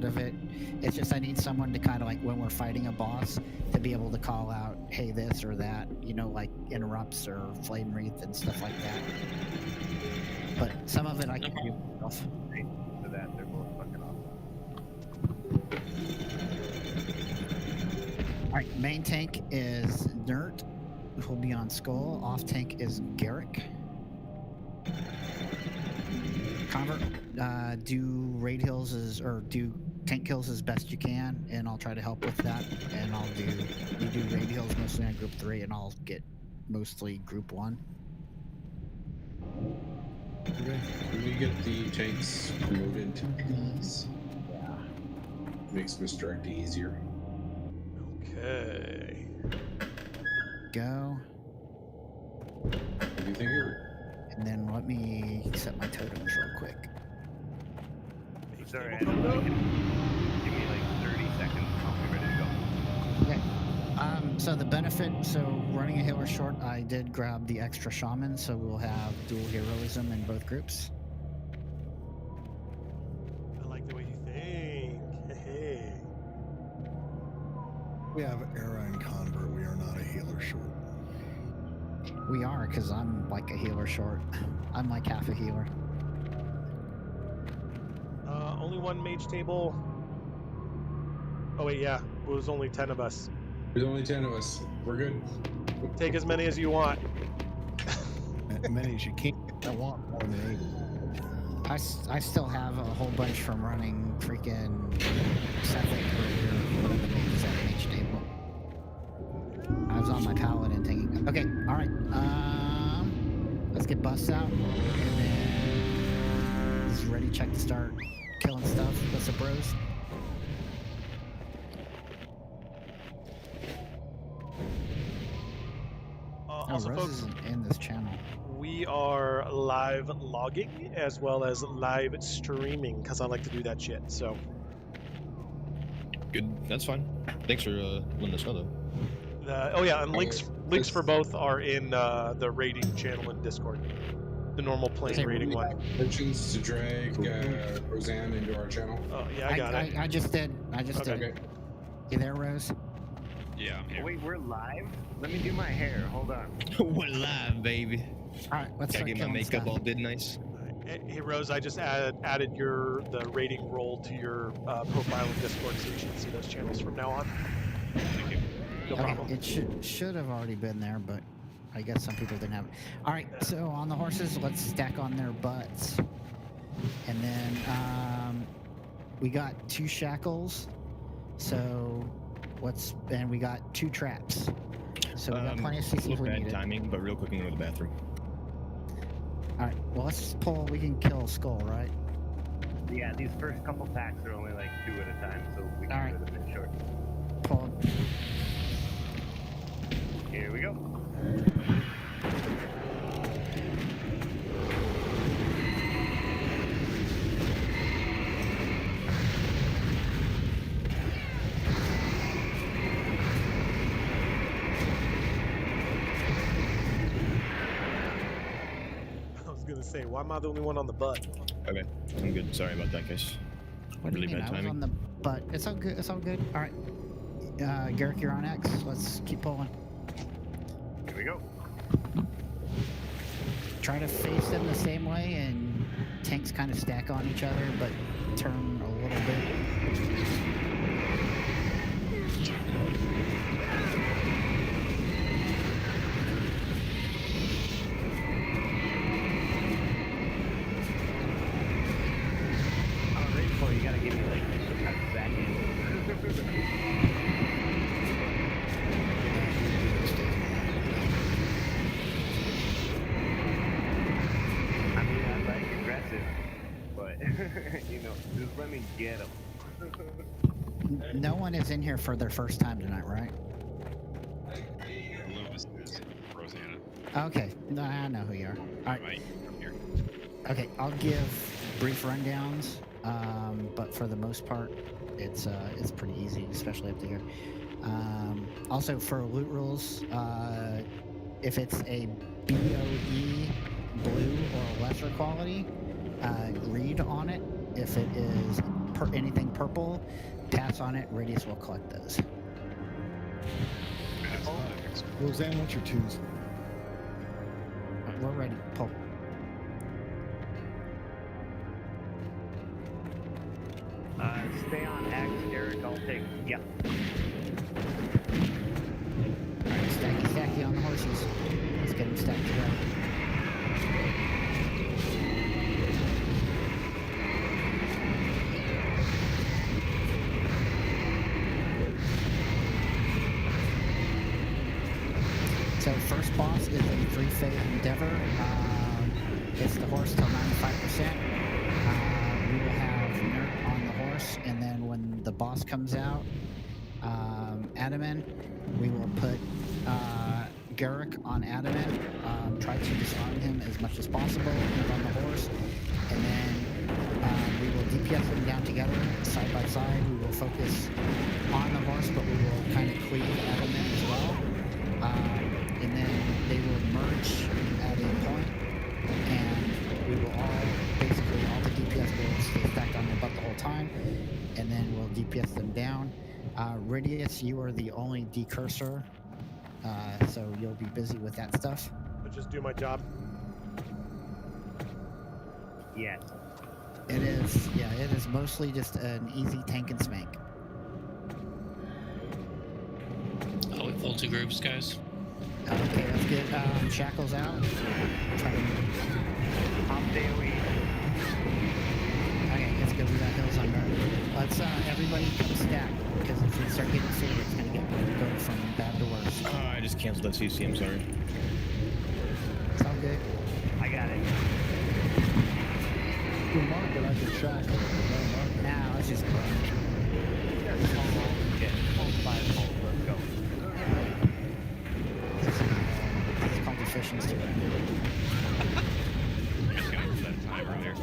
out of it. It's just I need someone to kind of like when we're fighting a boss to be able to call out, hey, this or that, you know, like interrupts or flame wreath and stuff like that. But some of it I can do myself. For that, they're both fucking awesome. All right, main tank is Nert, who'll be on Skull. Off tank is Garrick. Convert, do raid hills or do tank kills as best you can, and I'll try to help with that. And you do raid hills mostly on group 3, and I'll get mostly group 1. Okay. Can we get the tanks promoted to please? Yeah. Makes misdirecting easier. Okay. Go. What do you think here? And then let me set my totems real quick. Sorry, I don't know. Give me like 30 seconds. I'll be ready to go. Okay. So the benefit, running a healer short, I did grab the extra shaman, so we'll have dual heroism in both groups. I like the way you think. Hey. We have Aran convert. We are not a healer short. We are, because I'm like a healer short. I'm like half a healer. Only one mage table. Oh wait, yeah. It was only 10 of us. There's only 10 of us. We're good. Take as many as you want. As many as you can. I want more than 8. I still have a whole bunch from running freaking Sephic earlier when the mages at mage table. I was on my paladin thinking, okay, alright, let's get busts out, and then is ready check to start killing stuff. What's up, bros? Also, Rose folks, isn't in this channel. we are live logging as well as live streaming because I like to do that shit. So, Good. That's fine. Thanks for letting us know, though. oh yeah, and links for both are in the rating channel in Discord. The normal plain Okay, rating one. Options to drag Roseanne into our channel. Oh yeah, I got it. I just did. Okay. You there, Rose? Yeah, I'm Oh, wait, we're live? Let me do my hair. Hold on. We're live, baby. Alright, let's Gotta start get my killing makeup stuff. all did nice. Hey Rose, I just added the rating roll to your profile in Discord, so you should see those channels from now on. Thank you. No Okay, problem. it should have already been there, but I guess some people didn't have it. All right, so on the horses, let's stack on their butts, and then we got 2 shackles. So and we got 2 traps. So we got plenty of CC if we bad need it. timing, but real quick, I'm going to the bathroom. All right, well let's pull. We can kill Skull, right? Yeah, these first couple packs are only like 2 at a time, so we can Alright. do them in short. Pull. Here we go. I was gonna say, why am I the only one on the butt? Okay, I'm good. Sorry about that, guys. What do you Really mean? bad I was timing. on the butt. It's all good. It's all good. All right, Garrick, you're on X. Let's keep pulling. Here we go. Try to face them the same way, and tanks kind of stack on each other, but turn a little bit. I'm ready for you. You gotta give me like a second. I mean, I like aggressive, but you know, just let me get them. No one is in here for their first time tonight, right? Lewis is Rosanna. Okay, no, I know who you are. All right. Right from here. Okay, I'll give brief rundowns, but for the most part, it's pretty easy, especially up to here. Also, for loot rules, if it's a BOE blue or lesser quality, read on it. If it is anything purple, pass on it. Radius will collect those. Roseanne, what's your twos? We're ready. Pull. Stay on X, Derek. I'll take. Yeah. Alright, stacky on the horses. Let's get them stacked together. So first boss is a 3-phase endeavor. It's the horse till 95%. We will have Nert on the horse, and then when the boss comes out, Attumen, we will put Garrick on Attumen, try to disarm him as much as possible, move on the horse, and then we will DPS them down together, side by side. We will focus on the horse, but we will kind of cleave Attumen as well. And then they will merge at a point, and we will all the DPS will stay stacked on their butt the whole time, and then we'll DPS them down. Radius, you are the only decursor, so you'll be busy with that stuff. But just do my job. Yes. It is mostly just an easy tank and smank. Oh, we pull 2 groups, guys. Okay, let's get Shackles out. Try to... I'm AoE. Okay, it's good. We got hills on guard. Let's everybody come stack, because if we start getting food, it's gonna go from bad to worse. I just canceled that CC. I'm sorry. It's all good. I got it. You mark it, I can shackle it. but don't mark it. Now it's just grunge. Get pulled by a pole. Let's go. It's called efficiency. Just gonna use that time earlier.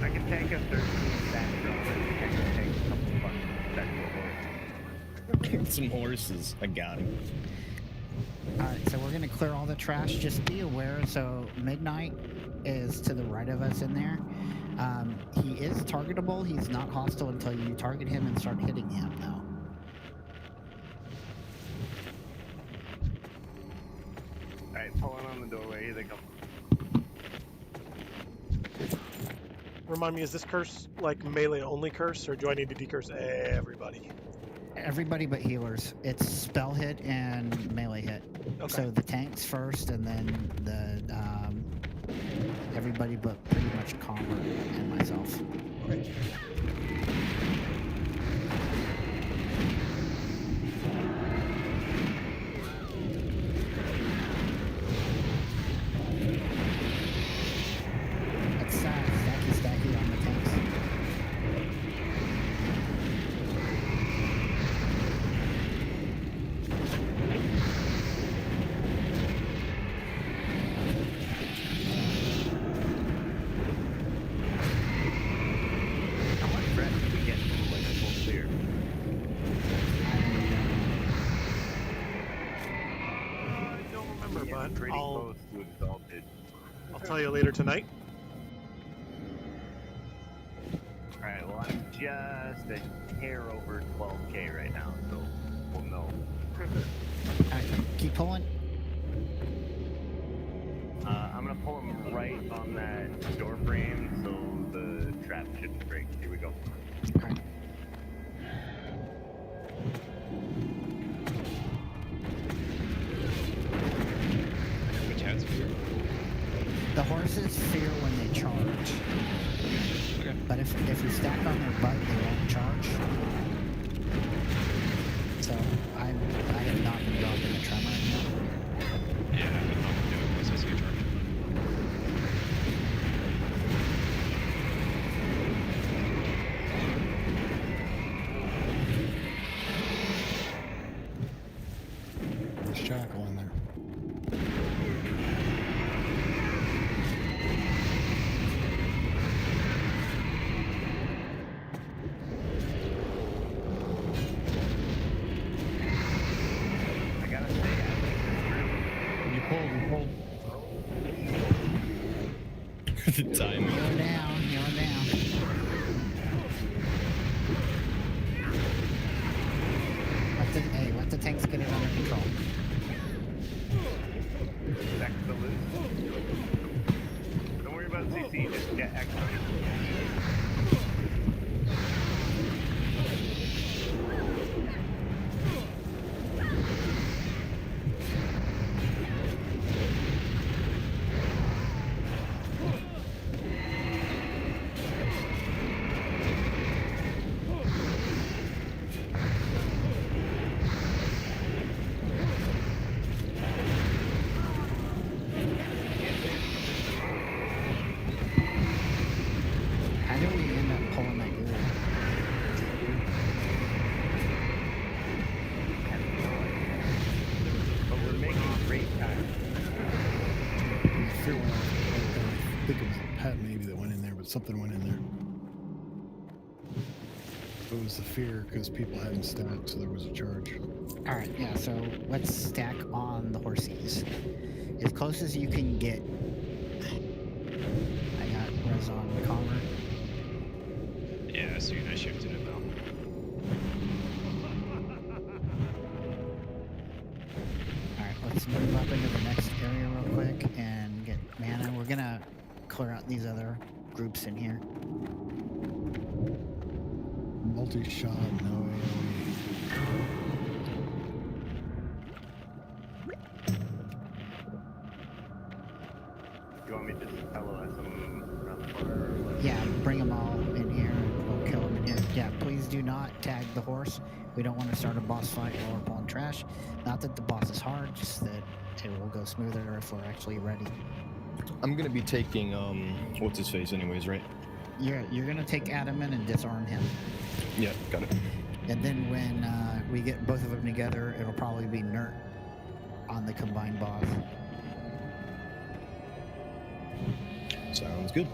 I can tank a 13 stack drone. I can tank a couple bucks. That's what Some horses. I got him. Alright, so we're gonna clear all the trash. Just be aware, so Midnight is to the right of us in there. He is targetable. He's not hostile until you target him and start hitting him, though. Alright, pulling on the doorway. Here they come. Remind me, is this curse like melee only curse, or do I need to decurse everybody? Everybody but healers. It's spell hit and melee hit. Okay. So the tanks first, and then the everybody but pretty much Convert and myself. Okay. It's stacky on the tanks. How much rest do we get from like a full clear? I don't remember, Yeah, but pretty I'll close to exalted. tell you later tonight. Alright, well I'm just a hair over 12k right now, so we'll know. Alright, keep pulling. I'm gonna pull him right on that door frame so the trap shouldn't break. Here we go. Alright. Which has fear? The horses fear when they charge. Okay. But if we stack on their butt, they won't charge. So I have not been dropping a tremor yet. Yeah, I'm not gonna do it unless I see a charge. There's shackle in there. Hold. The timing. Going down, going down. Let the tanks get it under control. Back to the loose. Don't worry about CC, just get X. How do we end up pulling that group? But we're making great time. I fear one. I think it was a pet maybe that went in there, but something went in there. It was the fear because people hadn't stacked, so there was a charge. All right, yeah. So let's stack on the horsies as close as you can get. I got res on Convert. Yeah, so I shifted it now. All right, let's move up into the next area real quick and get mana. We're gonna clear out these other groups in here. Multi-shot, no AoE. You want me to just LOS them around the corner? Or what? Yeah, bring them all in here and we'll kill them in here. Yeah, please do not tag the horse. We don't want to start a boss fight while we're pulling trash. Not that the boss is hard, just that it will go smoother if we're actually ready. I'm gonna be taking what's his face anyways, right? You're gonna take Attumen and disarm him. Yeah, got it. And then when we get both of them together, it'll probably be Nert on the combined boss. Sounds good.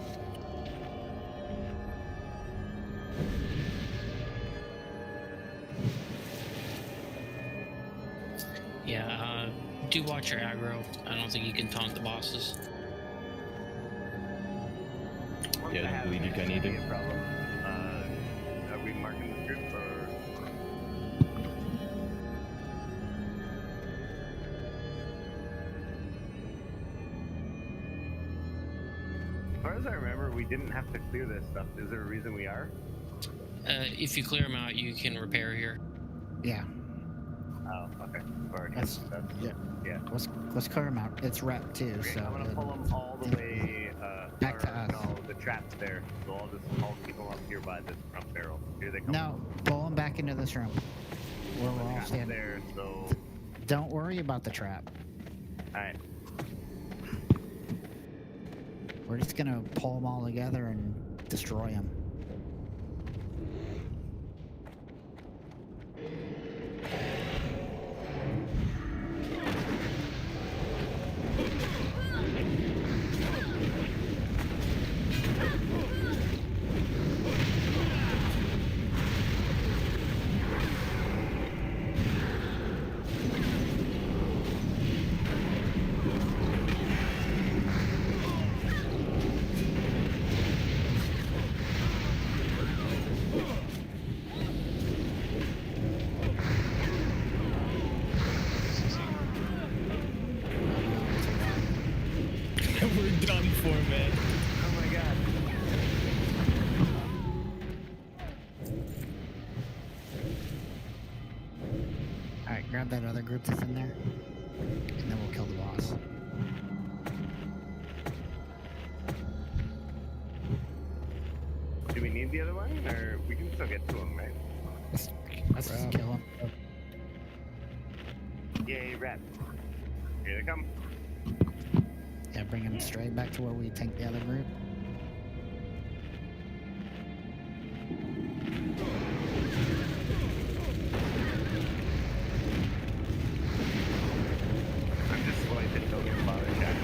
Yeah, do watch your aggro. I don't think you can taunt the bosses. Yeah, I don't believe you can either. Problem. Are we marking the group or? As far as I remember, we didn't have to clear this stuff. Is there a reason we are? If you clear them out, you can repair here. Yeah, Oh, okay. Already. That's- yeah. Yeah. let's clear him out. It's rep too, Okay, so I'm gonna pull them all the way Back to us. No, the trap's there. So I'll keep them up here by this front barrel. Here they come. no, pull them back into this room where we're all Trap's standing. there. So, Don't worry about the trap. all right. We're just gonna pull them all together and destroy them. We're done for, man. Oh my god. All right, grab that other group that's in there, and then we'll kill the boss. Do we need the other one, or we can still get to him, right? Let's just kill him. Yay, rat. Here they come. Yeah, bring him straight back to where we take the other group. I'm just going to tell your father, Jack.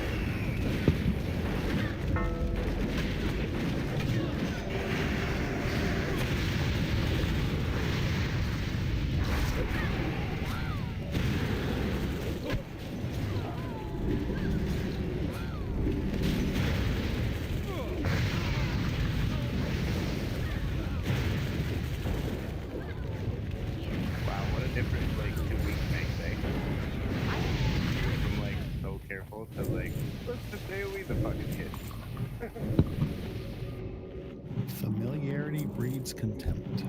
careful to like, let's just AoE the fucking kid. Familiarity breeds contempt.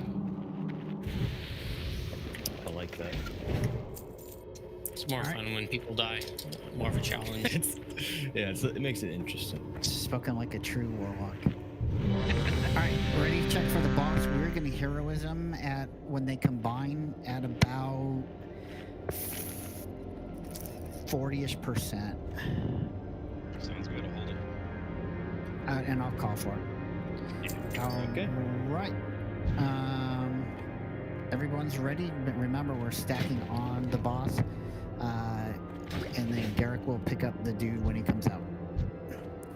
I like that. It's more Alright. fun when people die. More of a challenge. It makes it interesting. Spoken like a true warlock. Alright, ready to check for the boss. We're gonna heroism at when they combine at about 40-ish%. Sounds good. I'll hold it. And I'll call for it. Okay. Right. Everyone's ready. But remember, we're stacking on the boss. And then Derek will pick up the dude when he comes out.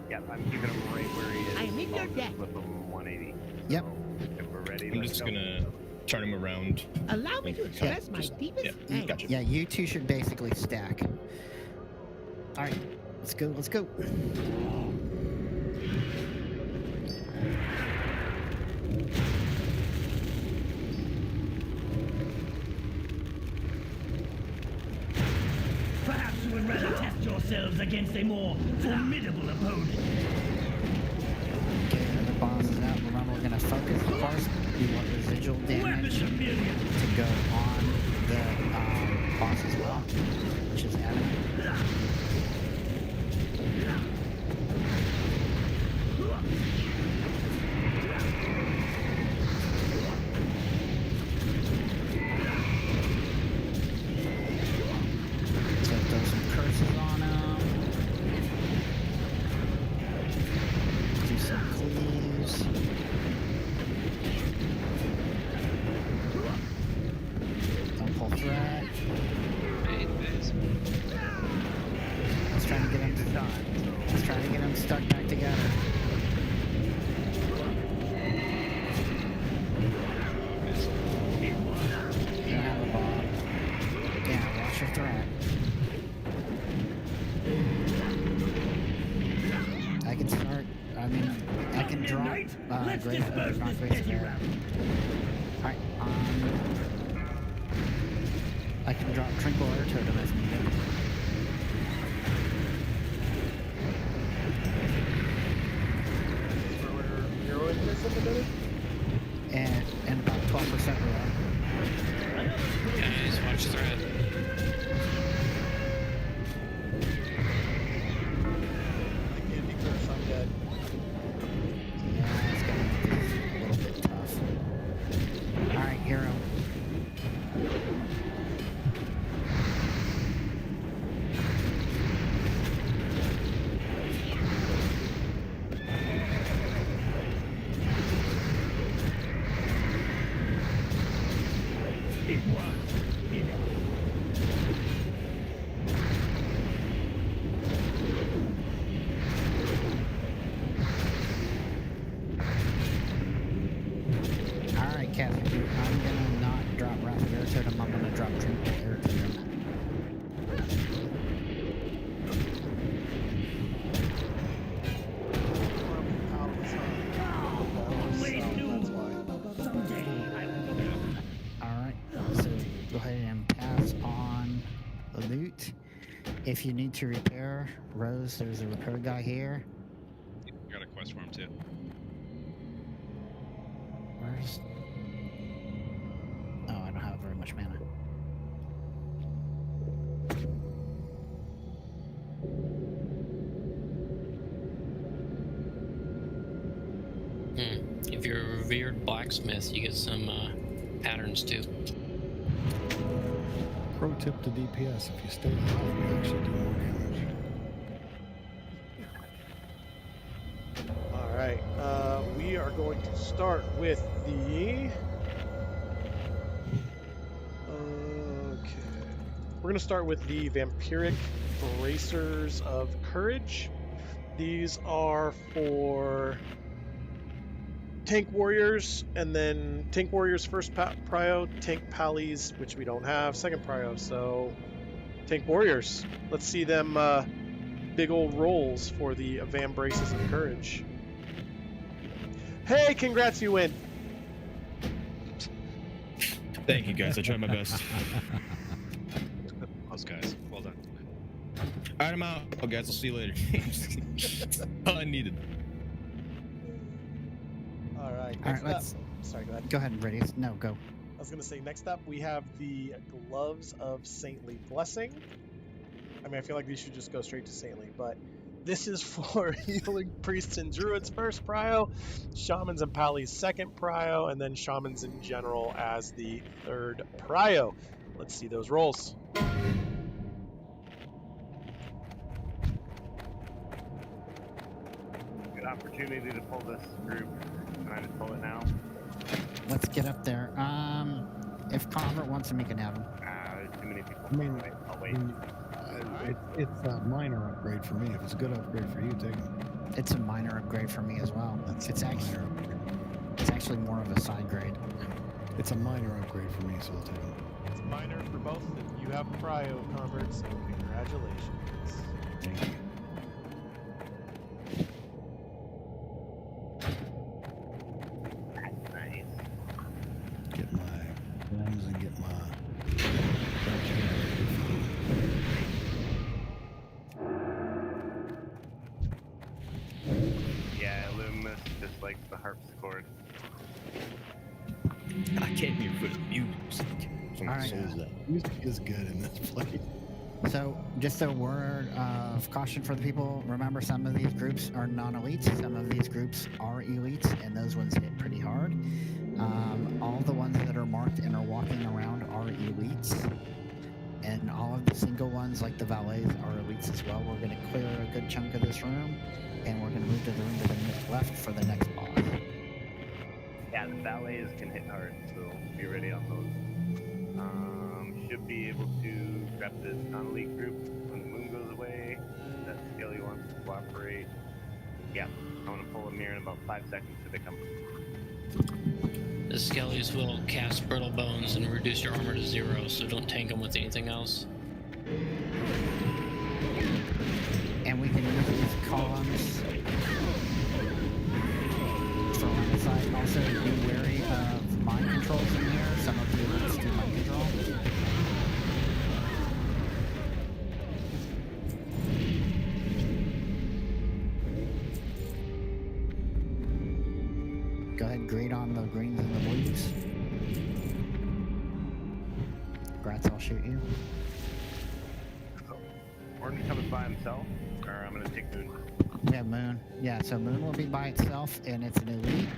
Yeah, I'm keeping him right where he is. I am in your I'll just debt. flip him 180. Yep. So, if we're ready, I'm let's just go. gonna turn him around. Allow me to express my just- deepest yeah, thanks. gotcha. Yeah, you two should basically stack. Alright, let's go, let's go. Perhaps you would rather test yourselves against a more formidable opponent. Okay, the boss is out. Remember, we're gonna focus the boss. We want residual damage Weapons a million. to go on the boss as well, which is Aran. So throw some curses on him. Do some cleaves. Don't pull threat. Let's try to get him to die. Let's try to get him stuck back together. You don't have a bomb. Yeah, watch your threat. I can start. I mean, I can drop Let's great, disperse not this great petty severity. rabble. Alright, I can drop Tranquilor Totem if needed. And about 12% reload. Guys, watch threat. Yeah, it's gonna make this a little bit tough. Alright, hero. It was. Alright, Catherine, I'm gonna not drop Rapid Air Totem, I'm gonna drop Tranquil Air Totem. Always knew. Someday I will. Alright, so go ahead and pass on the loot. If you need to repair, Rose, there's a repair guy here. Got a quest for him too. Where's... Oh, I don't have very much mana. If you're a revered blacksmith, you get some patterns too. Pro tip to DPS: if you stay alive, you actually do more damage. All right. We are going to start with the. Okay. We're going to start with the Vampiric Bracers of Courage. These are for tank warriors, and then tank warriors first prio, tank pallies, which we don't have, second prio. So tank warriors. Let's see them big old rolls for the Vam Braces of Courage. Hey, congrats, you win. Thank you, guys. I tried my best. Close, guys. Well done. Alright, I'm out. Oh, guys, I'll see you later. That's all I needed. All right. All Next right, up. Sorry, go ahead. Go ahead, Radius. No, go. I was going to say, next up, we have the Gloves of Saintly Blessing. I mean, I feel like these should just go straight to Saintly, but this is for healing priests and druids first prio, shamans and palis second prio, and then shamans in general as the third prio. Let's see those rolls. Good opportunity to pull this group. Can I just pull it now? Let's get up there. If Convert wants him, he can have him. There's too many people. I mean, I'll wait. It's a minor upgrade for me. If it's a good upgrade for you, take it. It's a minor upgrade for me as well. That's It's a actually minor upgrade. it's actually more of a side grade. It's a minor upgrade for me, so I'll take it. It's minor for both of them. You have prio converts, so congratulations. Thank you. That's nice. Get my guns and get my. Yeah, Illuminus just likes the harpsichord. I can't hear good music. So my All right. soul's out. Music is good in this place. So, just a word of caution for the people. Remember, some of these groups are non-elites. Some of these groups are elites, and those ones hit pretty hard. All the ones that are marked and are walking around are elites. And all of the single ones, like the valets, are elites as well. We're going to clear a good chunk of this room, and we're going to move to the room to the left for the next boss. Yeah, the ballets can hit hard, so be ready on those. Should be able to grab this non-elite group when the moon goes away. That Skelly wants to cooperate. Yeah, I'm gonna pull a mirror in about 5 seconds till they come. The Skellies will cast Brittle Bones and reduce your armor to 0, so don't tank them with anything else. And we can use these columns for line of sight. Also, be wary of mind controls in here. Some of the elites do mind control. Go ahead and grade on the greens and the blues. Grats, I'll shoot you. So, Orange comes by himself, or I'm gonna take Moon. We have Moon. Yeah, so Moon will be by itself, and it's an elite.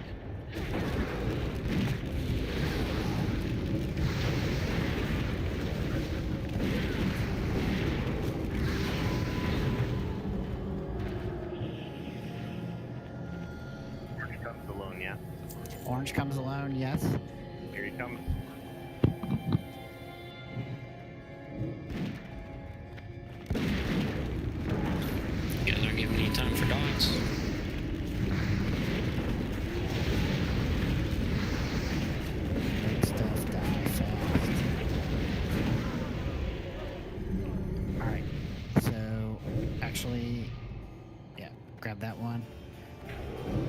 Orange comes alone, yeah. Orange comes alone, yes. Here he comes. You guys aren't giving me time for dots. Make stuff die fast. Alright, so actually, yeah, grab that one.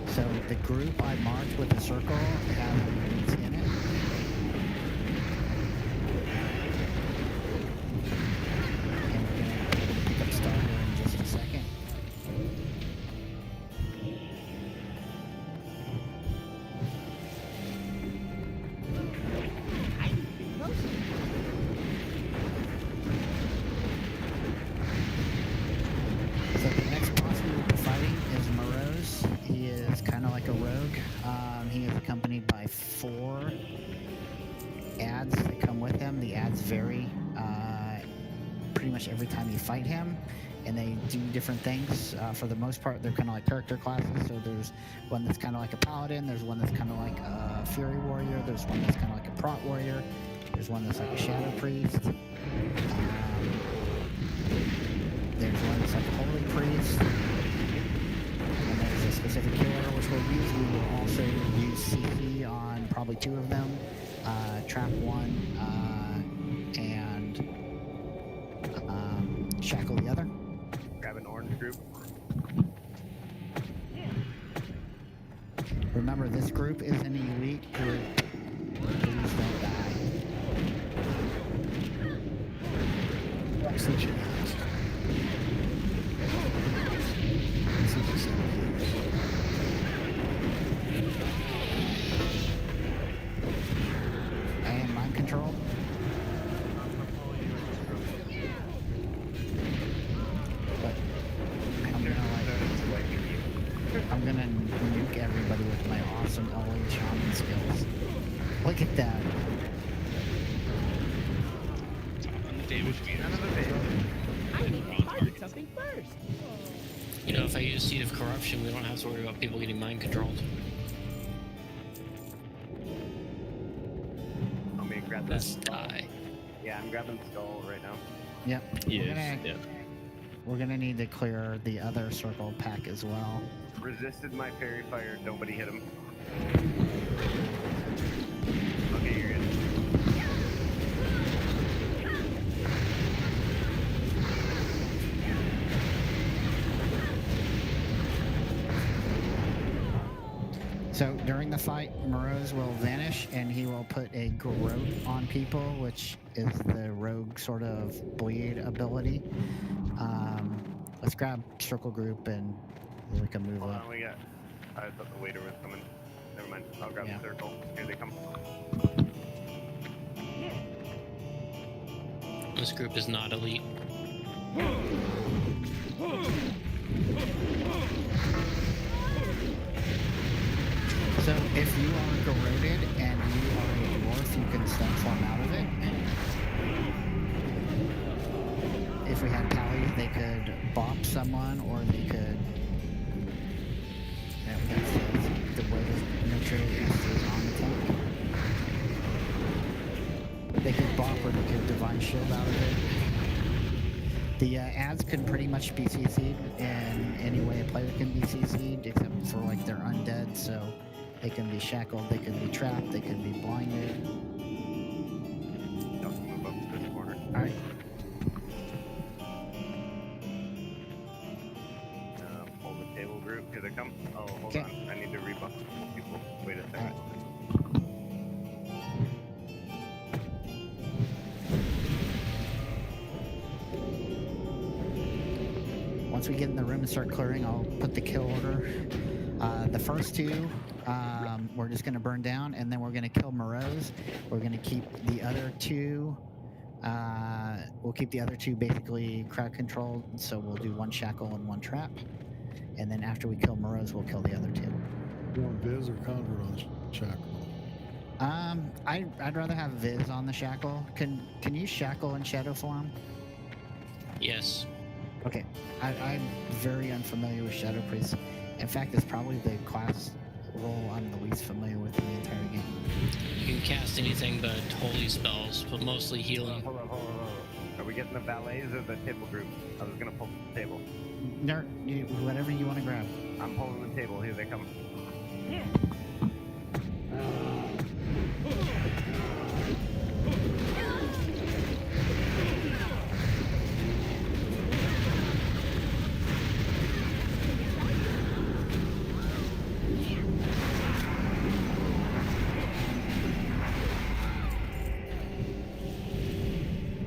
So the group I marked with the circle have elites in it. And we're gonna pick up Star here in just a second. So the next boss we will be fighting is Moroes. He is kind of like a rogue. He is accompanied by 4 ads that come with him. The ads vary pretty much every time you fight him, and they do different things. For the most part, they're kind of like character classes. So there's one that's kind of like a paladin. There's one that's kind of like a fury warrior. There's one that's kind of like a prot warrior. There's one that's like a shadow priest. There's one that's like a holy priest. And there's a specific killer which we'll use. We will also use CC on probably 2 of them. Trap 1 and Shackle the other. Grab an orange group. Remember, this group is an elite group. Please don't die. Such a Look at that. On the damage meter. None of the big. I need to target something first. You know, if I use Seed of Corruption, we don't have to worry about people getting mind controlled. I'm gonna grab that. Let's die. Yeah, I'm grabbing skull right now. Yep. Yes. Yeah. We're gonna need to clear the other circle pack as well. Resisted my fairy fire. Nobody hit him. Okay, you're good. So during the fight, Moroes will vanish and he will put a growth on people, which is the rogue sort of bleed ability. Let's grab circle group and we can move Hold up. on, we got. I thought the waiter was coming. Never mind. I'll grab Yeah. the circle. Here they come. This group is not elite. So if you are corroded and you are a dwarf, you can stun form out of it. If we had pallies, they could bop someone, or they could. Yeah, that's the way to make sure it stays on the tank. They could bop, or they could divine shield out of it. The ads can pretty much be CC'd in any way a player can be CC'd, except for like they're undead, so they can be shackled, they can be trapped, they can be blinded. I'll move up to this corner. Alright. Hold the table group. Here they come. Oh, hold Okay. on. I need to rebuff people. Wait a second. Alright. Once we get in the room and start clearing, I'll put the kill order. The first two, we're just going to burn down, and then we're going to kill Moroes. We're going to keep the other two. We'll keep the other two basically crowd controlled, so we'll do one shackle and one trap. And then after we kill Moroes, we'll kill the other two. You want Viz or Convert on Shackle? I'd rather have Viz on the shackle. Can you shackle in shadow form? Yes. Okay, I'm very unfamiliar with Shadow Priest. In fact, it's probably the class role I'm the least familiar with in the entire game. You can cast anything but holy spells, but mostly healing. Hold on. Are we getting the valets or the table group? I was gonna pull the table. Nerd, whatever you want to grab. I'm pulling the table. Here they come.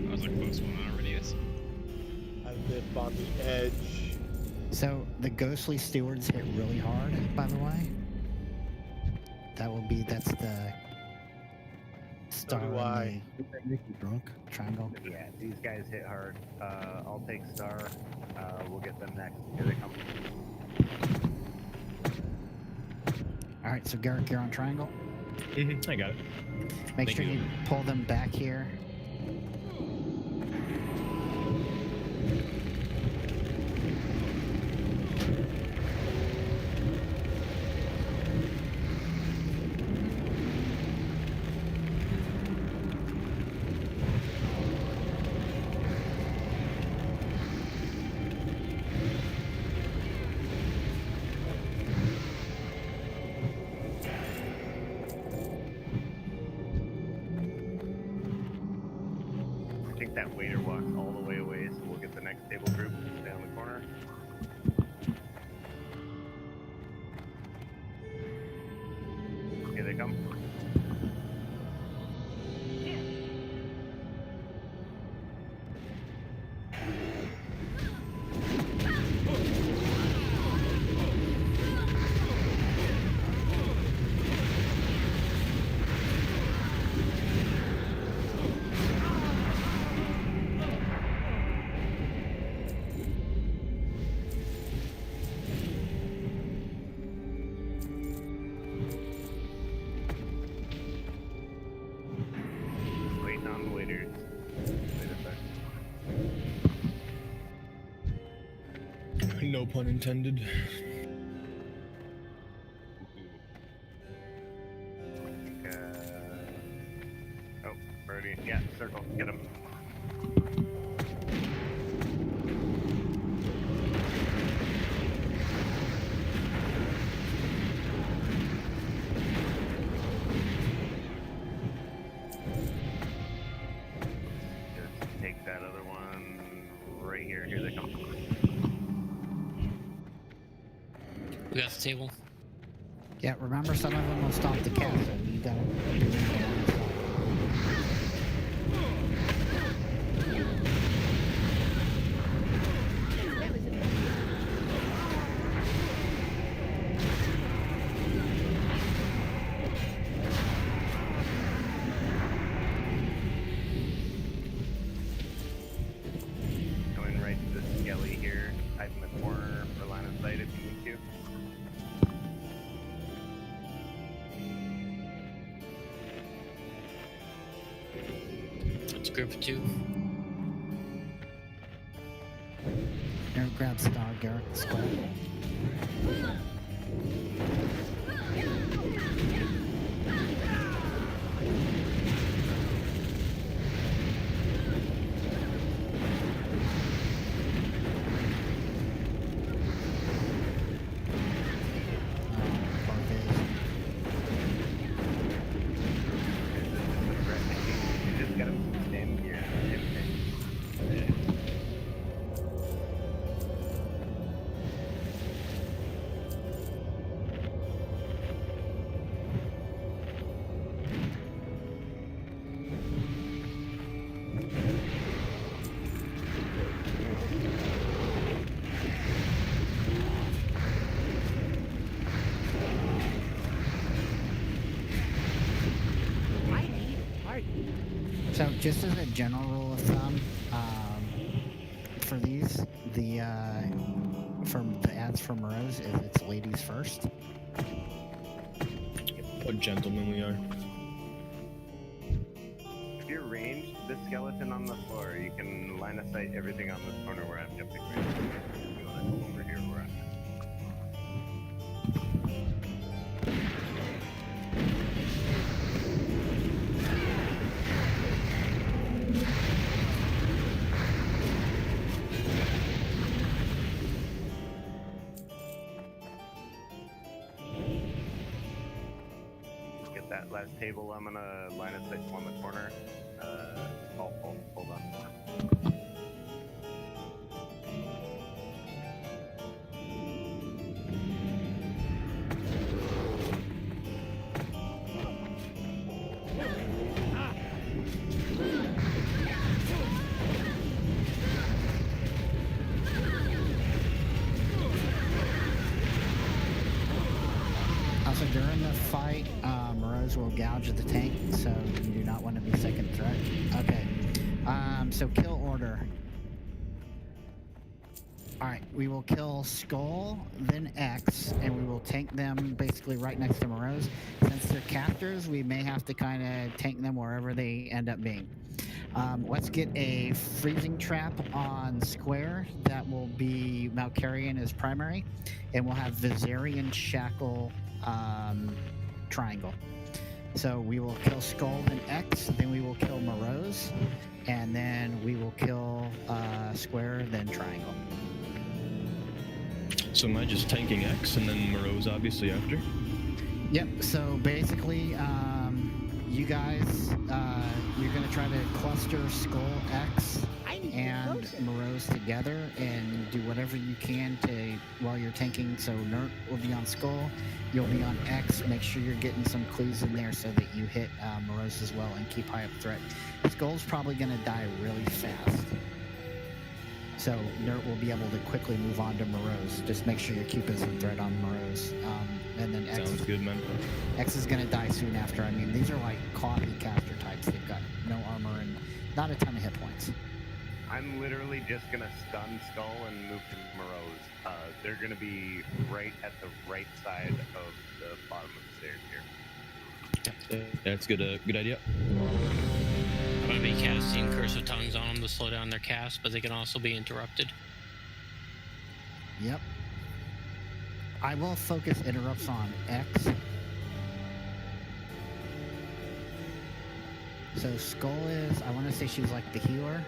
That was a close one already. I live on the edge. So the ghostly stewards hit really hard, by the way. That's the star do in I. Make you drunk. the triangle. Yeah, these guys hit hard. I'll take star. We'll get them next. Here they come. All right, so Garrick, you're on triangle. I got it. Make Thank sure you. you pull them back here. I think that waiter walks all the way away, so we'll get the next table group. Stay on the corner. Here they come. No pun intended. Oh, already. Yeah, circle. Get him. Just take that other one right here. Here they come. We got the table. Yeah, remember some of them will stop the castle. You gotta be able to stop. Going right to the skelly here. Hide in the corner for line of sight if you need to. It's a group of 2. Here, grab Star Garrett Square. You just gotta stand here. So, just as a general rule of thumb, for these, the from the ads for Moroes is it's ladies first. What gentlemen we are. If you're ranged, this skeleton on the floor, you can line of sight everything on this corner where I'm jumping right. If you want to go over here where I'm at. Get that last table. I'm gonna line of sight on the corner. Hold on. Also, during the fight, Moroes will gouge the tank, so you do not want to be second threat. Okay. So kill order. Alright, we will kill Skull, then X, and we will tank them basically right next to Moroes. Since they're casters, we may have to kind of tank them wherever they end up being. Let's get a freezing trap on Square. That will be Malkarian as primary. And we'll have Viserion Shackle Triangle. So we will kill Skull and X, then we will kill Moroes, and then we will kill Square, then Triangle. So am I just tanking X and then Moroes obviously after? Yep, so basically, you guys, you're going to try to cluster Skull X and Moroes together and do whatever you can to while you're tanking. So Nert will be on Skull, you'll be on X. Make sure you're getting some clues in there so that you hit Moroes as well and keep high up threat. Skull's probably going to die really fast. So Nert will be able to quickly move on to Moroes. Just make sure you're keeping some threat on Moroes. And then X, Sounds good, man. X is going to die soon after. I mean, these are like coffee caster types. They've got no armor and not a ton of hit points. I'm literally just gonna stun Skull and move to Moroes. They're gonna be right at the right side of the bottom of the stairs here. That's good. Good idea. I'm going to be casting Curse of Tongues on them to slow down their cast, but they can also be interrupted. Yep. I will focus interrupts on X. So Skull is, I want to say she's like the healer,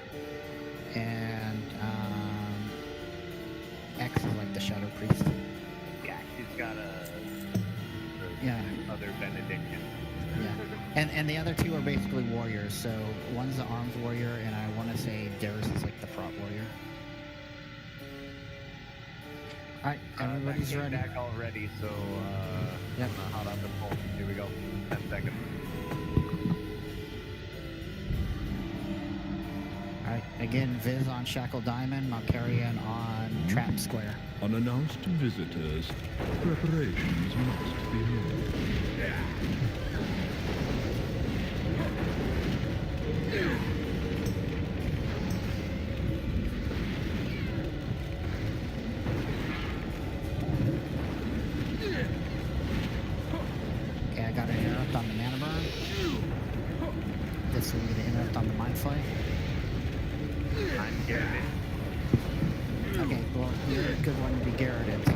and X is like the Shadow Priest. Yeah, she's got a Yeah. other benediction. Yeah. And the other two are basically warriors. So one's the arms warrior, and I want to say Darius is like the prop warrior. All right, everybody's that came ready. back already, so Yep. I'm gonna hot out the pulse. Here we go. 10 seconds. All right, again, Viz on Shackle Diamond, Malkarian on Trap Square. Unannounced visitors, preparations must be made. Okay, I got an interrupt on the Mana Burn. This will be the interrupt on the Mind Flay. I'm Garrett. Okay, well, you're a good one to be garroted, so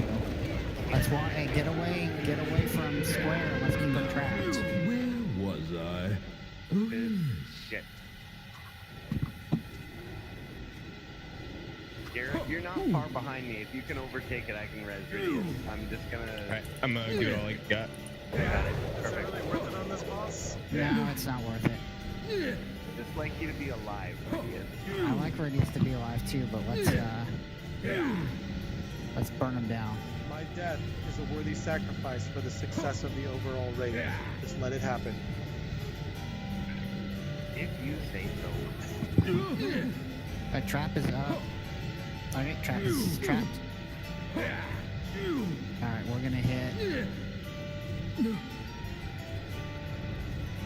let's walk. Hey, get away from Square. And let's keep them trapped. Where was I? Oh, Shit. Garrett, you're not far behind me. If you can overtake it, I can res Radius. I'm just gonna... Alright, I'm gonna give it all I got. Got it. Is it Perfect. really worth it on this boss? No, it's not worth it. Just like you to be alive, Radius. I like Radius to be alive too, but let's burn him down. My death is a worthy sacrifice for the success of the overall raid. Just let it happen. If you say so. A trap is up. Okay, trap is trapped. Alright, we're gonna hit.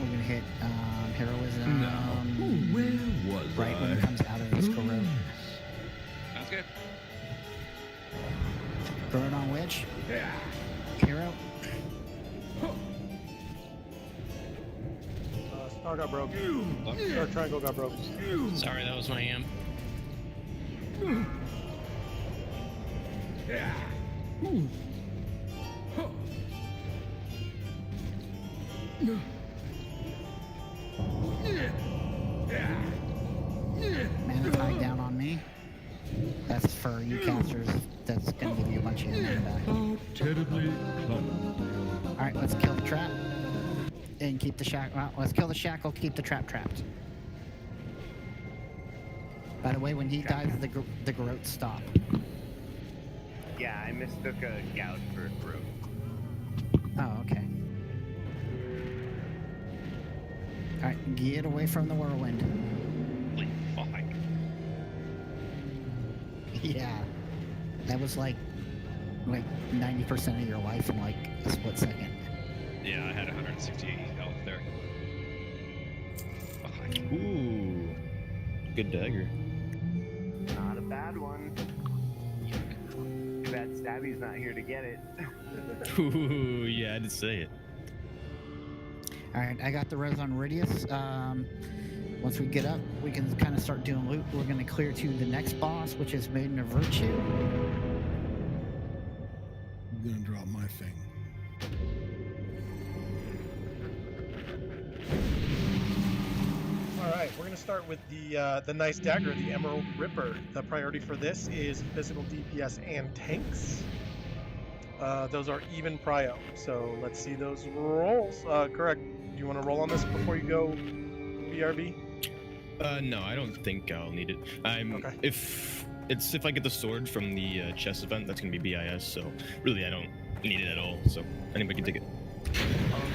We're gonna hit heroism where was right when it I? comes out of this corrode. Sounds good. Corrode on which? Hero. Star got broke. Or triangle got broke. Sorry, that was my amp. Mana Tide down on me. That's for you casters. That's gonna give you a bunch of your mana back. How terribly clumsy. Alright, let's kill the trap. And keep the shackle. Well, let's kill the shackle, keep the trap trapped. By the way, when he dies, the growths stop. Yeah, I mistook a gouge for a throat. Oh, okay. Alright, get away from the whirlwind. Holy fuck. Yeah. That was like 90% of your life in like a split second. Yeah, I had 168 health there. Fuck. Ooh. Good dagger. Not a bad one. Too bad Stabby's not here to get it. Ooh, yeah, I did say it. Alright, I got the res on Radius. Once we get up, we can kind of start doing loot. We're going to clear to the next boss, which is Maiden of Virtue. I'm gonna drop my thing. All right, we're gonna start with the nice dagger, the Emerald Ripper. The priority for this is physical DPS and tanks. Those are even prio, so let's see those rolls. Correct. Do you want to roll on this before you go BRB? No, I don't think I'll need it. Okay. If I get the sword from the chess event, that's gonna be BIS. So really, I don't need it at all. So anybody can take it.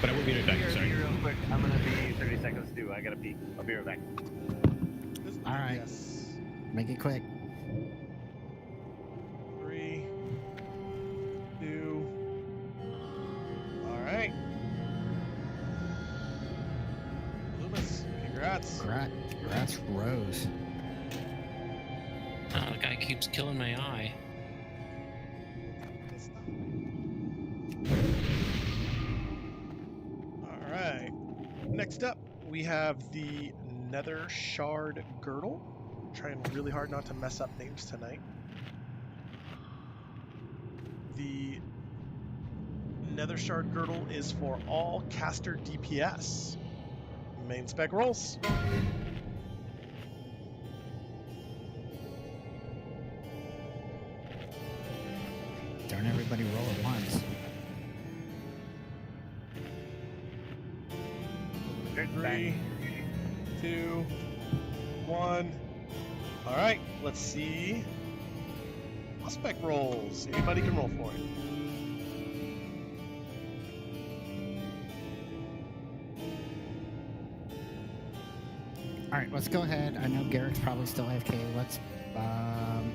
But I will be right back. BRB Sorry. real quick. I'm gonna be 30 seconds too. I gotta pee. I'll be right back. All right. Yes. Make it quick. 3, 2. All right. Loomis, congrats. Congrats, Rose. Oh, the guy keeps killing my eye. All right. Next up, we have the Nether Shard Girdle. Trying really hard not to mess up names tonight. the Nether Shard Girdle is for all caster DPS. Main spec rolls. Darn, everybody roll at once. 3, 2, 1. All right, let's see. Spec rolls. Anybody can roll for it. All right, let's go ahead. I know Garrett's probably still AFK. Let's I'm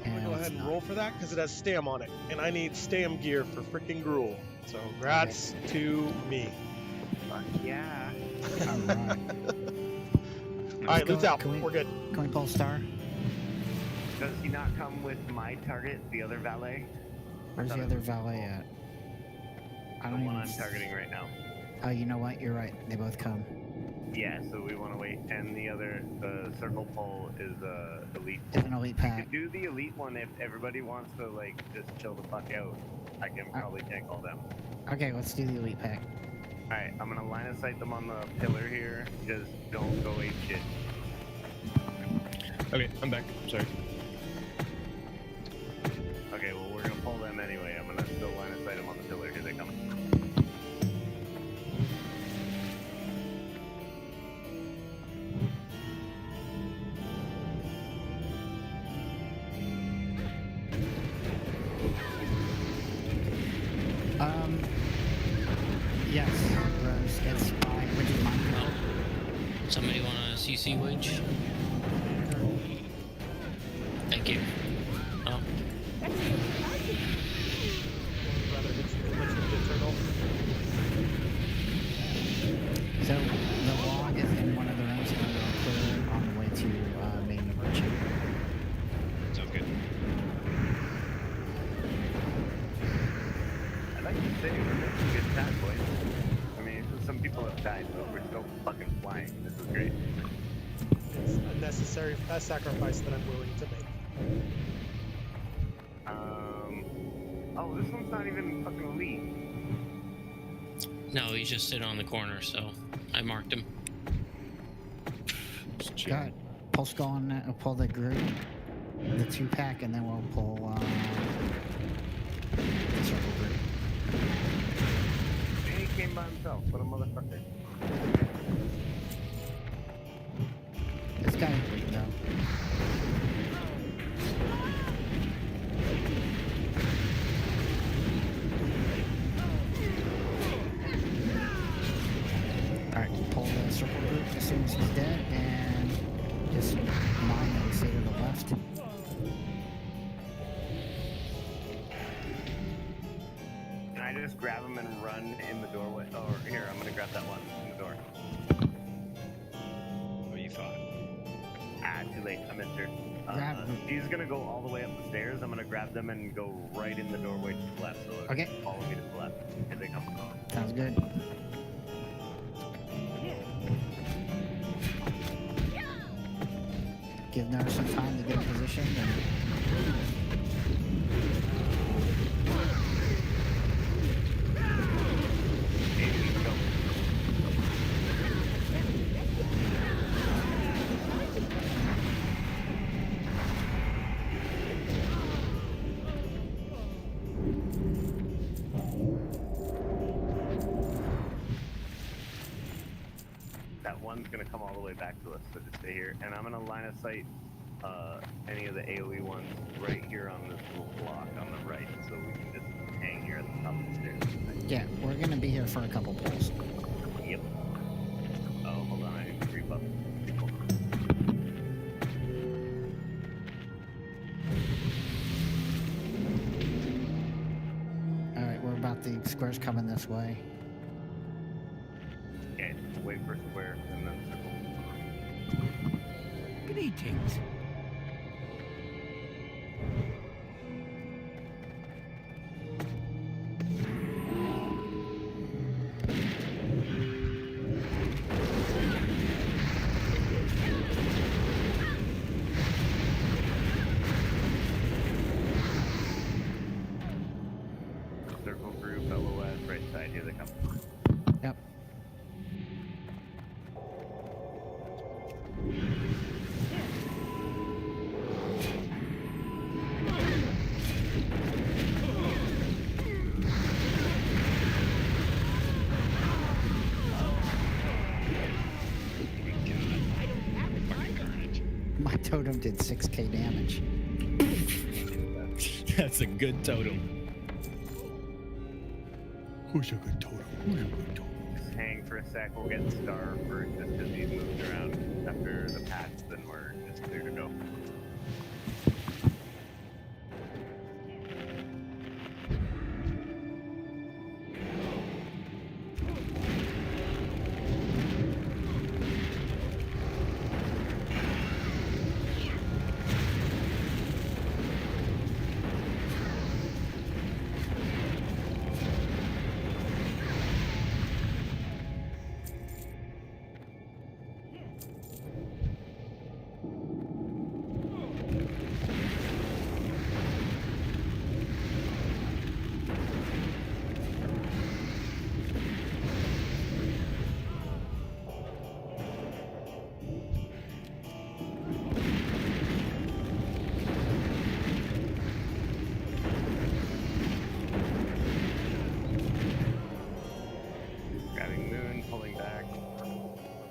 gonna go ahead and roll for that because it has stam on it, and I need stam gear for freaking Gruul. So congrats to me. Fuck yeah. All right. All right, loot's out. Can We're good. Can we pull star? Does he not come with my target, the other valet? Where's the other valet at? I The don't one even. I'm targeting right now. Oh, you know what? You're right. They both come. Yeah, so we want to wait. And the other, the circle pole is elite. It's an elite We pack. could do the elite one if everybody wants to like just chill the fuck out. I can probably tank all them. Okay, let's do the elite pack. Alright, I'm gonna line of sight them on the pillar here. Just don't go ape shit. Okay, I'm back. Sorry. Okay, well we're gonna pull them anyway. I'm gonna still line of sight them on the pillar. Here they come. Yes, Rose gets by, which is mine. Oh. Somebody want a CC wage? Thank you. Oh. So the log is in one of the rooms, and I'll put it on the way to Maiden of Virtue. Sounds good. I'd like to say we're making good time, boys. I mean, some people have died, but we're still fucking flying. This is great. It's a necessary sacrifice that I'm willing to make. Oh, this one's not even fucking elite. No, he's just sitting on the corner, so I marked him. Got it. Pull skull on that. We'll pull the group, the 2-pack, and then we'll pull the circle group. And he came by himself. What a motherfucker. This guy is weak though. Alright, pull the circle group as soon as he's dead, and just mine and stay to the left. Can I just grab him and run in the doorway? Or here, I'm gonna grab that one in the door. What you thought? Ah, too late. I missed her. Grab him. He's gonna go all the way up the stairs. I'm gonna grab them and go right in the doorway to the left. So Okay. follow me to the left. Here they come. Sounds good. Give Nurse some time to get in position. Go. That one's gonna come all the way back to us, so just stay here. And I'm gonna line of sight any of the AoE ones right here on this little block on the right, so we can just hang here at the top of the stairs. Yeah, we're gonna be here for a couple pulls. Yep. Oh, hold on, I need to creep up. Alright, we're about the squares coming this way. Okay, wait for square and then circle. Greetings. totem did 6k damage. That's a good totem. Who's a good totem? Who's a good totem? Hang for a sec. We'll get Star first just because he's moved around. After the patch, then we're just clear to go.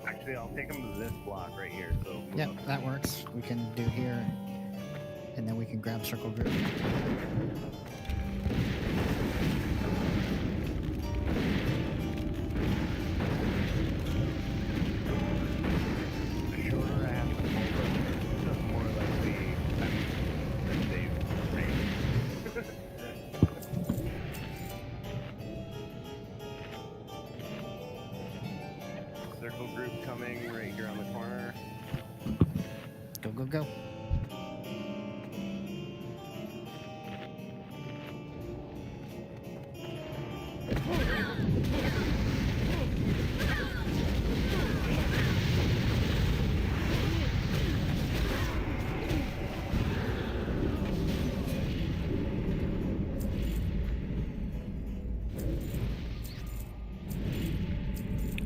Actually, I'll take him to this block right here. So. Yep, that works. We can do here, and then we can grab circle group. The shorter I have to hold him, the more likely I'm to save range. Circle group coming right here on the corner. Go, go, go.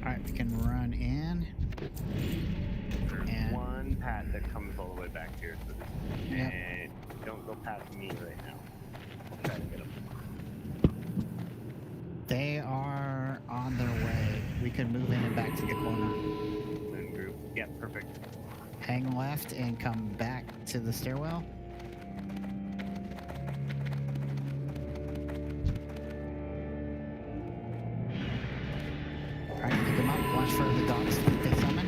Alright, we can run in. There's And- one pat that comes all the way back here. So just, Yep. and don't go past me right now. I'll try to get him. They are on their way. We can move in and back to the corner. Moon group. Yeah, perfect. Hang left and come back to the stairwell. Alright, pick them up. Watch for the dogs that they summon.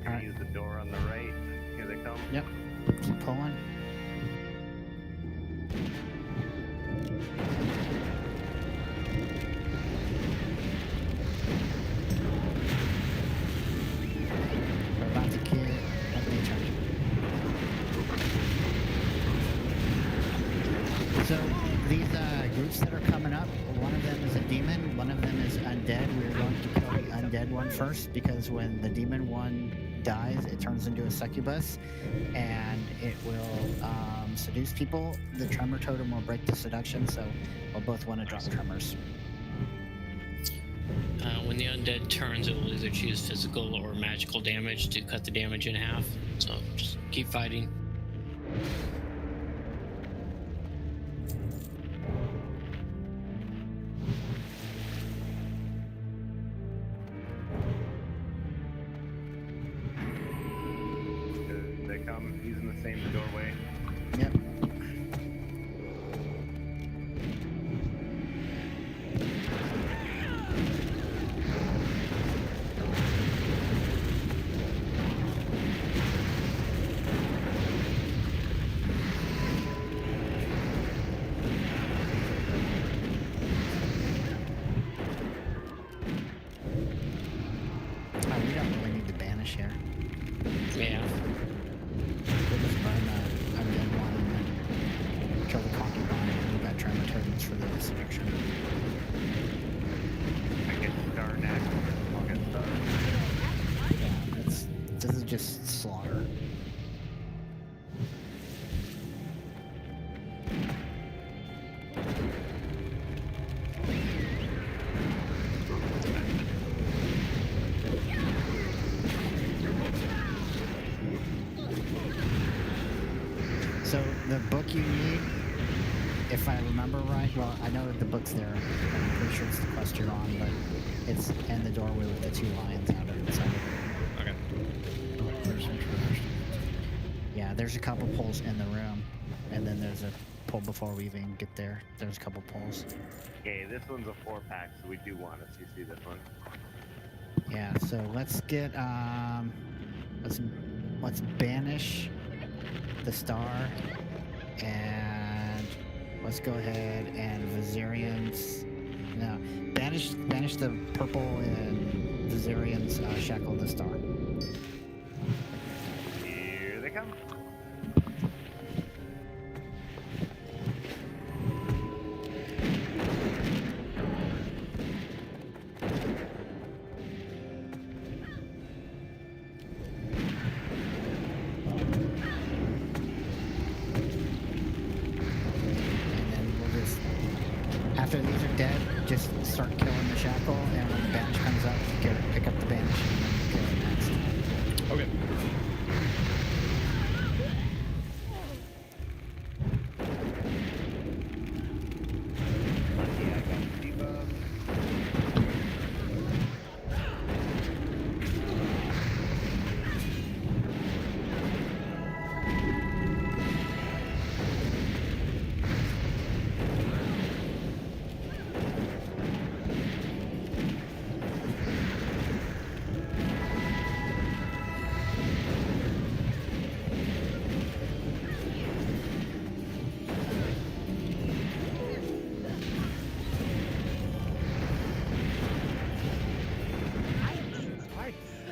Gonna use the door on the right. Here they come. Yep. Keep pulling. We're about to get okay, charge. So these groups that are coming up, one of them is a demon, one of them is undead. We're going to kill the undead one first because when the demon one dies, it turns into a succubus and it will seduce people. The tremor totem will break the seduction, so we'll both want to drop tremors. When the undead turns, it will either choose physical or magical damage to cut the damage in half. So just keep fighting. Here they come. He's in the same doorway. Yep. Oh, we don't really need to banish here. Yeah. We'll just burn the undead one and then kill the concubine and we got tremor totems for the seduction. I get Star next. I'll get Star. Yeah, this is just slaughter. think you need, if I remember right, well, I know the book's there, and I'm pretty sure it's the quest you're on, but it's in the doorway with the 2 lions out inside it. Okay. Oh, there's some trash. Yeah, there's a couple poles in the room, and then there's a pole before we even get there. There's a couple poles. Okay, this one's a 4-pack, so we do want to CC this one. Yeah, so let's get let's banish the star, and let's go ahead and Viserions. No, banish the purple and Viserions shackle the star. Here they come. After these are dead, just start killing the shackle, and when the banish comes up, pick up the banish and then kill it next. Okay. Lucky I got the debuff.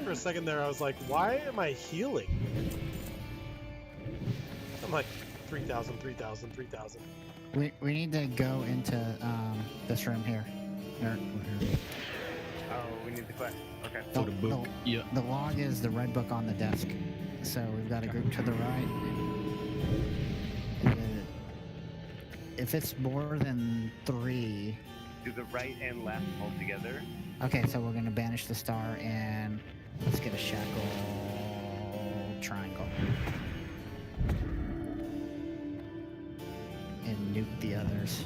For a second there, I was like, why am I healing? I'm like, 3,000, 3,000, 3,000. We need to go into this room here. Oh, we need the quest. Okay. For the book. Yeah. The log is the red book on the desk. So we've got a group to the right. If it's more than 3, To the right and left all together. okay, so we're gonna banish the star and let's get a shackle triangle and nuke the others.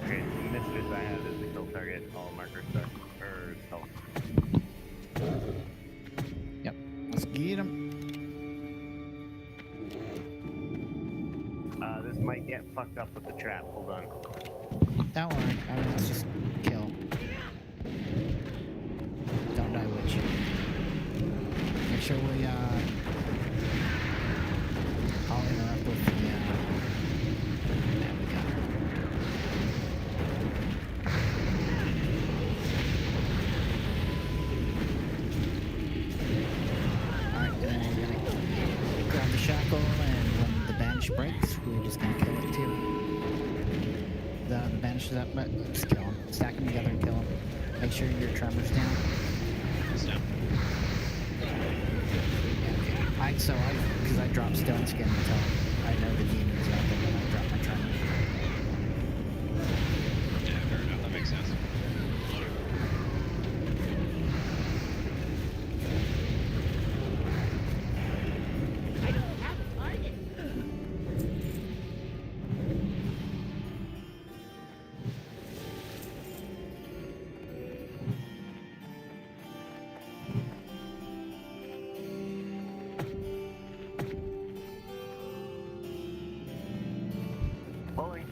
Okay, the misfits I have is the kill target, all marker stuff, or stealth. Yep, let's get them. This might get fucked up with the trap. Hold on. Don't worry, let's just kill. Don't die, witch. Make sure we, I'll interrupt with the, there we go. Alright, and then we're gonna grab the shackle, and when the banish breaks, we're just gonna kill it too. The banish is up, but just kill them. Stack them together and kill them. Make sure your tremor's down. It's down. Because I dropped stone skin until I know the demon's up, and then I drop my tremor. Yeah, fair enough. That makes sense. I don't have a target. Pulling.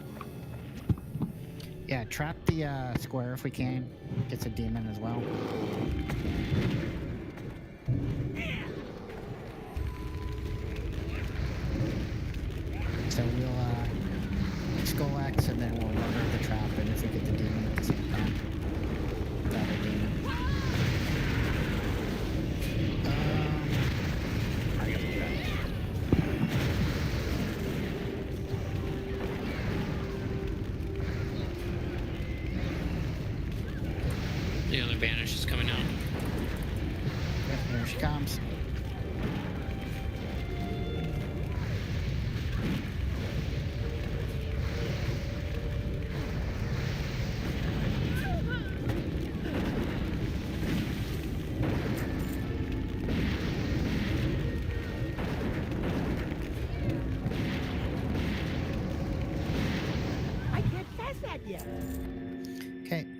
Yeah, trap the square if we can. Gets a demon as well. So we'll skull axe and then we'll murder the trap, and if we get the demon at the same time. The other demon. I got the trap. The other banish is coming out. Yep, here she comes.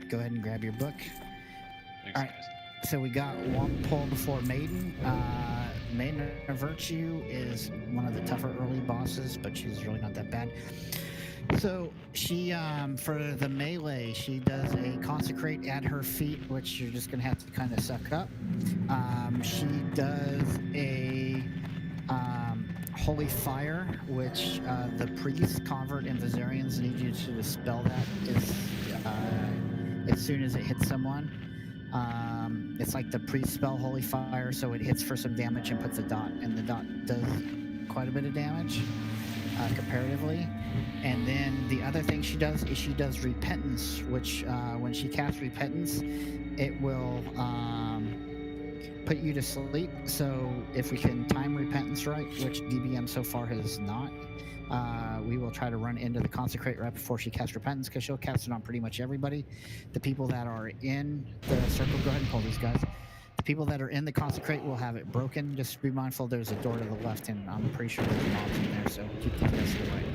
go ahead and grab your book. Thanks, All right. guys. So we got one pull before Maiden. Maiden of Virtue is one of the tougher early bosses, but she's really not that bad. So she, for the melee, she does a consecrate at her feet, which you're just gonna have to kind of suck up. She does a holy fire, which the priests, convert, and Viserians need you to dispel that as soon as it hits someone. It's like the priest spell holy fire, so it hits for some damage and puts a dot, and the dot does quite a bit of damage comparatively. And then the other thing she does is she does repentance, which when she casts repentance, it will put you to sleep. So if we can time repentance right, which DBM so far has not, we will try to run into the consecrate right before she casts repentance, because she'll cast it on pretty much everybody. The people that are in the circle, go ahead and pull these guys. The people that are in the consecrate will have it broken. Just be mindful there's a door to the left, and I'm pretty sure there's mobs in there, so keep these guys to the right.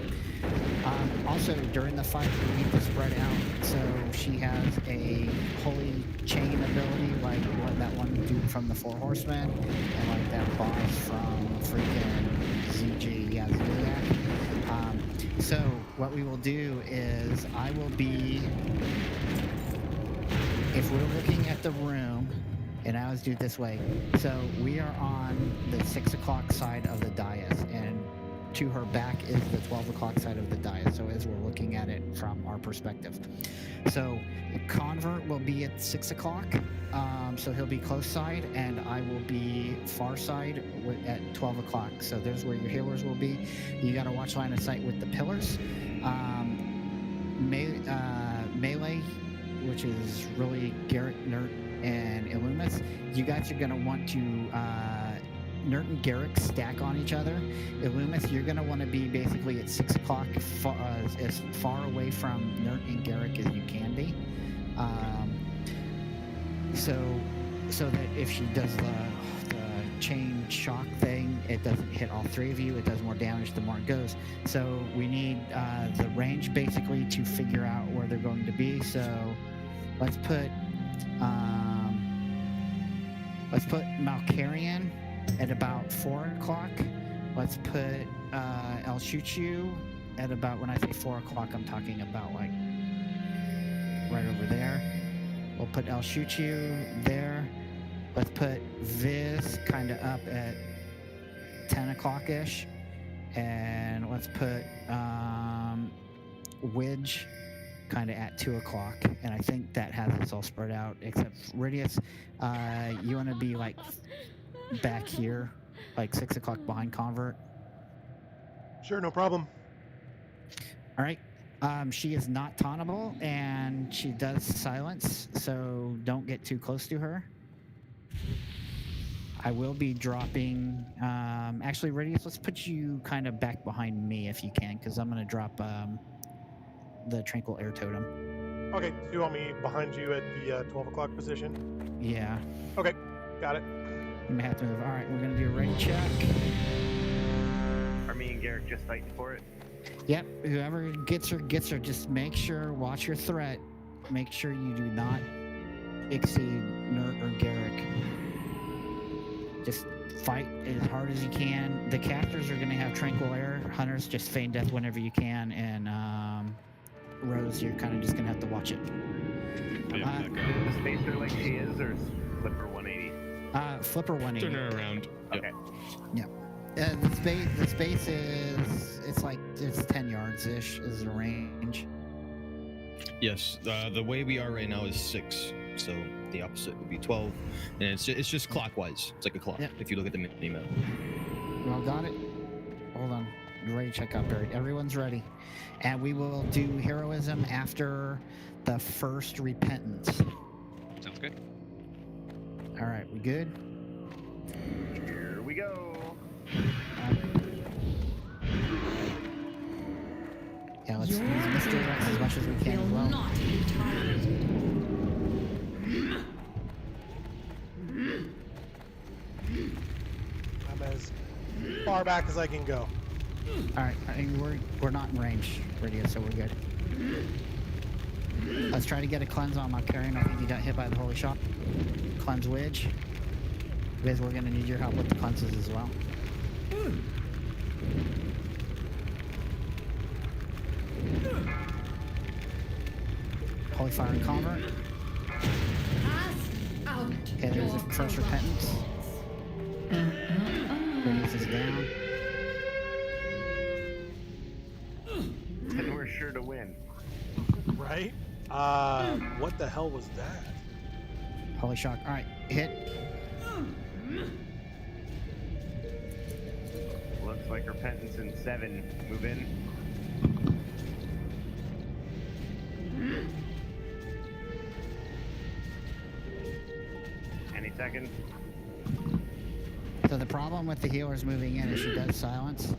Also, during the fight, we need to spread out. So she has a holy chain ability, like what that one dude from the Four Horsemen, and like that boss from freaking Zodiac. So what we will do is I will be, if we're looking at the room, and I always do it this way. So we are on the 6 o'clock side of the dais, and to her back is the 12 o'clock side of the dais. So as we're looking at it from our perspective. So convert will be at 6 o'clock. So he'll be close side, and I will be far side at 12 o'clock. So there's where your healers will be. You got to watch line of sight with the pillars. Melee, which is really Garrett, Nert, and Illumis. You guys are going to want to Nert and Garrick stack on each other. Illumis, you're going to want to be basically at 6 o'clock as far away from Nert and Garrick as you can be. So that if she does the chain shock thing, it doesn't hit all three of you. It does more damage the more it goes. So we need the range basically to figure out where they're going to be. So let's put Malkarian at about 4 o'clock. Let's put El Chuchu at about, when I say 4 o'clock, I'm talking about like right over there. We'll put El Chuchu there. Let's put Viz kind of up at 10 o'clock-ish. And let's put Widge kind of at 2 o'clock. And I think that has us all spread out, except Ridius, you want to be like back here, like 6 o'clock behind Convert. Sure, no problem. All right. She is not tauntable, and she does silence, so don't get too close to her. I will be dropping... actually, Ridius, let's put you kind of back behind me if you can, because I'm going to drop the Tranquil Air Totem. Okay, so you want me behind you at the 12 o'clock position? Yeah. Okay, got it. You may have to move. All right, we're going to do a ready check. Are me and Garrick just fighting for it? Yep, whoever gets her, gets her. Just make sure, watch your threat. Make sure you do not exceed Nert or Garrick. Just fight as hard as you can. The casters are going to have Tranquil Air. Hunters, just feign death whenever you can. And Rose, you're kind of just going to have to watch it. The spacer like she is, or flipper 180? Flipper 180. Turn her around. Okay. Yep. The space is, it's 10 yards-ish is the range. Yes, the way we are right now is 6, so the opposite would be 12, and it's just clockwise. It's like a clock. Yep. If you look at the mini map. Well, got it. Hold on. You're ready to check out, Barry. Everyone's ready. And we will do heroism after the first repentance. Sounds good. All right, we good? Here we go. Yeah, let's use Mr. Rex as much as we can as well. Not be tolerated. I'm as far back as I can go. All right, I mean, we're not in range, Ridia, so we're good. Let's try to get a cleanse on my Carrion. I think he got hit by the holy shot. Cleanse Widge. Because we're gonna need your help with the cleanses as well. Holy Fire and Convert. Okay, there's a First Repentance. Radius is down. And we're sure to win. Right? What the hell was that? Holy Shock. Alright, hit. Looks like Repentance in 7. Move in. Any second. So the problem with the healers moving in is she does silence.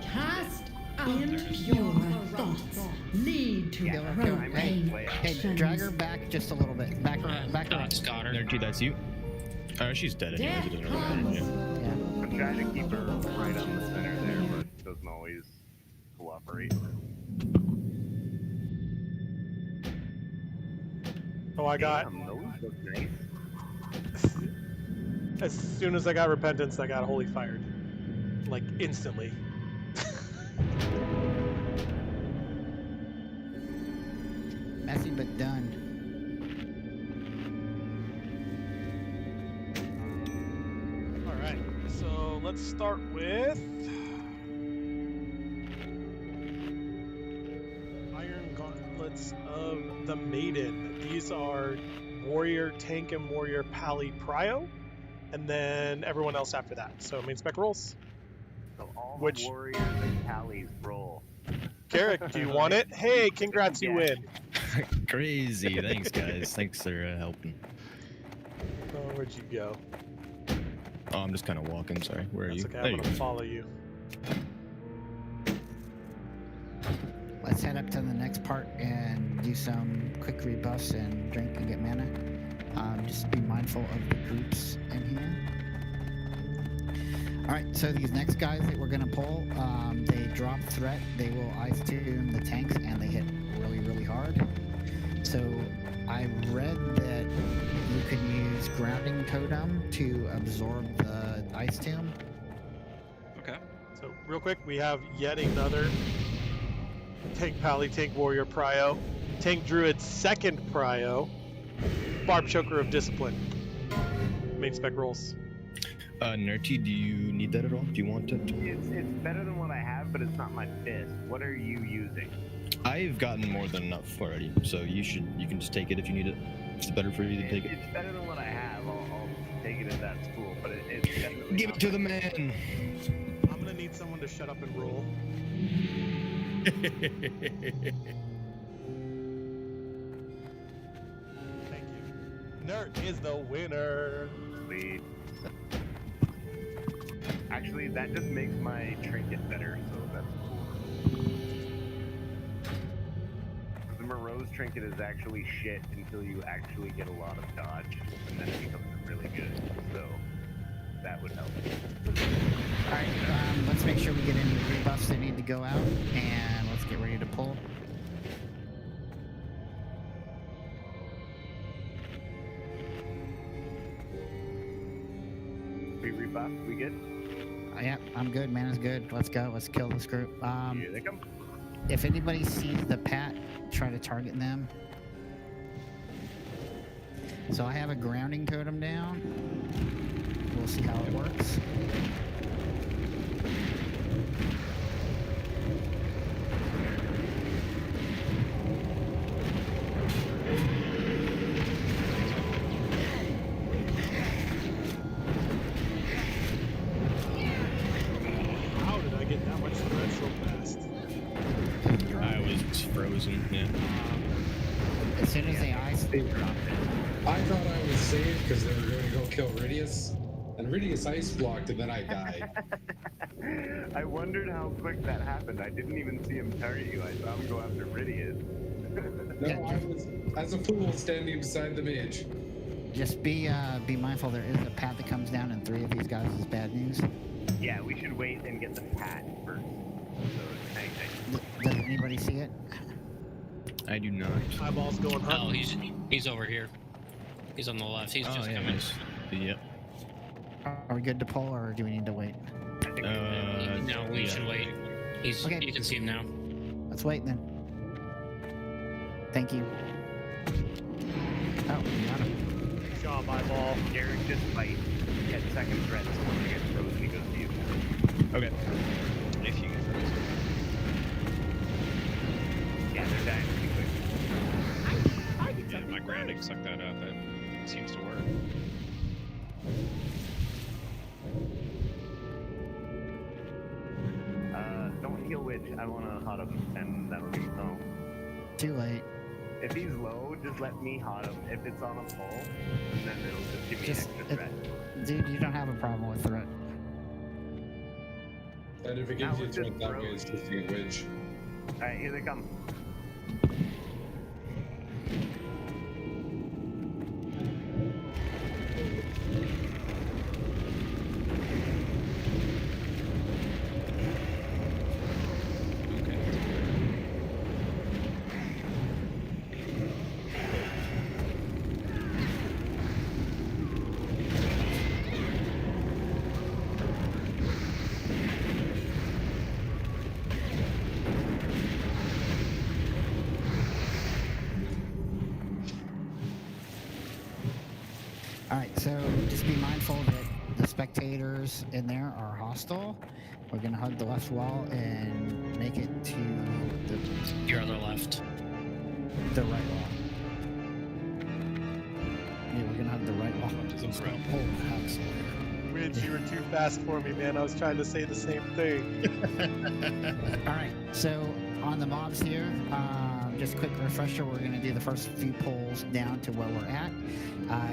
Cast in your thoughts. Lead to Yeah, Hey, propane. hey, drag her back just a little bit. Back her, back her. Dot's got her. Nerty, that's you. She's dead anyways. It doesn't really matter. Yeah. Yeah. I'm trying to keep her right on the center there, but it doesn't always cooperate. Oh, I got. Damn, those look nice. As soon as I got Repentance, I got Holy Fired. Like, instantly. Messy but done. Alright, so let's start with. Iron Gauntlets of the Maiden. These are Warrior, Tank, and Warrior Pally Prio. And then everyone else after that. So main spec rolls. So all Which- the warriors and tallies roll. Carrick, do you want it? Hey, congrats, you win. Crazy. Thanks, guys. Thanks for helping. Oh, where'd you go? Oh, I'm just kind of walking. Sorry. Where are That's you? okay, There I'm you gonna go. follow you. Let's head up to the next part and do some quick rebuffs and drink and get mana. Just be mindful of the groups in here. Alright, so these next guys that we're gonna pull, they drop threat, they will ice tune the tanks, and they hit really, really hard. So I read that you could use Grounding Totem to absorb the ice tomb. Okay. So real quick, we have yet another Tank Pally, Tank Warrior Prio, Tank Druid second Prio, Barb Choker of Discipline. Main spec rolls. Nerty, do you need that at all? Do you want it? It's better than what I have, but it's not my fist. What are you using? I've gotten more than enough already, so you can just take it if you need it. If it's better for you to take it. It's better than what I have. I'll take it if that's cool, but it's definitely Give not it to the my- man. I'm gonna need someone to shut up and roll. Thank you. Nerd is the winner. Sweet. Actually, that just makes my trinket better, so that's cool. The Moroes trinket is actually shit until you actually get a lot of dodge, and then it becomes really good. So that would help. Alright, let's make sure we get any rebuffs that need to go out, and let's get ready to pull. We rebuffed, we good? Yeah, I'm good, man. It's good. Let's go. Let's kill this group. Here they come. If anybody sees the pat, try to target them. So I have a grounding totem down. We'll see how it works. How did I get that much threat so fast? I was frozen. Yeah. As soon as they ice, I thought I was safe because they were going to go kill Ridius, and Ridius ice blocked, and then I died. I wondered how quick that happened. I didn't even see him target you. I saw him go after Ridius. No, I was, as a fool, standing beside the mage. just be mindful. There is a pat that comes down, and 3 of these guys is bad news. Yeah, we should wait and get the pat first. So, tank. Does anybody see it? I do not. Eyeballs going Oh, hunting. he's over here. He's on the left. He's just yeah, coming. nice. Yep. Are we good to pull, or do we need to wait? No, we should wait. He's. Okay. You can see him now. Let's wait then. Thank you. Oh, we got him. Good job, eyeball. Derek just fight 10 second threats once he gets frozen, he goes to you. Okay. If you get frozen. Yeah, they're dying pretty quick. Yeah, my grounding sucked that up. It seems to work. Don't heal Witch. I want to hot him, and that'll give him home. Too late. If he's low, just let me hot him. If it's on a pull, then it'll just give me Just- an extra threat. Dude, you don't have a problem with threat. And if it Now gives you with a this threat that way, throw- it's just a witch. Alright, here they come. Alright, so just be mindful that the spectators in there are hostile. We're gonna hug the left wall and make it to Your other left. the right wall. Yeah, we're gonna hug the right wall. Just got pulled the hacksaw here. Ridge, you were too fast for me, man. I was trying to say the same thing. Alright, so on the mobs here, just a quick refresher, we're going to do the first few pulls down to where we're at.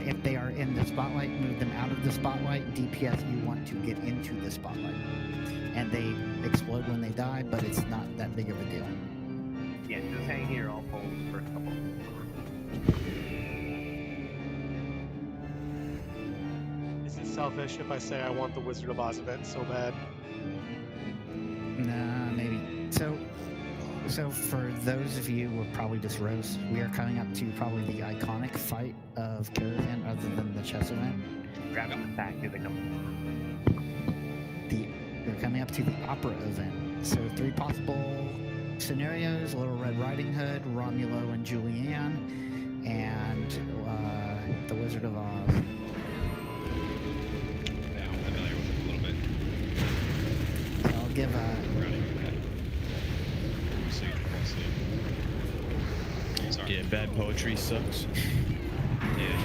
If they are in the spotlight, move them out of the spotlight. DPS, you want to get into the spotlight. And they explode when they die, but it's not that big of a deal. Yeah, just hang here, I'll pull the first couple. Is it selfish if I say I want the Wizard of Oz event so bad? Nah, maybe. So for those of you who are probably just Rose, we are coming up to probably the iconic fight of Caravan other than the chess event. Grab him, attack, here they come. We're coming up to the opera event. So 3 possible scenarios: Little Red Riding Hood, Romulo and Julianne, and the Wizard of Oz. Yeah, I'm familiar with it a little bit. So I'll give a Running ahead. See, sorry. Yeah, bad poetry sucks. Yeah.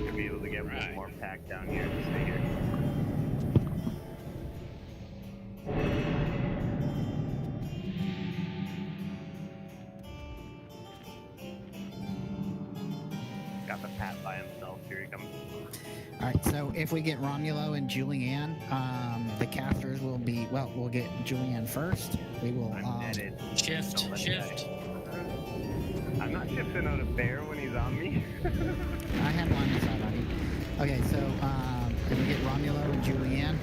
You'll be able to get Right. one more pack down here. Just stay here. Got the Pat by himself. Here he comes. All right, so if we get Romulo and Julianne, the casters will be, well, we'll get Julianne first. We will, I'm netted. Shift. Don't let me Shift. die. I'm not shifting out a bear when he's on me. I have line of sight on you. Okay, so if we get Romulo and Julianne,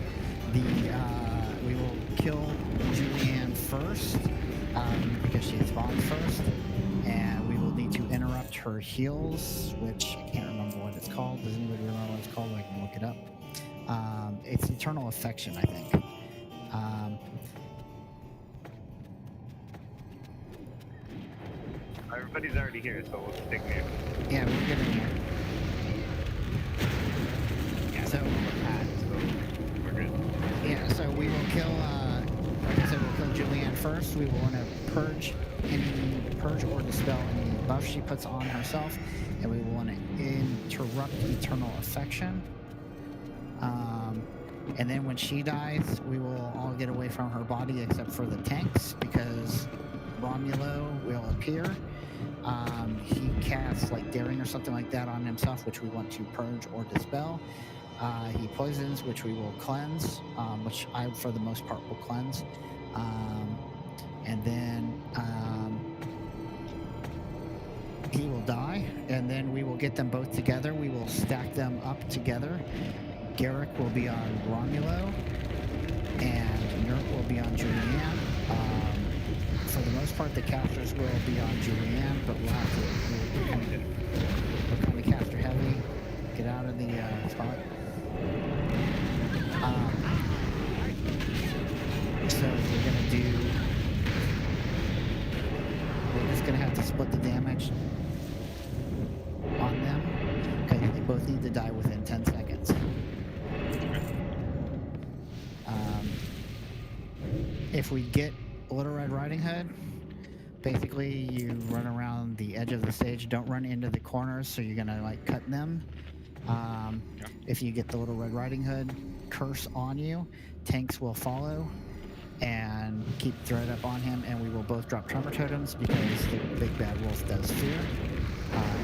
we will kill Julianne first because she spawns first, and we will need to interrupt her heals, which I can't remember what it's called. Does anybody remember what it's called? I can look it up. It's Eternal Affection, I think. Everybody's already here, so we'll stick here. Yeah, we're good in here. Yeah, So- Pat, so we're good. Yeah, so we will kill, like I said, we'll kill Julianne first. We will want to purge or dispel any buff she puts on herself, and we will want to interrupt Eternal Affection. And then when she dies, we will all get away from her body except for the tanks, because Romulo will appear. He casts like Daring or something like that on himself, which we want to purge or dispel. He poisons, which we will cleanse, which I, for the most part, will cleanse. he will die, and then we will get them both together. We will stack them up together. Garrick will be on Romulo, and Nert will be on Julianne. For the most part, the casters will be on Julianne, but we'll have to. We're kind of caster heavy. Get out of the spot. So we're gonna do. We're just gonna have to split the damage on them because they both need to die within 10 seconds. If we get Little Red Riding Hood, basically you run around the edge of the stage. Don't run into the corners, so you're gonna like cut them. If you get the Little Red Riding Hood curse on you, tanks will follow and keep thread up on him, and we will both drop tremor totems because the big bad wolf does fear.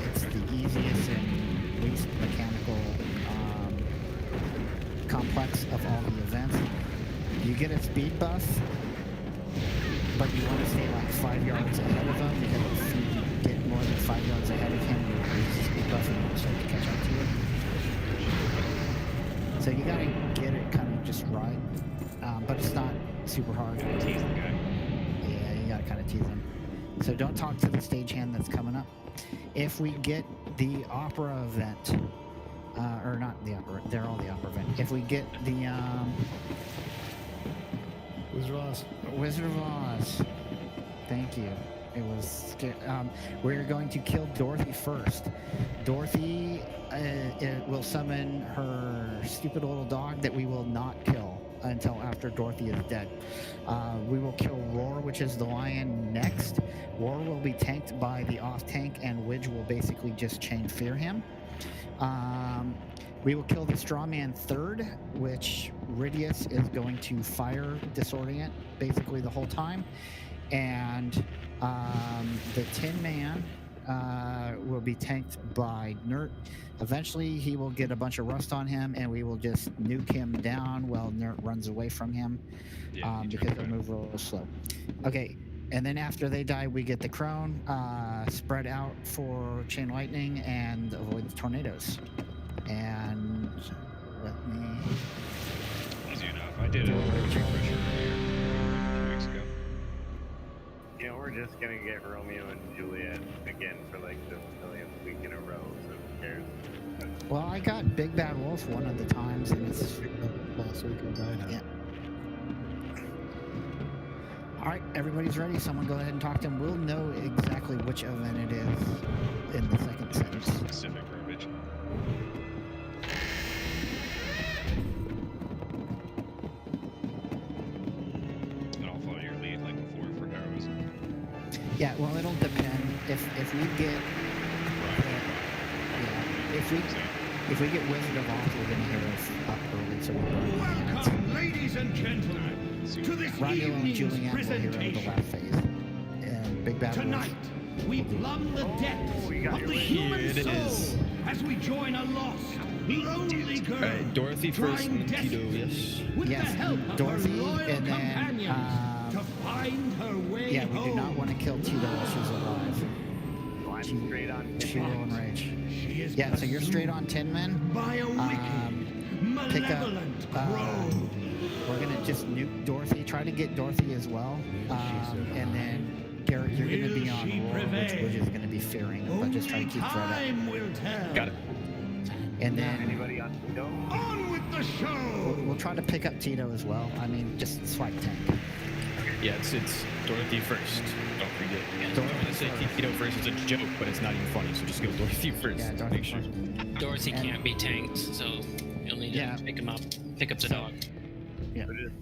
It's the easiest and least mechanical complex of all the events. You get a speed buff, but you want to stay like 5 yards ahead of him, because if you get more than 5 yards ahead of him, you lose the speed buff and he'll start to catch up to you. So you gotta get it kind of just right, but it's not super hard. Tease the guy. Yeah, you gotta kind of tease him. So don't talk to the stagehand that's coming up. If we get the opera event, or not the opera, they're all the opera event. If we get the Wizard of Oz. Wizard of Oz. Thank you. It was. We're going to kill Dorothy first. Dorothy will summon her stupid little dog that we will not kill until after Dorothy is dead. We will kill Roar, which is the lion, next. Roar will be tanked by the off tank, and Widge will basically just chain fear him. We will kill the straw man third, which Ridius is going to fire disorient basically the whole time. And the Tin Man will be tanked by Nert. Eventually, he will get a bunch of rust on him, and we will just nuke him down while Nert runs away from him, because he'll move real slow. Okay, and then after they die, we get the Crone, spread out for Chain Lightning and avoid the tornadoes. And let me... Easy enough. I did it with pressure earlier, a few weeks ago. You know, we're just gonna get Romeo and Juliet again for like the millionth week in a row, so who cares? Well, I got Big Bad Wolf one of the times, and it's... Last week I died. Yeah. Alright, everybody's ready. Someone go ahead and talk to him. We'll know exactly which event it is in the second sentence. Specific verbiage. And I'll follow your lead like before for heroism. Yeah, well, it'll depend. If we get... If we get Wizard of Oz, we're gonna hear us up early, so we burn the hands. Welcome, ladies and gentlemen, to this Romeo and evening's Julianne will hear the presentation. last phase. And Big Bad Tonight, we plumb the depths of the human Here it soul is. as we join a lost, lonely girl. Dorothy first, trying and then Tito, desperately, yes. with Yes, the help Dorothy, of her loyal and then, companions, to find her way Yeah, we home. do not want to kill Tito while she's alive. So I'm straight on. She will enrage. She is Yeah, so you're straight on Tin Man. by a wicked, Pick up... malevolent crone. we're gonna just nuke Dorothy. Try to get Dorothy as well. And then Garrett, you're gonna be on Will Roar, she which prevail? is gonna be fearing, but just try to keep thread up. Time will tell. Got it. And then Anybody on Tito? On with the show. we'll try to pick up Tito as well. I mean, just swipe tank. Yeah, it's Dorothy first. Don't forget. Dorothy I'm gonna say Tito first is a joke, but it's not even funny, so just go Dorothy first. Yeah, Make Dorothy sure. first. Dorothy And- can't be tanked, so you'll need Yeah. to pick him up. Pick up the dog. Yeah. So just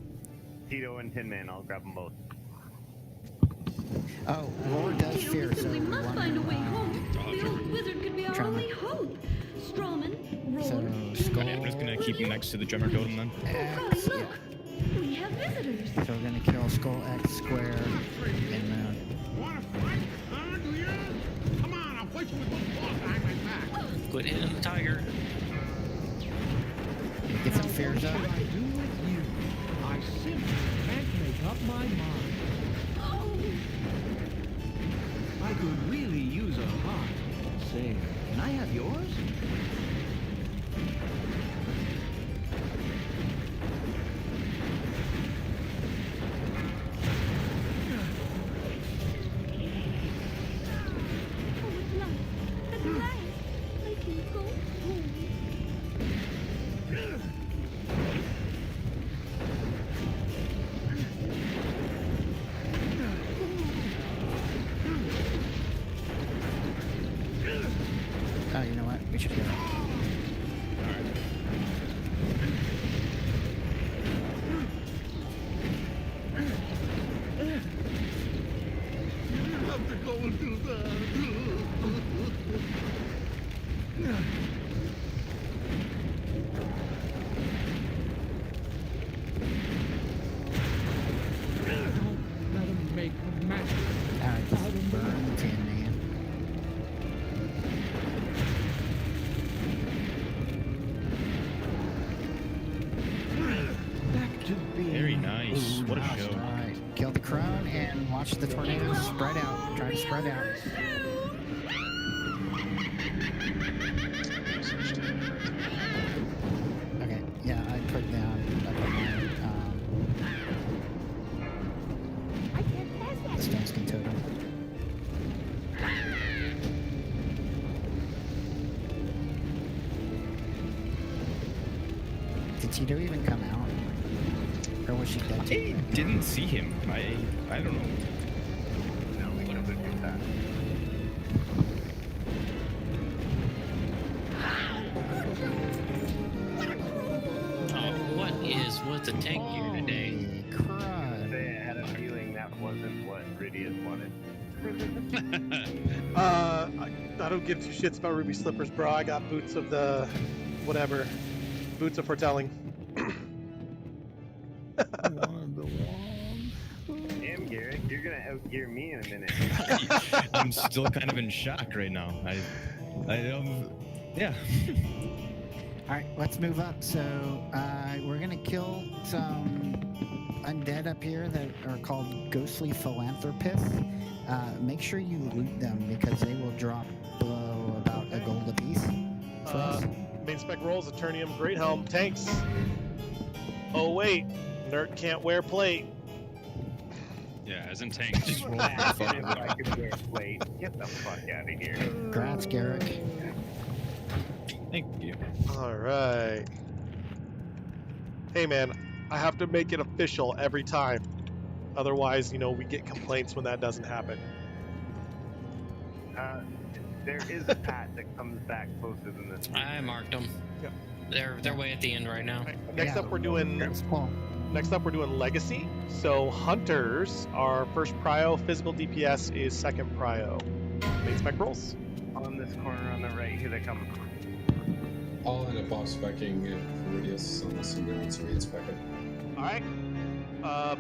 Tito and Tin Man. I'll grab them both. Oh, Roar does Tito, fear, we so simply we must want find a to, way home. The old wizard could be our Tremor. only hope. Strawman, Roar, So, Skull, I'm just gonna keep him next to the drummer totem then. X, yeah. look, we have visitors. So we're gonna kill Skull X Square and Wanna fight, huh, do you? Come on, I'll fight you with both paws behind my back. Quit hitting the tiger. get some fears up. I do with you? I simply can't make up my mind. Oh, I I could really use a heart. Say, can I have yours? Oh, at last, I can go home. Oh, you know what? We should heal him. You have to go and do that. Don't let him make a mess. Alright, just burn the Tin Man. Back to being Very nice. What a Nice, show. alright. Kill the crone and watch the tornadoes spread out. Try to spread out. Okay, yeah, I put down I can't pass that. the Stoneskin totem. Did Tito even come out? Or was she dead? I didn't see him. I don't know. No, we would have been too fast. Oh, what is with the tank gear today? Holy crud. I had a feeling that wasn't what Ridius wanted. I don't give two shits about ruby slippers, bro. I got boots of the whatever, boots of foretelling. Damn, Garrett, you're gonna outgear me in a minute. I'm still kind of in shock right now. Yeah. Alright, let's move up. So, we're gonna kill some undead up here that are called ghostly philanthropists. Make sure you loot them because they will drop below about a gold apiece for us. Main spec rolls, Eternium, Great Helm, tanks. Oh wait, nerd can't wear plate. Yeah, as in tanks. Just roll If the fuck I could wear a plate, get the fuck out of here. Congrats, Garrick. Thank you. All right. Hey man, I have to make it official every time. Otherwise, we get complaints when that doesn't happen. There is a path that comes back closer than this. I marked them. Yep. They're way at the end right now. Next Yeah. up, we're doing Well, Legacy. So Hunters are first prio, physical DPS is second prio. Main spec rolls. On this corner on the right, here they come. I'll end up off-specking Viridius unless somebody wants to re-inspec it. All right.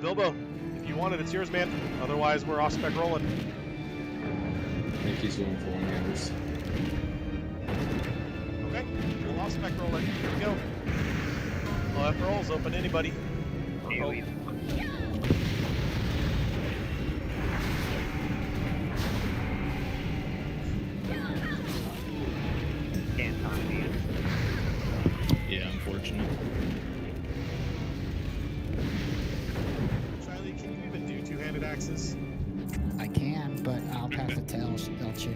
Bilbo, if you want it, it's yours, man. Otherwise, we're off spec rolling. I think he's going for one-handers. Okay. We'll off spec rolling. Here we go. Left rolls, open anybody. AoE. Can't taunt me. Yeah, unfortunate. Riley, can you even do two-handed axes? I can, but I'll pass the tail. They'll chew.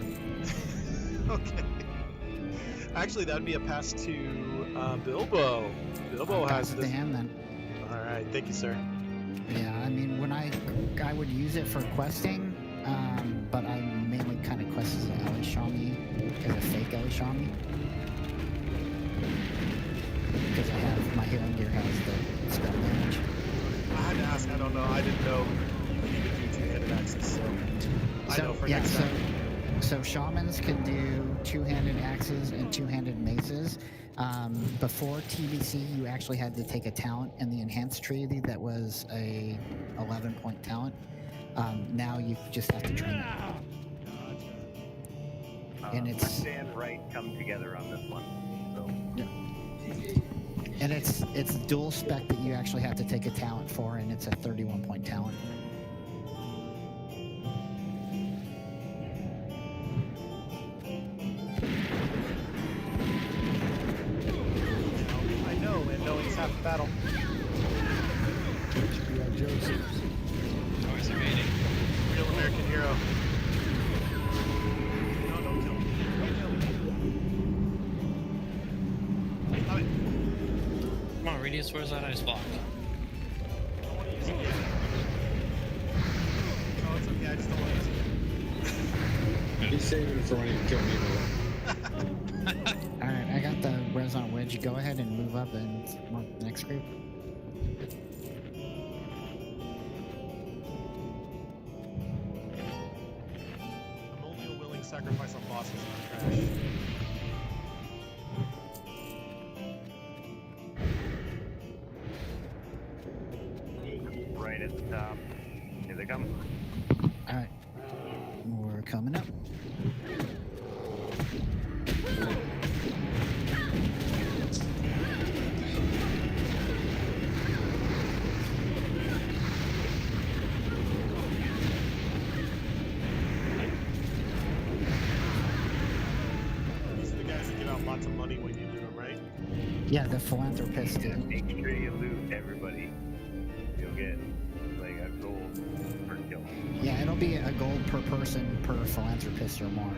Okay. Actually, that'd be a pass to Bilbo. Bilbo I'll has pass it to this. him then. All right, thank you, sir. Yeah, I mean, when I would use it for questing, but I mainly kind of quest as an Elishami, as a fake Elishami. Because I have, my healing gear has the spell damage. I had to ask. I don't know. I didn't know you could even do two-handed axes. So I know for next time. So shamans can do two-handed axes and two-handed maces. Before TBC, you actually had to take a talent in the enhanced treaty that was a 11-point talent. Now you just have to train it. And it's Left and right come together on this one. So. and it's dual spec that you actually have to take a talent for, and it's a 31-point talent. Battle. HBI Josephs. Always evading. Real American hero. No, don't kill me. Don't kill me. Stop it. Come on, Radius, where's that ice block? I don't want to use it yet. Oh, it's okay. I just don't want to use it. He's saving it for when he can kill me. Alright, I got the res on Wedge. Go ahead and move up and mark the next group. I'm only a willing sacrifice on bosses in trash. Right at the top. Here they come. Alright. We're coming up. These are the guys that give out lots of money when you do them, right? Yeah, the philanthropist Yeah, dude. make sure you loot everybody. You'll get like a gold per kill. Yeah, it'll be a gold per person per philanthropist or more.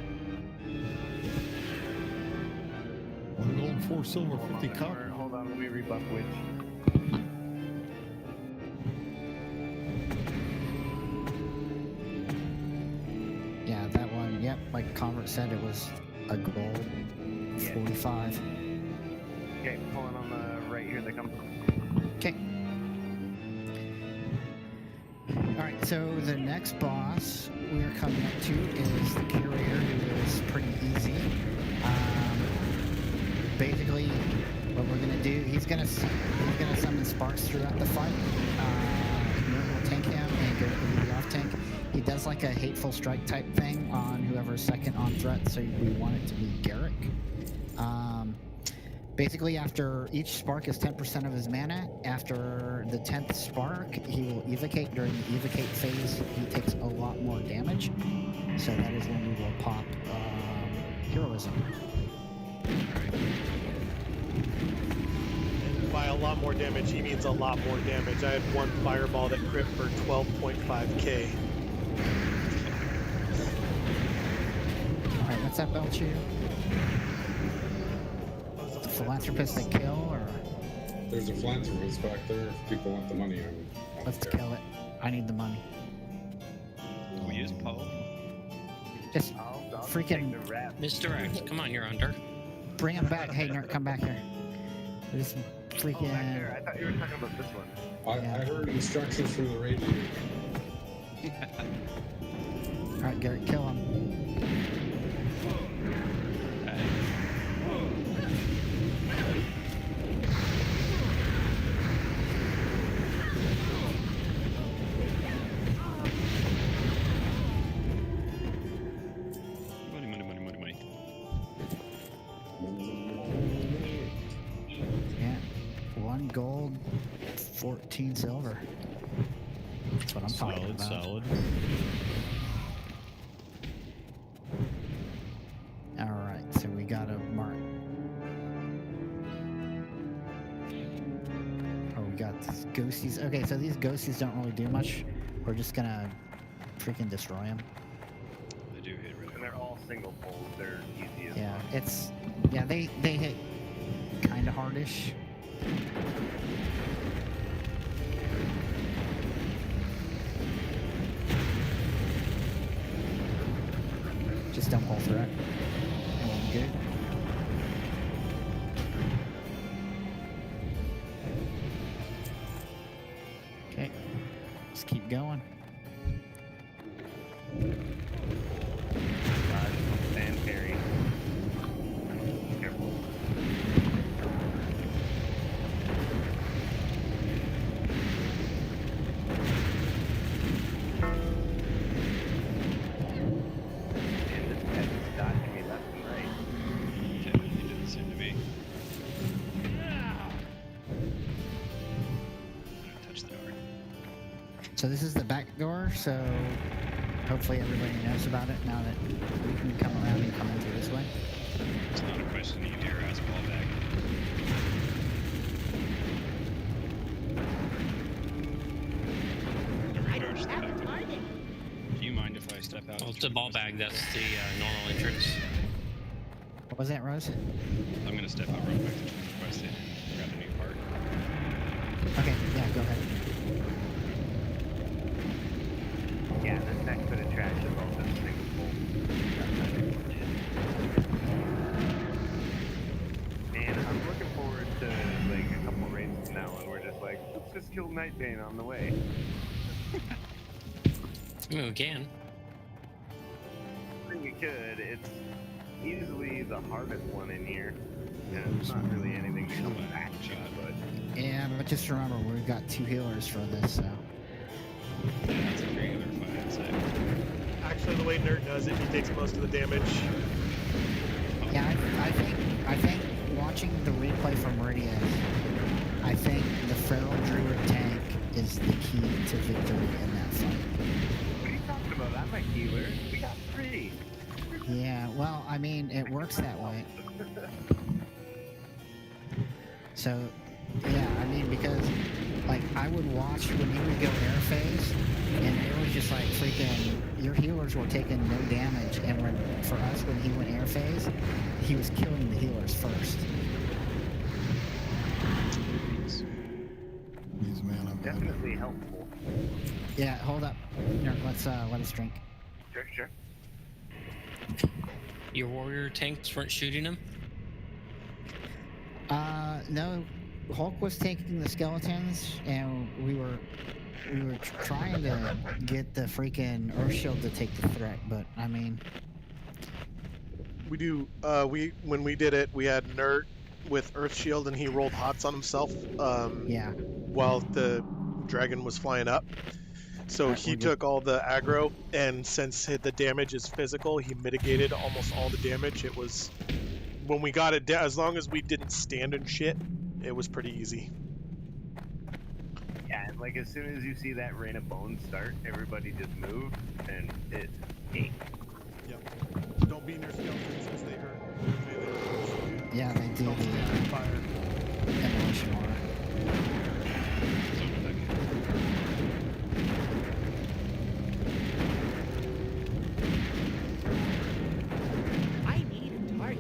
1 gold, 4 silver, 50 copper. Hold on, let me rebuff Witch. Yeah, that one, yep, like Convert said, it was a gold. Yeah. 45. Okay, pulling on the right here, they come. Okay. Alright, so the next boss we are coming up to is the Curator, who is pretty easy. Basically, what we're gonna do, he's gonna summon sparks throughout the fight. Ignorant will tank him, and Garrett will be the off tank. He does like a hateful strike type thing on whoever's second on threat, so we want it to be Garrick. Basically, after each spark is 10% of his mana, after the 10th spark, he will evocate. During the evocate phase, he takes a lot more damage. So that is when we will pop heroism. And by a lot more damage, he means a lot more damage. I had one fireball that crit for 12.5k. Alright, what's that belt you? The philanthropist that kill, or There's a philanthropist back there. If people want the money, I'm let's there. kill it. I need the money. We use Poe. Just I'll freaking take the rat. Misdirect. Come on, you're under. bring him back. Hey, nerd, come back here. Just Oh, freaking. back there. I thought you were talking about this one. I heard instructions from the radio. Alright, Garrett, kill him. Money. Yeah. 1 gold, 14 silver. That's what I'm talking about. Solid. Alright, so we got a mark. Oh, we got these ghosties. Okay, so these ghosties don't really do much. We're just gonna freaking destroy them. They do hit really And they're all single poles. They're easy as Yeah, fuck. it's... Yeah, they hit kinda hardish. Just don't pull through it. And we'll be good. Okay. Let's keep going. Dodge, stand, parry. Careful. And this pet is dodging me left and right. Yeah, he didn't seem to be. Touch the door. So this is the back door, so hopefully everybody knows about it now that we can come around and come in through this way. It's not a question you dare ask ball back. step out. Well, it's a ball bag. That's the normal entrance. What was that, Rose? I'm gonna step out real quick to change quest and grab a new part. Okay, yeah, go ahead. Yeah, this next bit of trash is all just single full. And I'm looking forward to like a couple raids from now on. We're just like, let's just kill Night Bane on the way. I mean, we can. I think we could. It's easily the hardest one in here. And it's not really anything to come back to, but Yeah, but just remember, we've got 2 healers for this, so. Yeah, it's a regular fight, I'd say. Actually, the way Nerd does it, he takes most of the damage. Yeah, I think watching the replay from Meridia, I think the Feral Druid tank is the key to victory in that fight. what are you talking about? I'm a healer. We got 3. Yeah, well, I mean, it works that way. So, yeah, I mean, because, like, I would watch when he would go air phase, and it was just like freaking, your healers were taking no damage, and when, for us, when he went air phase, he was killing the healers first. Needs mana. Definitely helpful. Yeah, hold up. Here, let's, let us drink. Sure. Your warrior tanks weren't shooting him? No, Hulk was taking the skeletons, and we were trying to get the freaking Earthshield to take the threat, but I mean, We do. When we did it, we had Nerd with Earthshield, and he rolled hots on himself. yeah, While the dragon was flying up. So Right, he we're good. took all the aggro, and since the damage is physical, he mitigated almost all the damage. It was when we got it down, as long as we didn't stand and shit, it was pretty easy. Yeah, and like as soon as you see that rain of bones start, everybody just move, and it's game. Yep. Don't be near skeletons because they hurt. yeah, they do Don't stand the on fire. demolition aura. I need a target.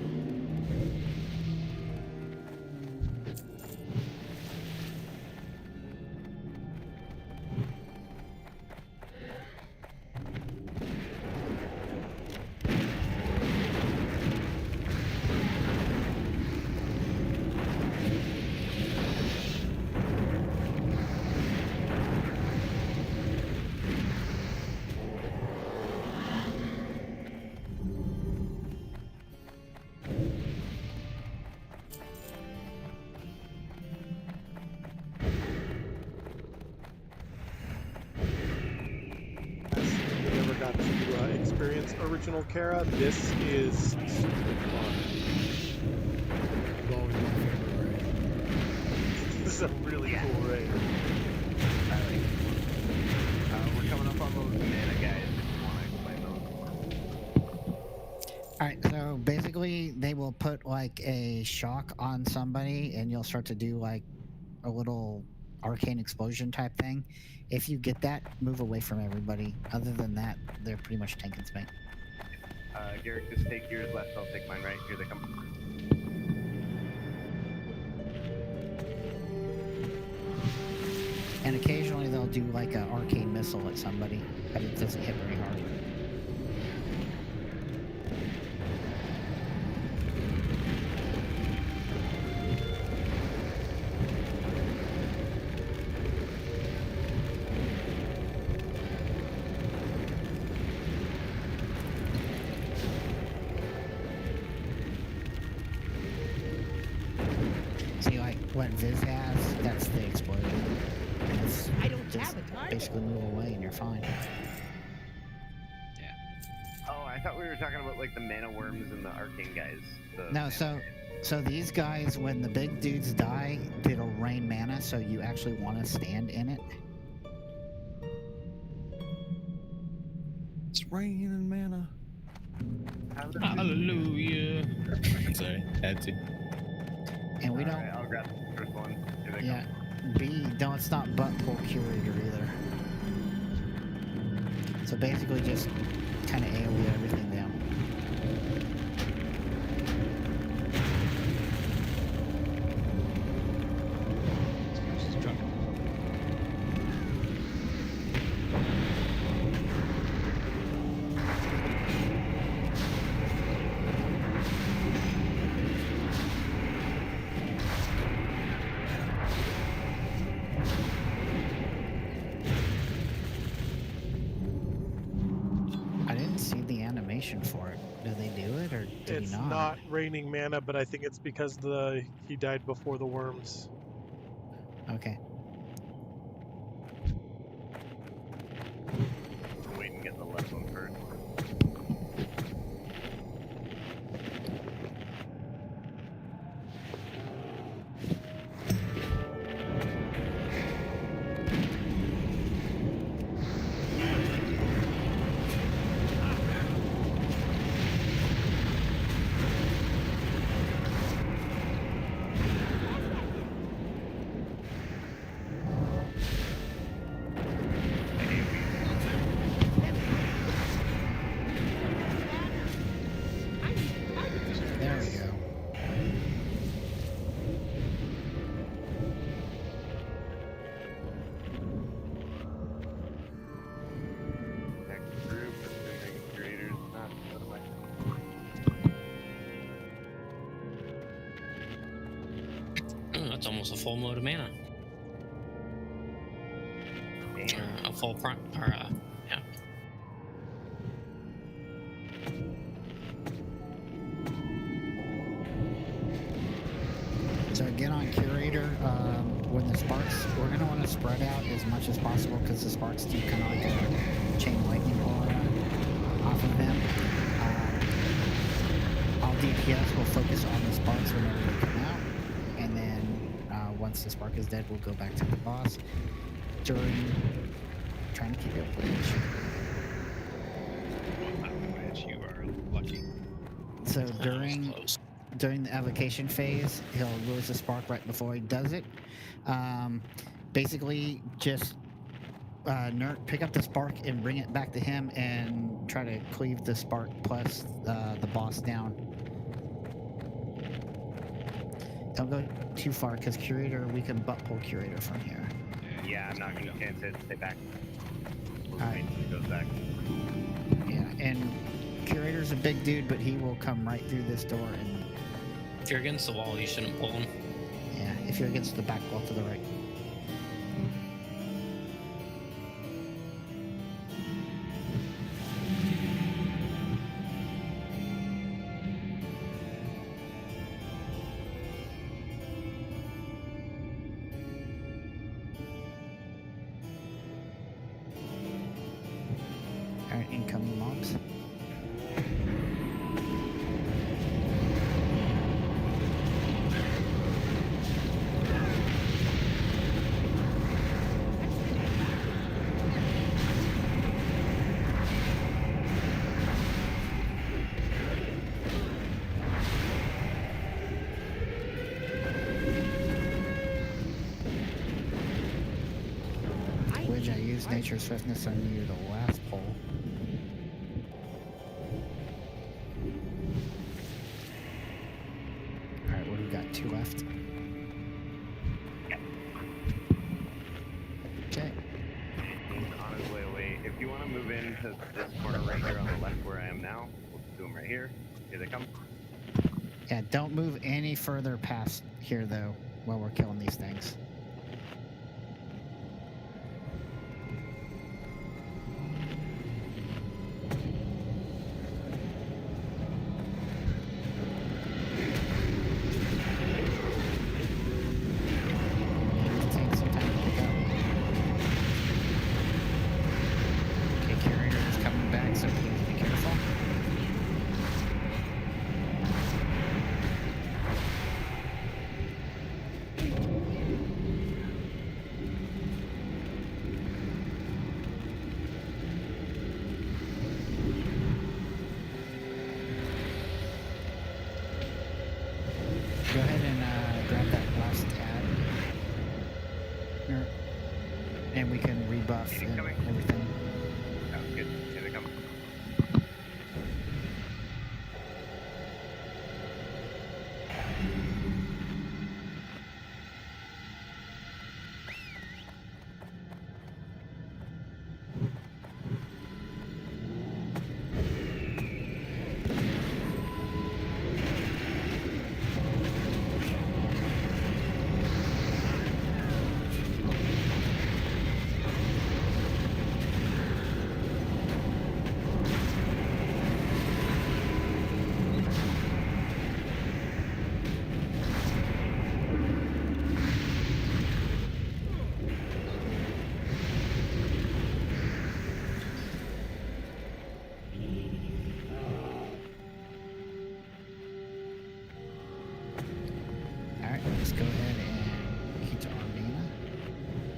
If you ever got to experience original Kara, this is super fun. It's always my favorite raid. This is a really Yeah. cool raid. I like it. We're coming up on those mana guys if you want to explain those. All right, so basically, they will put like a shock on somebody, and you'll start to do like a little arcane explosion type thing. If you get that, move away from everybody. Other than that, they're pretty much tank and spank. Garrick, just take yours left, I'll take mine right. Here they come. And occasionally they'll do like an arcane missile at somebody, but it doesn't hit very hard. See, like what Viz has, that's the explosion. And it's I don't just have a target. basically move away and you're fine. Oh, I thought we were talking about like the mana worms and the arcane guys. The No, mana- so these guys, when the big dudes die, it'll rain mana, so you actually want to stand in it. It's raining mana. Hallelujah. Sorry, had to. And we don't. Alright, I'll grab the first one. Here they Yeah. B, don't, it's not butt pull Curator either. So basically just kind of AoE everything down. Just drop it. I didn't see the animation for it. Did they do it or did It's he not raining mana, but I think it's because he died before the worms. Okay. I'll wait and get the left one first. There we go. Next group, assuming Curator's not out of my Oh, that's almost a full mode of mana. Damn. Or a full prime. Or, yeah. So again on Curator, when the sparks, we're going to want to spread out as much as possible because the sparks do kind of like a chain lightning aura off of them. All DPS will focus on the sparks whenever they come out, and then once the spark is dead, we'll go back to the boss. Trying to keep it bridge. You are lucky. So That was during close. the evocation phase, he'll lose the spark right before he does it. Basically, just pick up the spark and bring it back to him and try to cleave the spark plus the boss down. Don't go too far because Curator, we can butt pull Curator from here. Yeah, I'm not gonna chance it. Stay back. We'll Alright. wait until he goes back. Yeah, and Curator's a big dude, but he will come right through this door. And If you're against the wall, you shouldn't pull him. yeah, if you're against the back wall to the right. Alright, incoming mobs. Which I used Nature's Swiftness on you the last pull. Alright, what do we got? 2 left. Okay. He's on his way away. If you want to move into this corner right here on the left where I am now, we'll do him right here. Here they come. Yeah, don't move any further past here though while we're killing these things. Take some time to pick up. Okay, Curator is coming back, so please be careful. Go ahead and grab that last tab. And we can rebuff and everything. Sounds good. Here they come.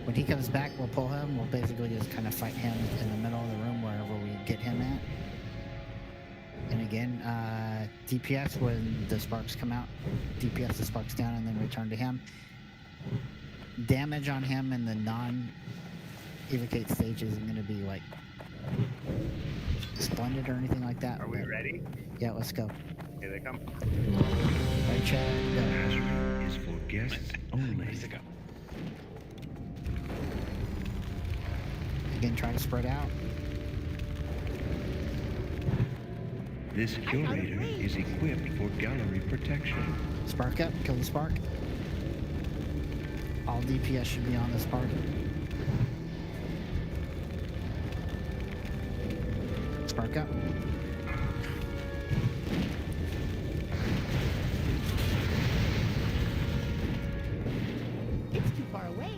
When he comes back, we'll pull him. We'll basically just kind of fight him in the middle of the room wherever we get him at. And again, DPS when the sparks come out. DPS the sparks down and then return to him. Damage on him in the non-evocate stage isn't going to be like splendid or anything like that. Are we but- ready? Yeah, let's go. Here they come. Right, Chad? Go. Mastery is for guests only. Again, try to spread out. This curator is equipped for gallery protection. Spark up. Kill the spark. All DPS should be on the spark. Spark up. It's too far away.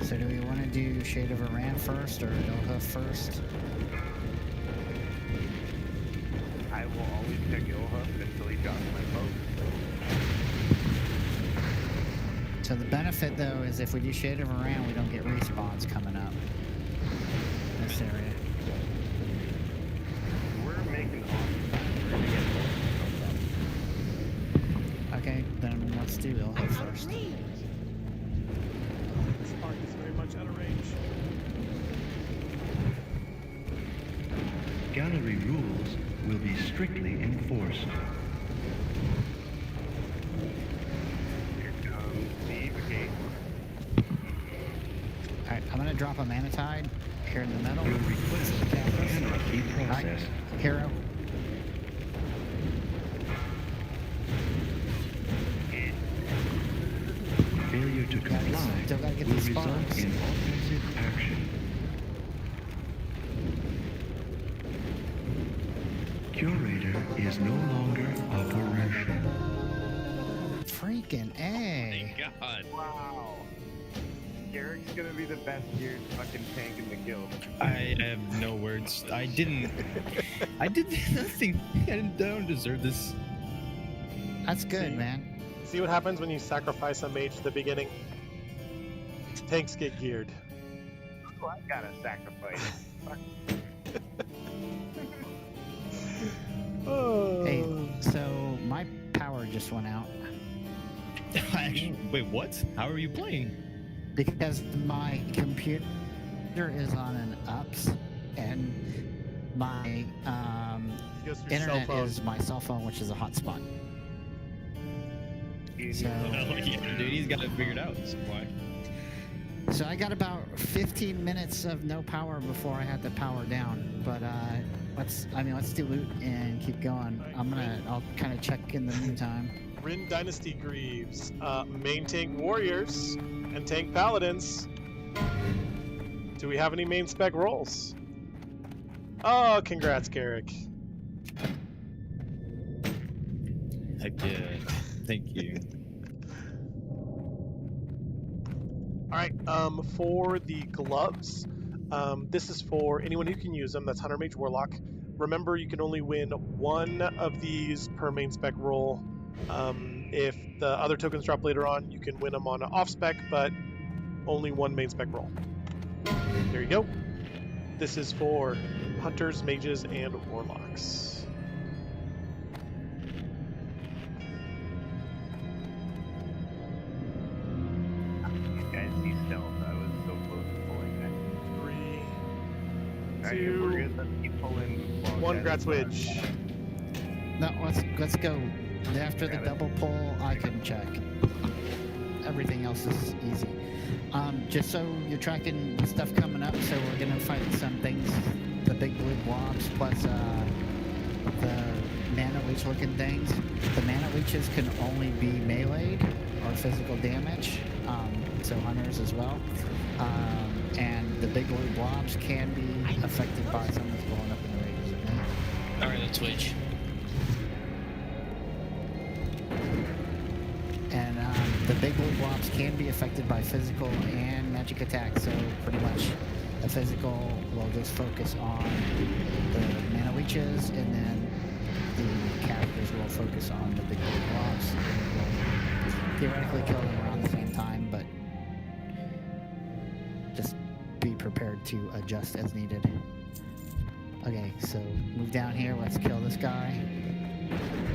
So do we want to do Shade of Aran first or Ilha first? I will always check Ilha until he drops my boat. So the benefit though is if we do Shade of Aran, we don't get respawns coming up in this area. We're making awesome time. We're gonna get both. Okay, then let's do Ilha first. The spark is very much out of range. Gallery rules will be strictly enforced. Here comes the evocate. Alright, I'm gonna drop a Mana Tide here in the middle. Your request cannot be Alright, processed. hero. Failure to comply Still gotta get will these result sparks. in offensive action. Curator is no longer operational. Freaking A. Thank God. Wow. Garrick's gonna be the best geared fucking tank in the guild. I have no words. I did nothing. I don't deserve this. That's good, See? man. See what happens when you sacrifice a mage at the beginning? Tanks get geared. Oh, I gotta sacrifice. Fuck. Oh. Hey, so my power just went out Actually, wait, what? How are you playing? because my computer is on an ups and my Goes through cell internet phone. is my cell phone, which is a hotspot. So, Oh, yeah, dude, he's got it figured out. That's why. so I got about 15 minutes of no power before I had to power down. But let's do loot and keep going. I'll kind of check in the meantime. Rin Dynasty Greaves, main tank warriors, and tank paladins. Do we have any main spec roles? Oh, congrats, Garrick. Heck yeah. Thank you. All right, for the gloves, this is for anyone who can use them. That's Hunter Mage Warlock. Remember, you can only win one of these per main spec roll. If the other tokens drop later on, you can win them on an off spec, but only one main spec roll. There you go. This is for Hunters, Mages, and Warlocks. You guys see stealth. I was so close to pulling that. 3, Alright, if we're good, let's keep pulling. while 1 Chad Grat is Switch. No, let's go. After the Grab it. double pull, I can check. Everything else is easy. Just so you're tracking the stuff coming up, so we're gonna fight some things, the big blue blobs, plus the mana leech looking things. The mana leeches can only be meleeed or physical damage, so hunters as well. And the big blue blobs can be affected by someone that's blowing up in the radius of them. Alright, let's switch. And the big blue blobs can be affected by physical and magic attacks, so pretty much the physical will just focus on the mana leeches, and then the casters will focus on the big blue blobs. We'll theoretically kill them around the same time, but just be prepared to adjust as needed. Okay, so move down here, let's kill this guy.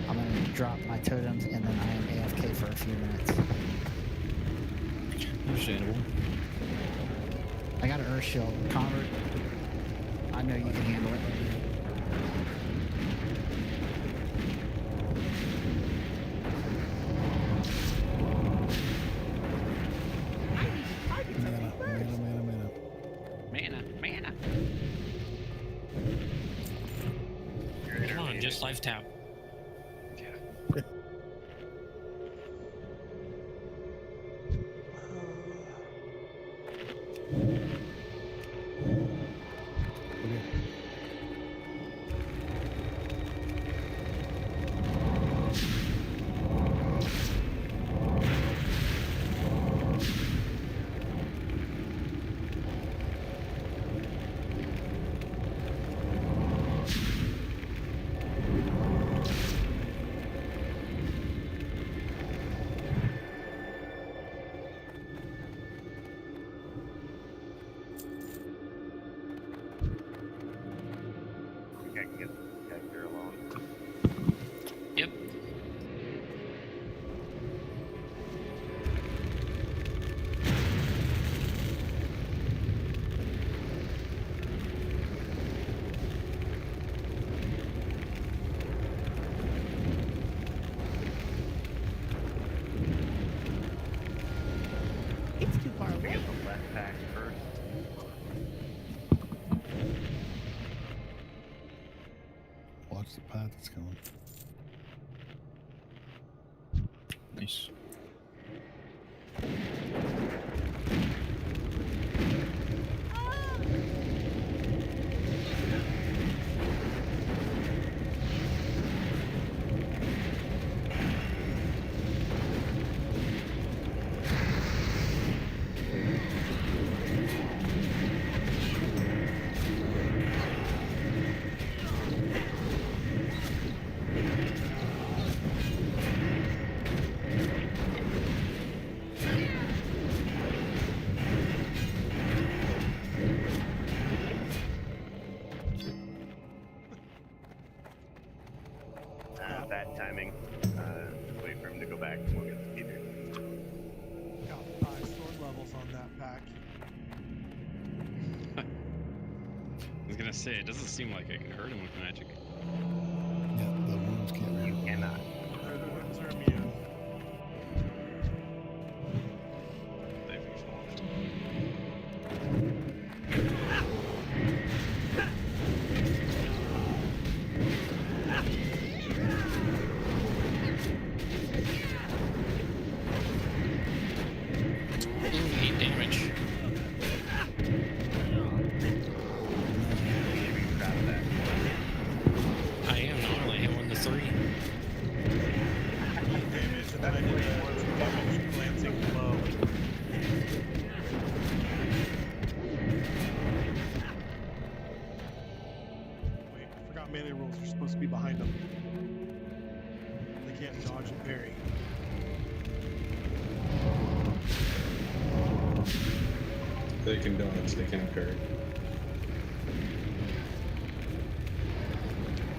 I'm gonna drop my totems and then I am AFK for a few minutes. Understandable. I got an Earth Shield. Convert, I know you can handle it. Mana. Come on, just life tap. I can get this guy here alone. Yep. It's too far We away. get the left pack first. Watch the path that's going. Nice. Bad timing. Wait for him to go back and we'll get the speeder. Got 5 sword levels on that pack. I was gonna say, it doesn't seem like I can hurt him with magic. Yeah, the wounds can't You really. cannot. The wounds are immune. They've evolved. Ooh, 8 damage. Grab that. I am normally hit 1 to 3. Damage, and then I did the damage glancing below. Wait, I forgot melee rolls are supposed to be behind them. They can't dodge and parry. They can dodge, they can't parry.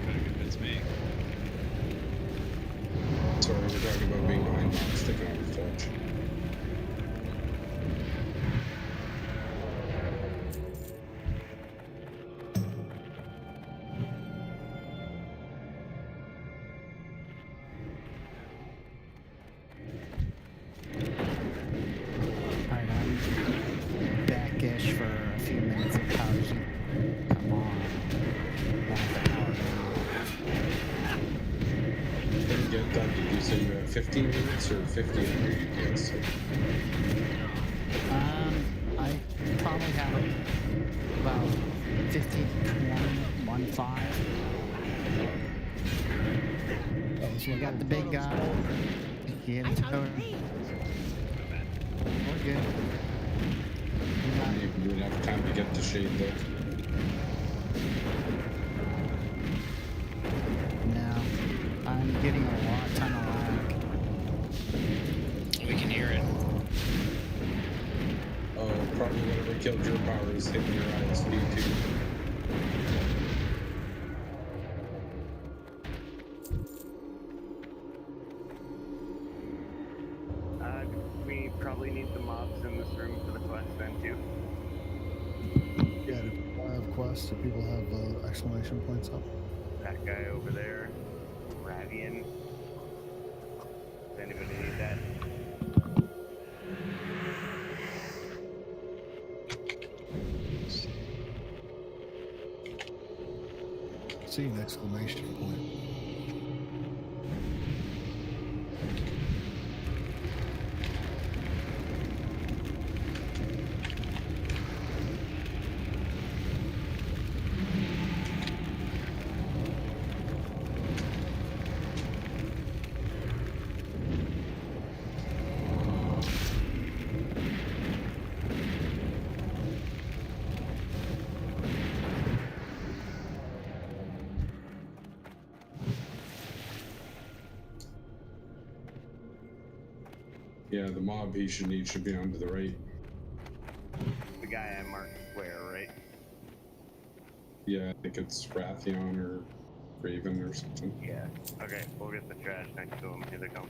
Couldn't convince me. Sorry, we're talking about being behind, not sticking out with touch. Alright, I'm back-ish for a few minutes. 15 minutes or 50 under UPS? I probably have about 50, 20, 1, 5. We got the big guy. Get it to her. We're good. We got Not even enough time to get to shade though. No, I'm getting a ton of lag. We can hear it. Oh, probably whatever killed your power is hitting your ISP too. We probably need the mobs in this room for the quest then too. Yeah, do people have quests? Do people have exclamation points up? That guy over there, Radian. Does anybody need that? See an exclamation point. Yeah, the mob he should need should be on to the right. The guy I marked square, right? Yeah, I think it's Rathion or Raven or something. Yeah. Okay, we'll get the trash next to him. Here they come.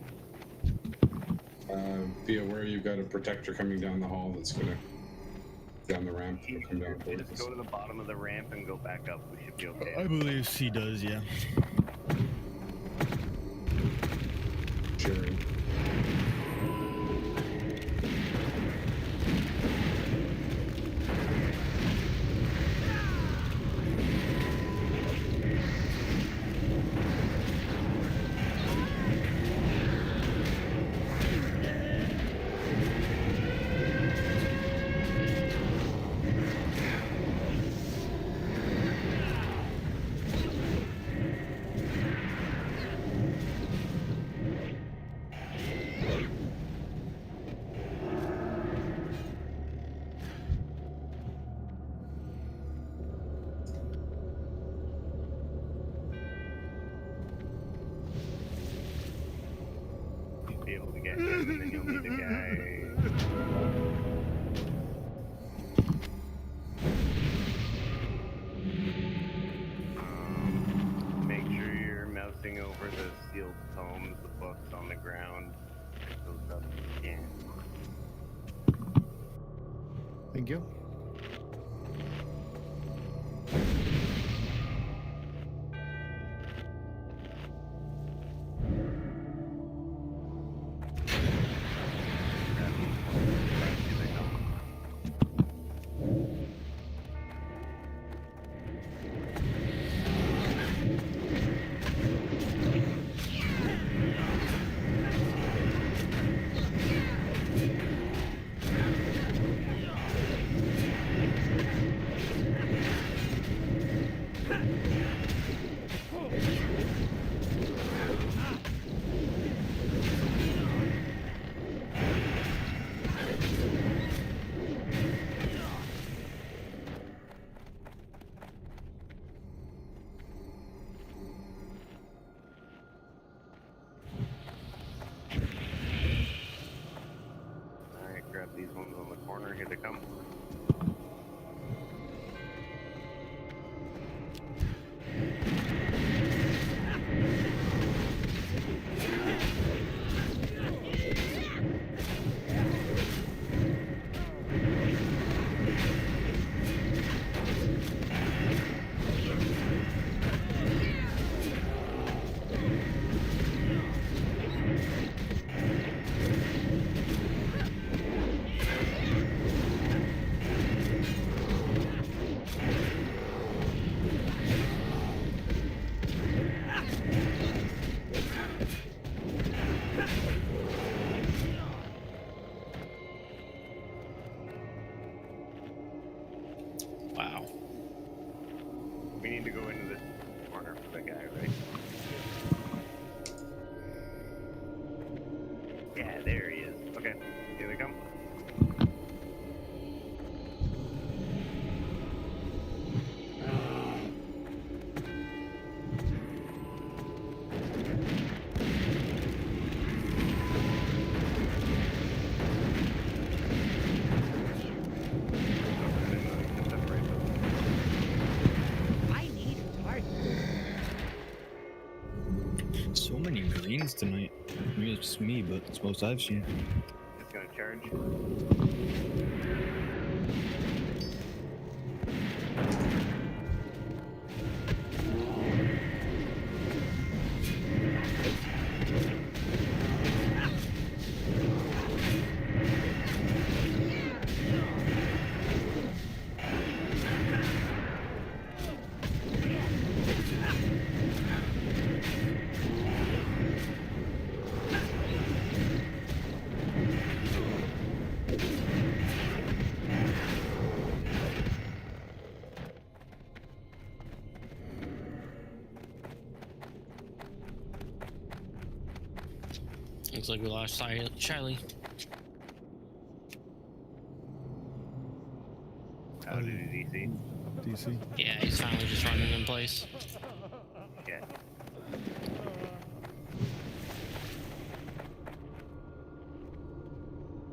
Be aware you've got a protector coming down the hall that's gonna down the ramp or come down towards Just us. go to the bottom of the ramp and go back up. We should be okay. I believe he does, yeah. Sharing. Be able to get him, and then you'll need the guy. Make sure you're mousing over the sealed tomes, the books on the ground. Pick those up if you can. Thank you. Grab these ones on the corner. Here they come. Wow. We need to go into this corner for the guy, right? Yeah, there he is. Okay, here they come. I need a target. So many greens tonight. Maybe it's just me, but it's most I've seen. Just gonna charge. Looks like we lost Charlie. How did he DC? DC. Yeah, he's finally just running in place. Yeah.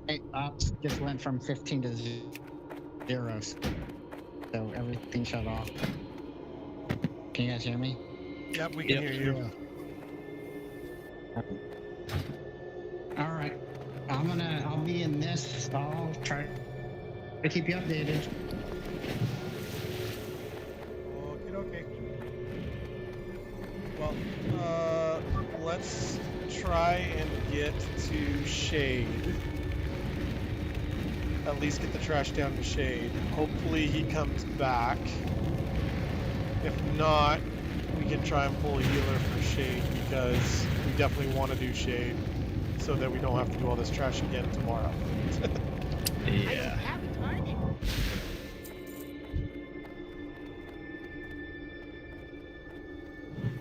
Hey, ops just went from 15 to 0, so everything shut off. Can you guys hear me? Yep, we can hear you. All right, I'll be in this. I'll try to keep you updated. Okay. Well, let's try and get to Shade. At least get the trash down to Shade. Hopefully he comes back. If not, we can try and pull a healer for Shade because we definitely want to do Shade so that we don't have to do all this trash again tomorrow. Yeah. Have a target.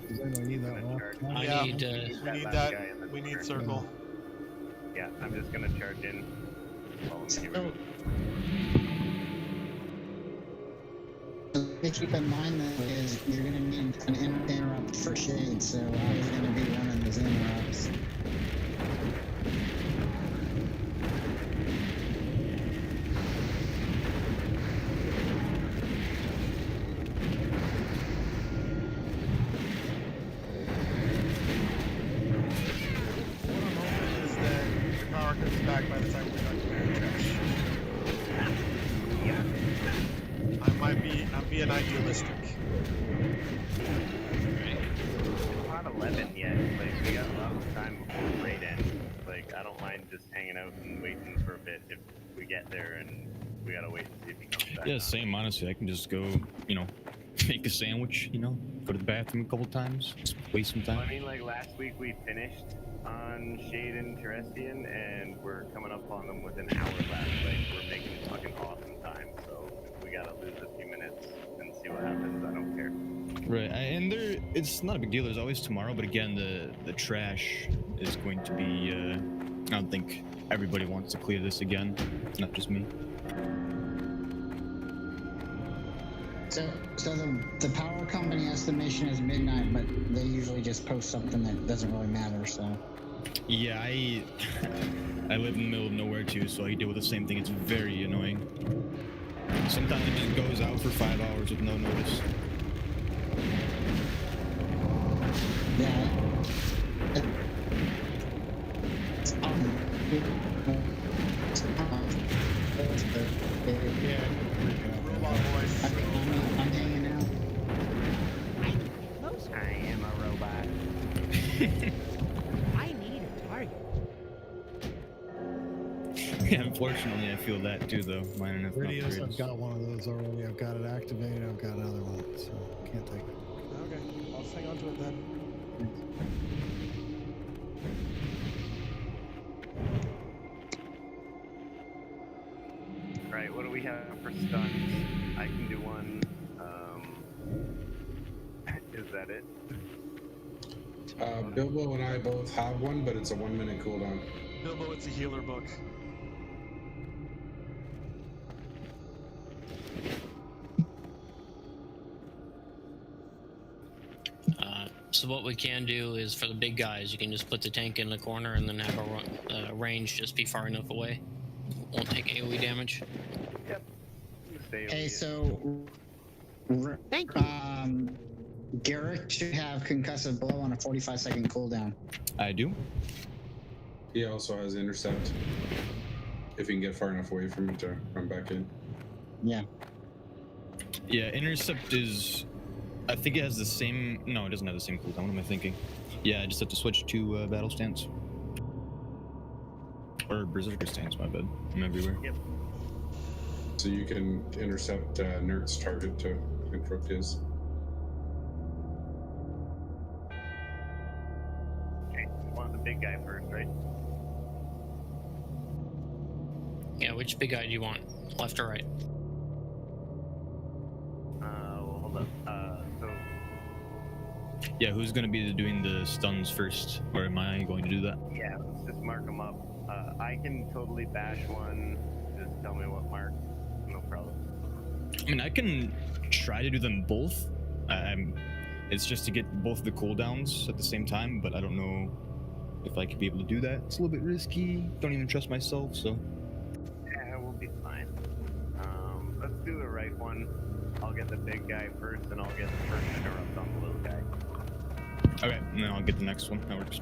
Does anybody need that one? I Yeah. need, We need last that. guy in the We need corner. circle. Yeah, I'm just gonna charge in. Follow me here. To keep in mind though is you're gonna need an interrupt for Shade, so I was gonna be running those interrupts. What I'm hoping is that the power comes back by the time we're done doing trash. I'm being idealistic. We're not 11 yet. Like, we got a lot of time before the raid ends. Like, I don't mind just hanging out and waiting for a bit if we get there and we gotta wait and see if he comes back. Yeah, same. Honestly, I can just go, make a sandwich, go to the bathroom a couple times, just waste some Well, I time. mean, like, last week we finished on Shade and Terrestrian, and we're coming up on them with an hour left. Like, we're making fucking awesome time, so if we gotta lose a few minutes and see what happens, I don't care. Right, and it's not a big deal. There's always tomorrow, but again, the trash is going to be. I don't think everybody wants to clear this again, not just me. So the power company estimation is midnight, but they usually just post something that doesn't really matter. So Yeah, I live in the middle of nowhere too, so I deal with the same thing. It's very annoying. Sometimes it just goes out for 5 hours with no notice. yeah. Yeah. Robot voice. I'm hanging out. I need to get closer. I am a robot. I need a target. Yeah, unfortunately, I feel that too, though. Mine enough Radios, I've upgrades. got one of those already. I've got it activated. I've got another one, so can't take it. Okay, I'll just hang on to it then. Right, what do we have for stuns? I can do one. Is that it? Bilbo and I both have one, but it's a 1 minute cooldown. Bilbo, it's a healer book. So what we can do is for the big guys, you can just put the tank in the corner and then have a range just be far enough away. Won't take AoE damage. Yep. Stay Hey, over so Garrick should have concussive blow on a 45-second cooldown. I do. He also has intercept. If he can get far enough away from it to run back in. Yeah. Yeah, intercept is. I think it has the same. No, it doesn't have the same cooldown. What am I thinking? Yeah, I just have to switch to battle stance. Or berserker stance, my bad. I'm everywhere. Yep. So you can intercept Nert's target to interrupt his. Okay, we want the big guy first, right? Yeah, which big guy do you want? Left or right? Well, hold up. So Yeah, who's going to be doing the stuns first? Or am I going to do that? yeah, let's just mark them up. I can totally bash one. Just tell me what mark. No problem. I mean, I can try to do them both. It's just to get both the cooldowns at the same time, but I don't know if I could be able to do that. It's a little bit risky. Don't even trust myself, so. Yeah, we'll be fine. Let's do the right one. I'll get the big guy first, and I'll get the first interrupt on the little guy. Okay, and then I'll get the next one. That works.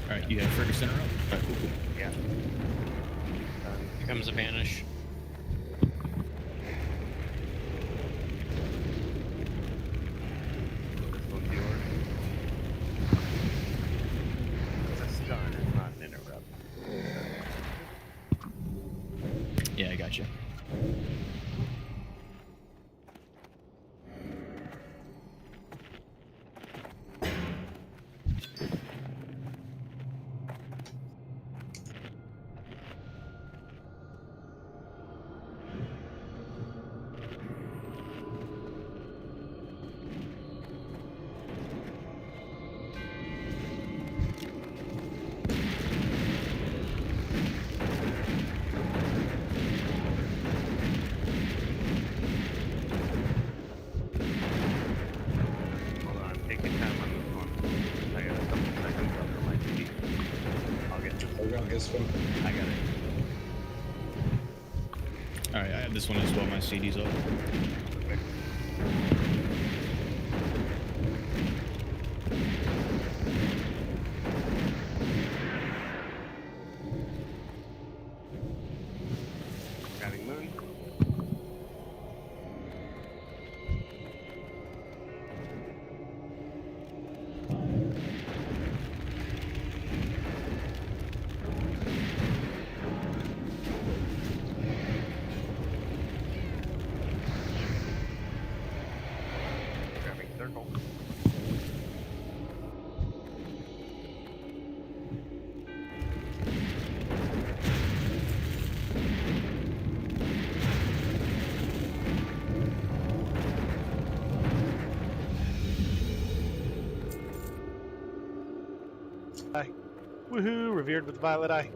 Alright, you have Ferguson interrupt? Alright, cool. Yeah. Here comes a banish. This one's yours. It's a stun, it's not an interrupt. Yeah, I got you. Hold on, take your time on this one. I got a couple seconds left for my CD. I'll get this. I got this one. I got it. Alright, I have this one as well. My CD's up. Okay. Grabbing moon. Grabbing circle. Woohoo! Revered with the violet eye.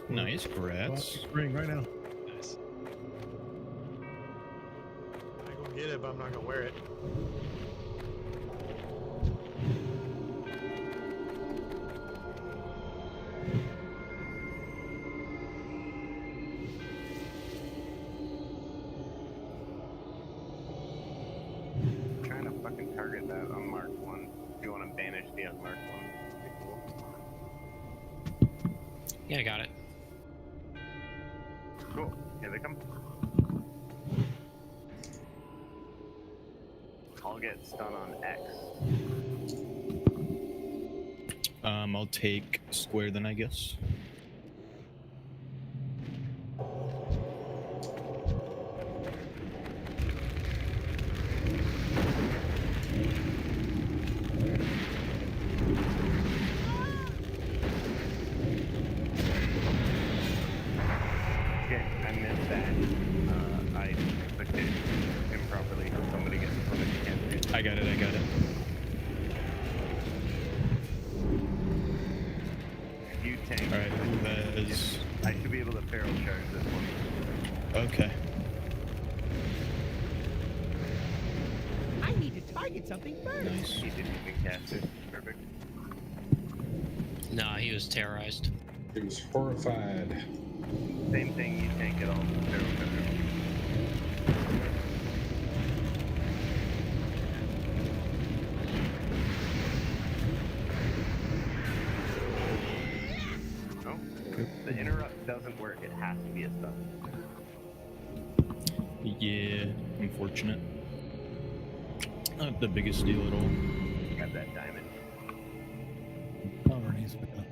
Nice, Well, congrats. it's ring right now. Nice. I'm gonna get it, but I'm not gonna wear it. Trying to fucking target that unmarked one. If you want to banish the unmarked one, that'd be cool. Yeah, I got it. Cool. Here they come. I'll get stun on X. I'll take square then, I guess. Okay, I missed that. I clicked it improperly. Somebody gets something you can't do. I got it. You tank. All right, who has? I should be able to feral charge this one. Okay. I need to target something first. Nice. He didn't even cast it. Perfect. Nah, he was terrorized. He was horrified. Same thing, you tank it all with the feral charge. No? The interrupt doesn't work. It has to be a stun. Yeah, unfortunate. Not the biggest deal at all. Got that diamond. Power needs to be done.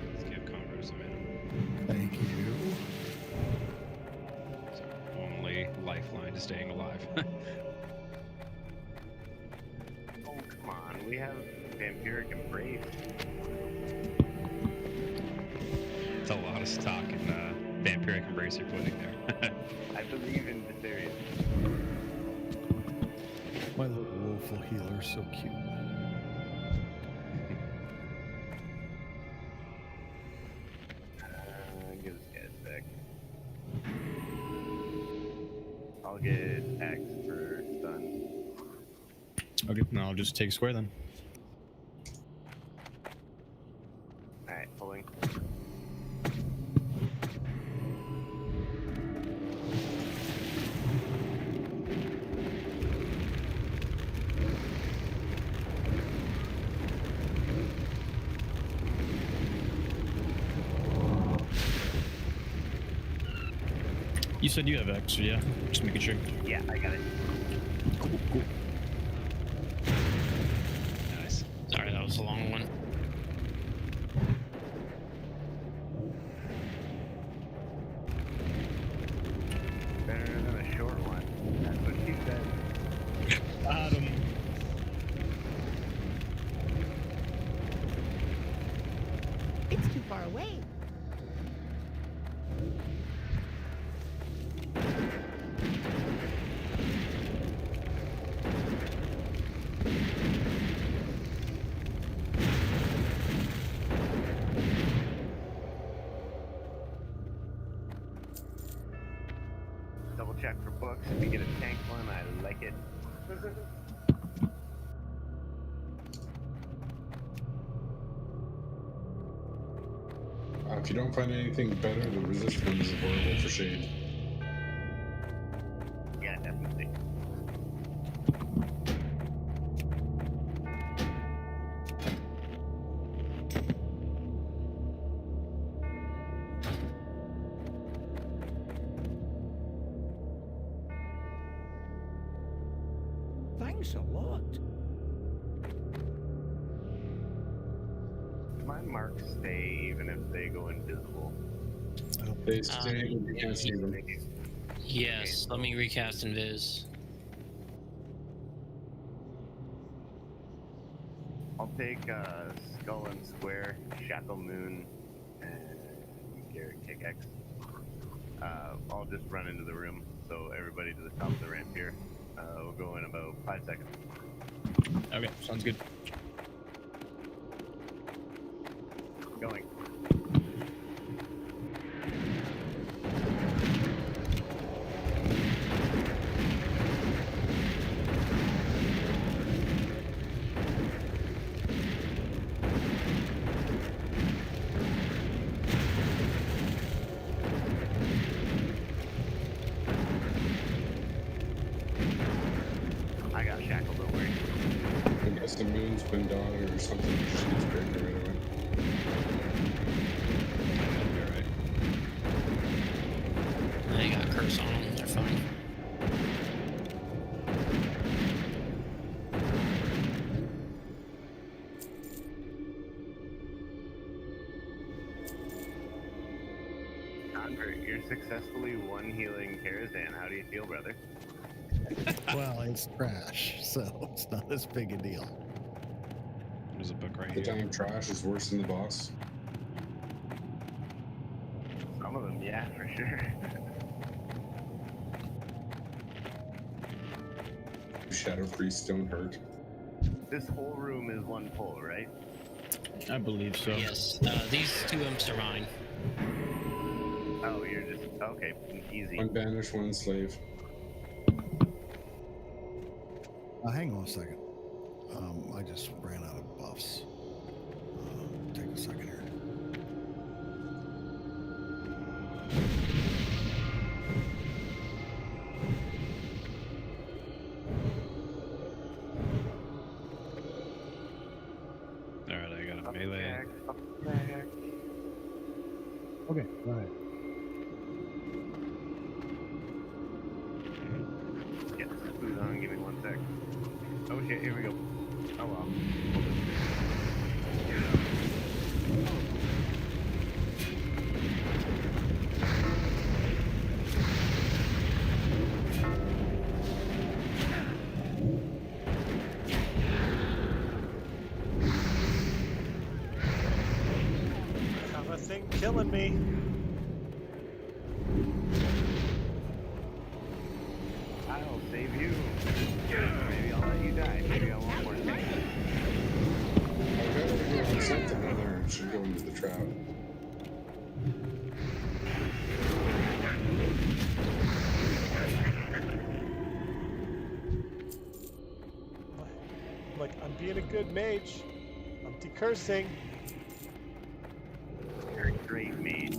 Let's give Converse a minute. Thank you. It's our only lifeline to staying alive. Oh, come on. We have Vampiric Embrace. It's a lot of stock in Vampiric Embrace you're putting there. I believe in Viserion. My little woeful healer is so cute. Give this guy a sec. I'll get X for stun. Okay, no, I'll just take square then. Alright, pulling. You said you have X, so yeah. Just making sure. Yeah, I got it. Cool. Nice. Sorry, that was a long one. Better than a short one. That's what she said. Adam. It's too far away. Double check for books. If you get a tank one, I like it. If you don't find anything better, the resist one is horrible for shade. Yeah, definitely. Thanks a lot. My marks stay even if they go invisible. They stay, you can't see them. Yes, let me recast Invis. I'll take Skull and Square, Shackle Moon, and Garrett Kickaxe. I'll just run into the room, so everybody to the top of the ramp here. We'll go in about 5 seconds. Okay, sounds good. Going. the moon's been dotted or something. She's breaking right away. You're right. They got a curse on them. They're fine. Convert, you're successfully one healing Karazhan. How do you feel, brother? Well, it's trash, so it's not as big a deal. There's a book right The here. damn trash is worse than the boss. Some of them, yeah, for sure. Shadow priests don't hurt. This whole room is one pull, right? I believe so. Yes. These two imps are mine. Oh, you're just okay. Easy. One banished, one slave. Hang on a second. I just ran out of buffs. Take a second here. Alright, I got a melee. Okay, go ahead. Get the food on. Give me 1 sec. Oh shit! Here we go. Oh well. I have a thing killing me. I'll save you. Maybe I'll let you die. Maybe I won't force you. I've got to go with something in there. It should go into the trap. Like, I'm being a good mage. I'm decursing. You're a great mage.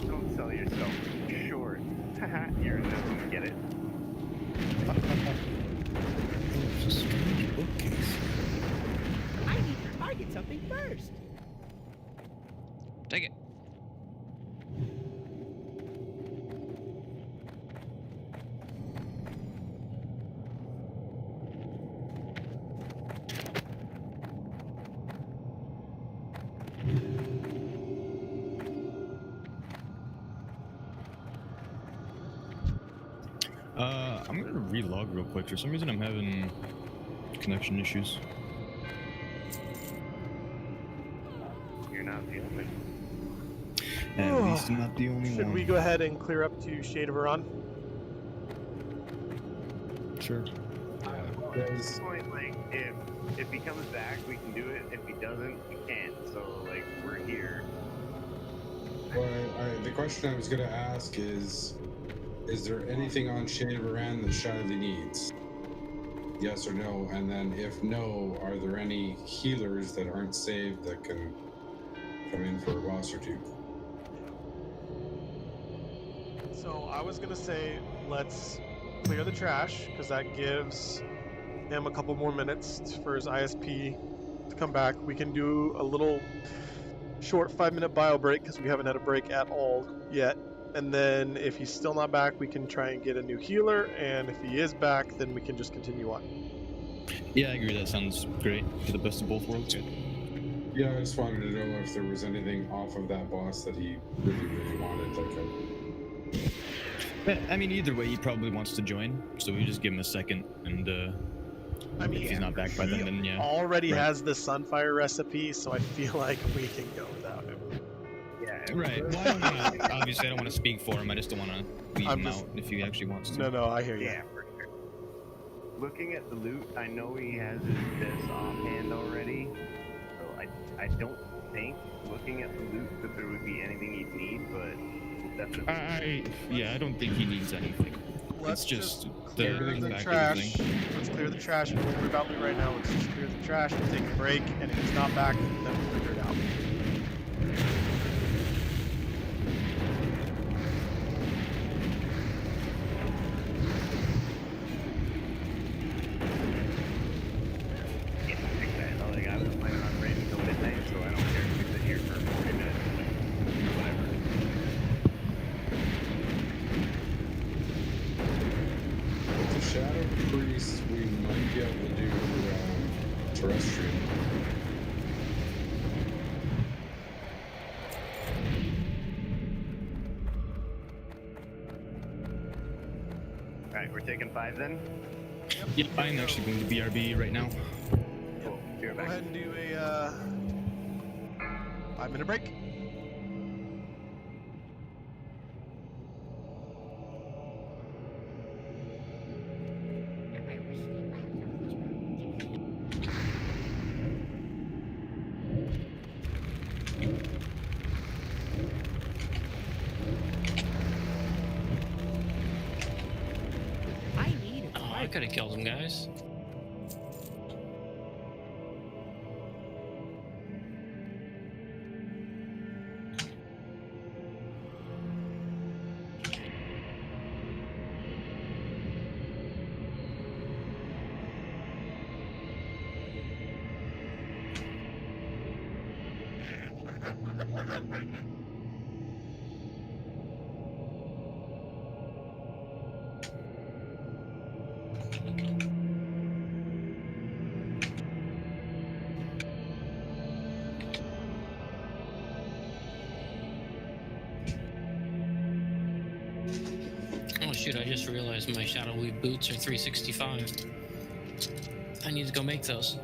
Don't sell yourself short. You're a gnome, get it? There's a strange bookcase. I need to target something first. Take it. I'm gonna relog real quick. For some reason, I'm having connection issues. You're not the only. At least I'm not the only Should one. we go ahead and clear up to Shade of Aran? Sure. At this point, like, if he comes back, we can do it. If he doesn't, we can't. So, like, we're here. Well, the question I was going to ask is there anything on Shade of Aran that Shiley needs? Yes or no? And then if no, are there any healers that aren't saved that can come in for a boss or two? So I was gonna say let's clear the trash because that gives him a couple more minutes for his ISP to come back. We can do a little short 5-minute bio break because we haven't had a break at all yet. And then if he's still not back, we can try and get a new healer. And if he is back, then we can just continue on. Yeah, I agree. That sounds great. For the best of both worlds. Yeah, I just wanted to know if there was anything off of that boss that he really, really wanted. I mean, either way, he probably wants to join, so we just give him a second, and I mean, if he's not back by then yeah. Already Right. has the Sunfire recipe, so I feel like we can go without him. Yeah. Right. Well, I don't wanna, obviously, I don't want to speak for him. I just don't want to leave I'm him just- out if he actually wants to. No, I hear you. Yeah, for sure. Looking at the loot, I know he has this offhand already, so I don't think, looking at the loot, that there would be anything he'd need, but we'll definitely. I don't think he needs anything. Let's it's just clear the the back of trash. thing. Let's clear the trash. Don't worry about loot right now. Let's just clear the trash. We'll take a break, and if he's not back, then we'll figure it out. terrestrial. All right, we're taking 5 then. Yep, I'm actually going to BRB right now. Cool. Be right Go back. ahead and do a 5-minute break. I need a Oh, I could have killed him, guys. Oh shoot, I just realized my shadowy boots are 365. I need to go make those.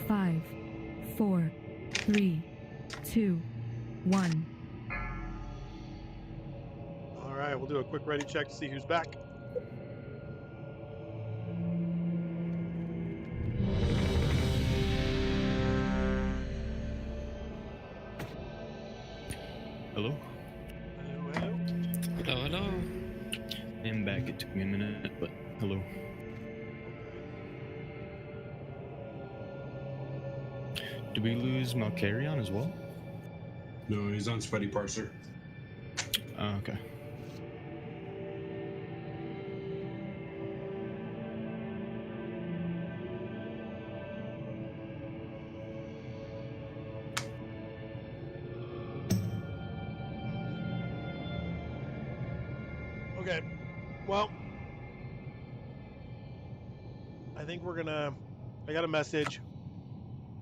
5, 4, 3, 2, 1. All right, we'll do a quick ready check to see who's back. Hello? Hello. Hello, hello. I am back. It took me a minute, but hello. Did we lose Malkarion as well? No, he's on Sweaty Parser. Oh, okay. Okay. Well, I think we're gonna. I got a message.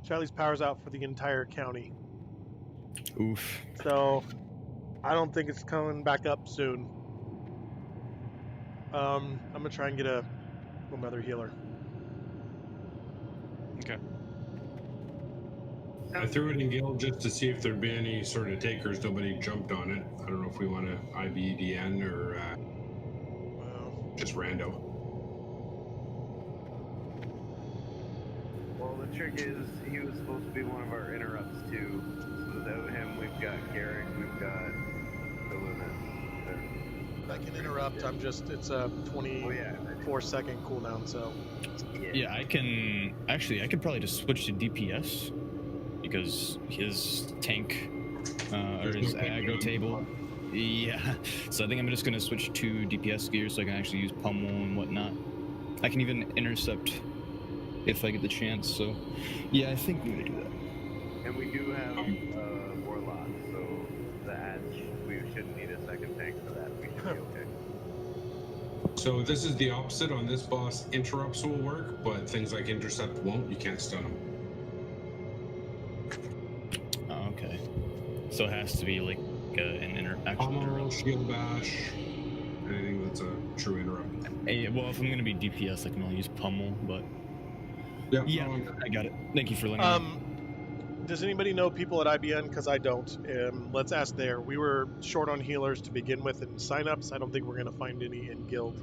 Charlie's power's out for the entire county. Oof. So I don't think it's coming back up soon. I'm gonna try and get another healer. Okay. I threw it in guild just to see if there'd be any sort of takers. Nobody jumped on it. I don't know if we want to IBDN or just rando. Well, the trick is he was supposed to be one of our interrupts too. So without him, we've got Garrick, we've got the Lunas. If I can interrupt, I'm just. It's a 24-second cooldown, so. Yeah, I can. Actually, I could probably just switch to DPS because his tank or his aggro table. Yeah, so I think I'm just gonna switch to DPS gear so I can actually use pummel and whatnot. I can even intercept if I get the chance. So, yeah, I think we're gonna do that. And we do have Warlock, so the Atch, we shouldn't need a second tank for that. We should be okay. So this is the opposite on this boss. Interrupts will work, but things like intercept won't. You can't stun them. Oh, okay. So it has to be like an actual interrupt. Shield bash, anything that's a true interrupt. Hey, well, if I'm gonna be DPS, I can only use pummel, but yeah, I got it. Thank you for letting me know. Does anybody know people at IBN? Because I don't. Let's ask there. We were short on healers to begin with and signups. I don't think we're going to find any in guild.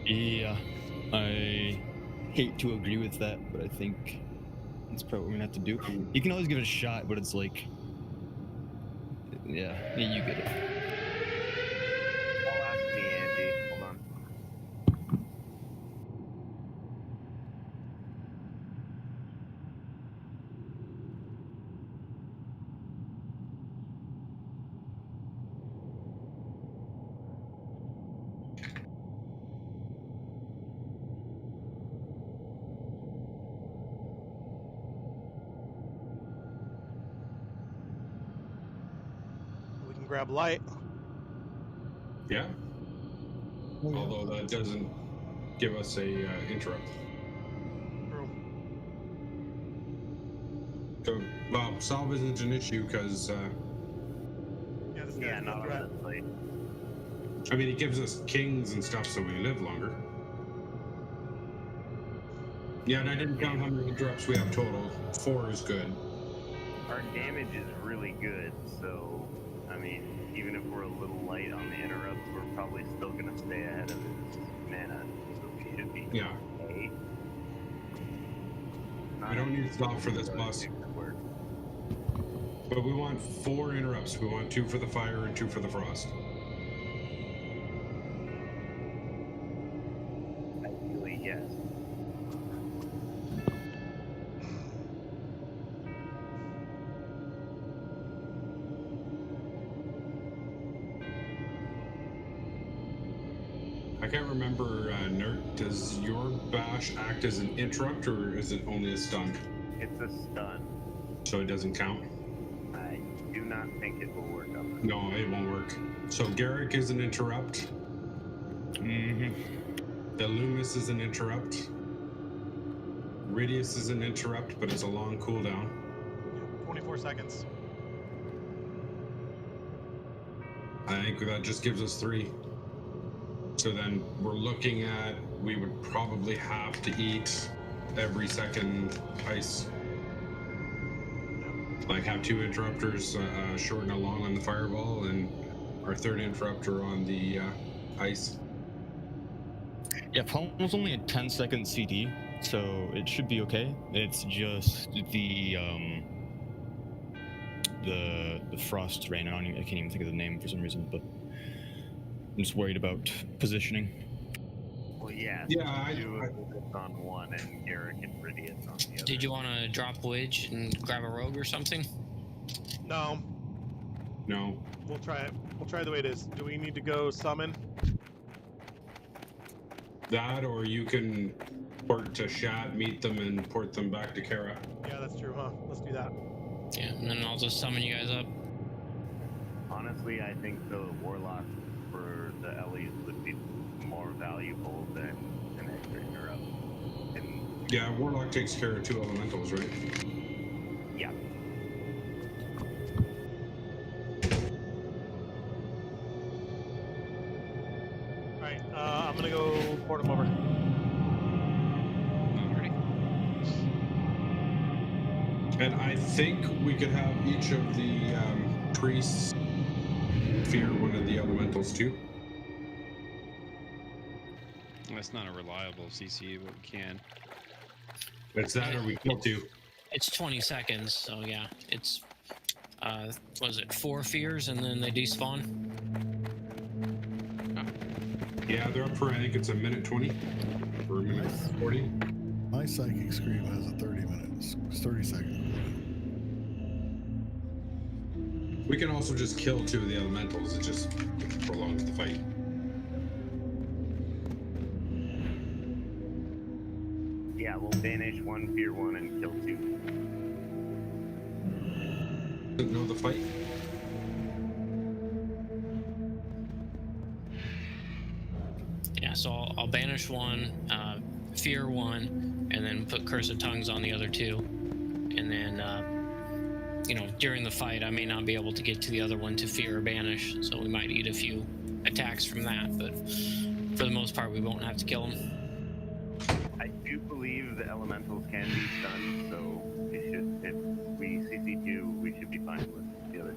Yeah, I hate to agree with that, but I think that's probably what we're going to have to do. You can always give it a shot, but it's like, yeah, you get it. I'll ask me, Andy. Hold on. We can grab light. Yeah. Although that doesn't give us a interrupt. True. So, well, solve isn't an issue because. Yeah, not honestly. I mean, it gives us kings and stuff, so we live longer. Yeah, and I didn't count how many interrupts we have total. 4 is good. Our damage is really good, so I mean, even if we're a little light on the interrupts, we're probably still gonna stay ahead of his mana, so we should be okay. I don't need stop for this boss. But we want 4 interrupts. We want 2 for the fire and 2 for the frost. Ideally, yes. I can't remember, Nert, does your bash act as an interrupt or is it only a stun? It's a stun. So it doesn't count? I do not think it will work on this. No, it won't work. So Garrick is an interrupt. Mm-hmm. The Loomis is an interrupt. Ridius is an interrupt, but it's a long cooldown. 24 seconds. I think that just gives us 3. So then we're looking at, we would probably have to eat every second ice. Like have 2 interrupters, short and long on the fireball, and our 3rd interrupter on the ice. Yeah, Palm was only a 10-second CD, so it should be okay. It's just the frost rain. I can't even think of the name for some reason, but I'm just worried about positioning. Well, yeah. Yeah, I do it on one and Garrick and Ridius on the other. Did you want to drop Wedge and grab a rogue or something? No. No. We'll try it. We'll try the way it is. Do we need to go summon? That, or you can port to Shat, meet them, and port them back to Kara. Yeah, that's true, huh? Let's do that. Yeah, and then I'll just summon you guys up. Honestly, I think the Warlock for the Ellies would be more valuable than an extra interrupt. And Yeah, Warlock takes care of 2 elementals, right? yeah. Alright, I'm gonna go port him over. Already? And I think we could have each of the priests fear one of the elementals too. That's not a reliable CC, but we can. It's that, or we kill 2. It's 20 seconds, so yeah, it's was it 4 fears and then they despawn? Yeah, they're up for, I think it's a minute 20 or a minute 40. My psychic scream has a 30-second. We can also just kill 2 of the elementals. It just prolongs the fight. Yeah, we'll banish 1, fear 1, and kill 2. Didn't know the fight. Yeah, so I'll banish 1, fear 1, and then put Curse of Tongues on the other 2. And then, you know, during the fight, I may not be able to get to the other one to fear or banish, so we might eat a few attacks from that, but for the most part, we won't have to kill him. I do believe the elementals can be stunned, so if we CC2, we should be fine with the other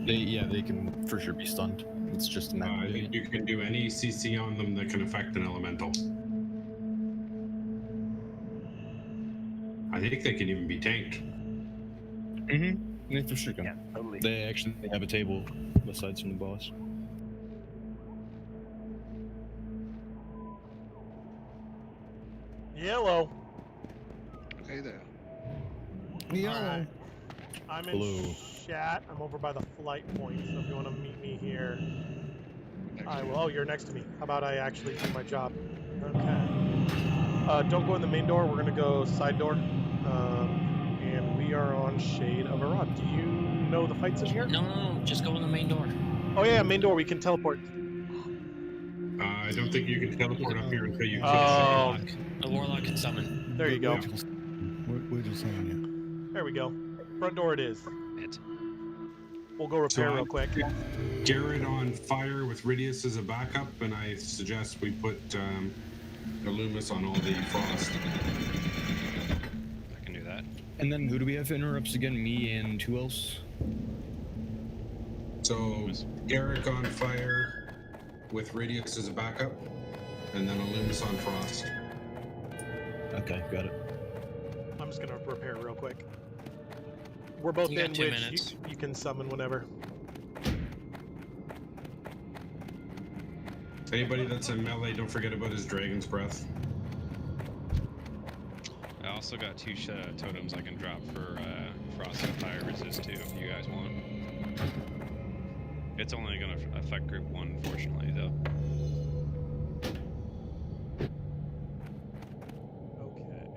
2. They can for sure be stunned. It's just a matter I of think you can do any CC on them that can affect an elemental. I think they can even be tanked. They for sure can. Yeah, totally. They actually have a table besides from the boss. Yellow. Hey there. Alright. I'm in Blue. Shat. I'm over by the flight point, so if you want to meet me here, I will. Oh, you're next to me. How about I actually do my job? Okay. Don't go in the main door. We're gonna go side door. And we are on Shade of Aran. Do you know the fights in here? No, just go in the main door. Oh yeah, main door. We can teleport. I don't think you can teleport up here until you kill Oh. The Warlock can summon. There you go. We're just saying you. There we go. Front door it is. It. We'll go repair real quick. Garrett on fire with Ridius as a backup, and I suggest we put Illumis on all the frost. I can do that. And then who do we have for interrupts again? Me and who else? So Garrick on fire with Ridius as a backup, and then Illumis on frost. Okay, got it. I'm just gonna repair real quick. We're both You got in, 2 which minutes. you can summon whenever. Anybody that's in melee, don't forget about his Dragon's Breath. I also got 2 totems I can drop for frost and fire resist too, if you guys want. It's only gonna affect group 1, unfortunately, though. Okay.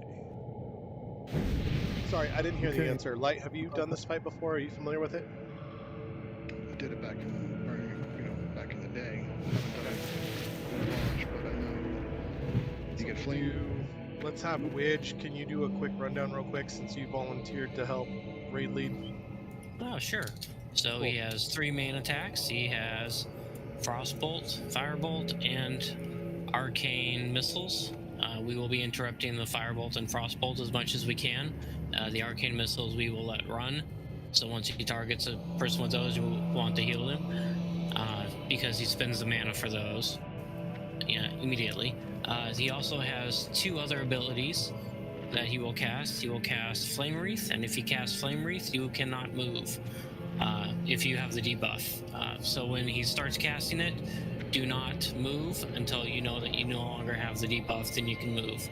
Sorry, I didn't hear the Okay. answer. Light, have you done this fight before? Are you familiar with it? I did it back back in the day. Haven't done it in launch, but I know you get flame. Let's have Widge. Can you do a quick rundown real quick since you volunteered to help raid lead? Oh, sure. So he has 3 main attacks. He has Frostbolt, Firebolt, and Arcane Missiles. We will be interrupting the firebolt and frostbolt as much as we can. The arcane missiles we will let run. So once he targets a person with those, you will want to heal him because he spends the mana for those immediately. He also has 2 other abilities that he will cast. He will cast Flame Wreath, and if he casts Flame Wreath, you cannot move if you have the debuff. So when he starts casting it, do not move until you know that you no longer have the debuff, then you can move.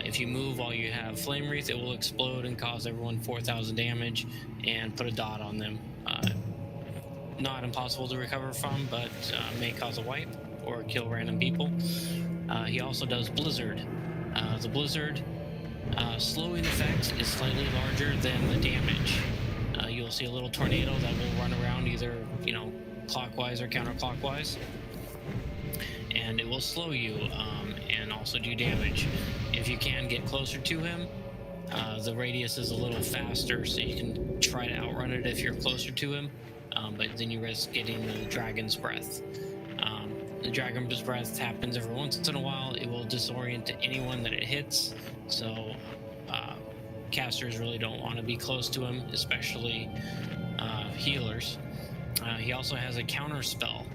If you move while you have Flame Wreath, it will explode and cause everyone 4,000 damage and put a dot on them. Not impossible to recover from, but may cause a wipe or kill random people. He also does Blizzard. The Blizzard slowing effect is slightly larger than the damage. You'll see a little tornado that will run around either, clockwise or counterclockwise. And it will slow you and also do damage. If you can get closer to him, the radius is a little faster, so you can try to outrun it if you're closer to him, but then you risk getting the Dragon's Breath. The Dragon's Breath happens every once in a while. It will disorient anyone that it hits, so casters really don't want to be close to him, especially healers. He also has a counter spell,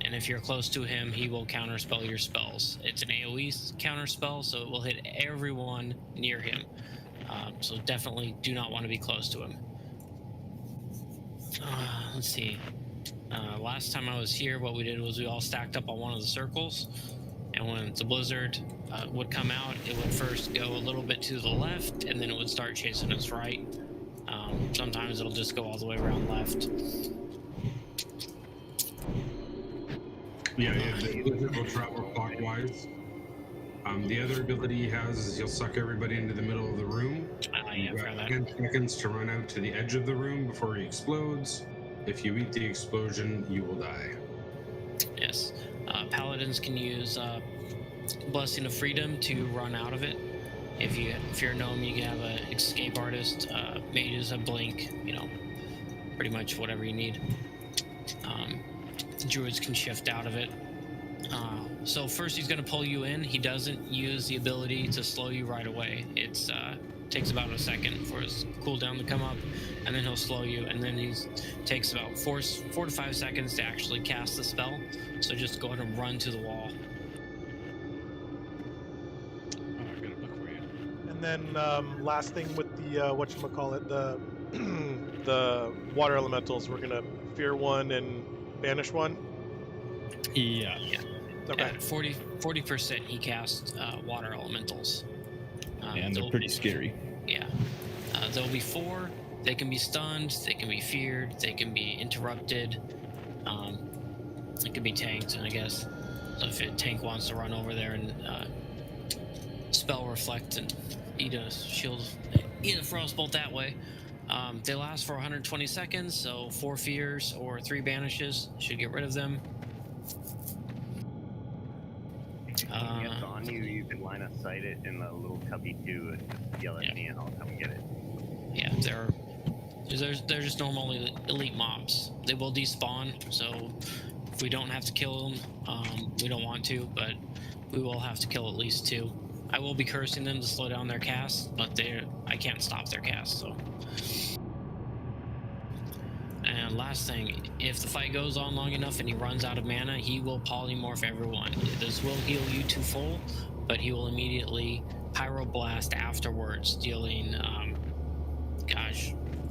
and if you're close to him, he will counterspell your spells. It's an AoE counter spell, so it will hit everyone near him. So definitely do not want to be close to him. Let's see. Last time I was here, what we did was we all stacked up on one of the circles, and when the blizzard would come out, it would first go a little bit to the left, and then it would start chasing us right. Sometimes it'll just go all the way around left. Yeah, the blizzard will travel clockwise. The other ability he has is he'll suck everybody into the middle of the room. Yeah, You've got 10 seconds to run out to the edge of the room before he explodes. If you eat the explosion, you will die. Yes. Paladins can use Blessing of Freedom to run out of it. If you're a gnome, you can have an escape artist. Mages have blink. Pretty much whatever you need. Druids can shift out of it. So first he's going to pull you in. He doesn't use the ability to slow you right away. It takes about a second for his cooldown to come up, and then he'll slow you, and then he takes about 4 to 5 seconds to actually cast the spell. So just go ahead and run to the wall. I've got a book for you. And then last thing with the whatchamacallit, the water elementals, we're gonna fear one and banish one. Yeah. Okay. At 40% he casts water elementals. And they're pretty scary. Yeah. There'll be 4. They can be stunned, they can be feared, they can be interrupted. It can be tanked, I guess. So if a tank wants to run over there and spell reflect and eat a frostbolt that way. They last for 120 seconds, so 4 fears or 3 banishes should get rid of them. When it's on you, you can line of sight it in the little cubby too, and just yell at me, and I'll come and get it. Yeah, they're just normal elite mobs. They will despawn, so if we don't have to kill them, we don't want to, but we will have to kill at least 2. I will be cursing them to slow down their cast, but I can't stop their cast, so. And last thing, if the fight goes on long enough and he runs out of mana, he will polymorph everyone. This will heal you to full, but he will immediately pyroblast afterwards, dealing,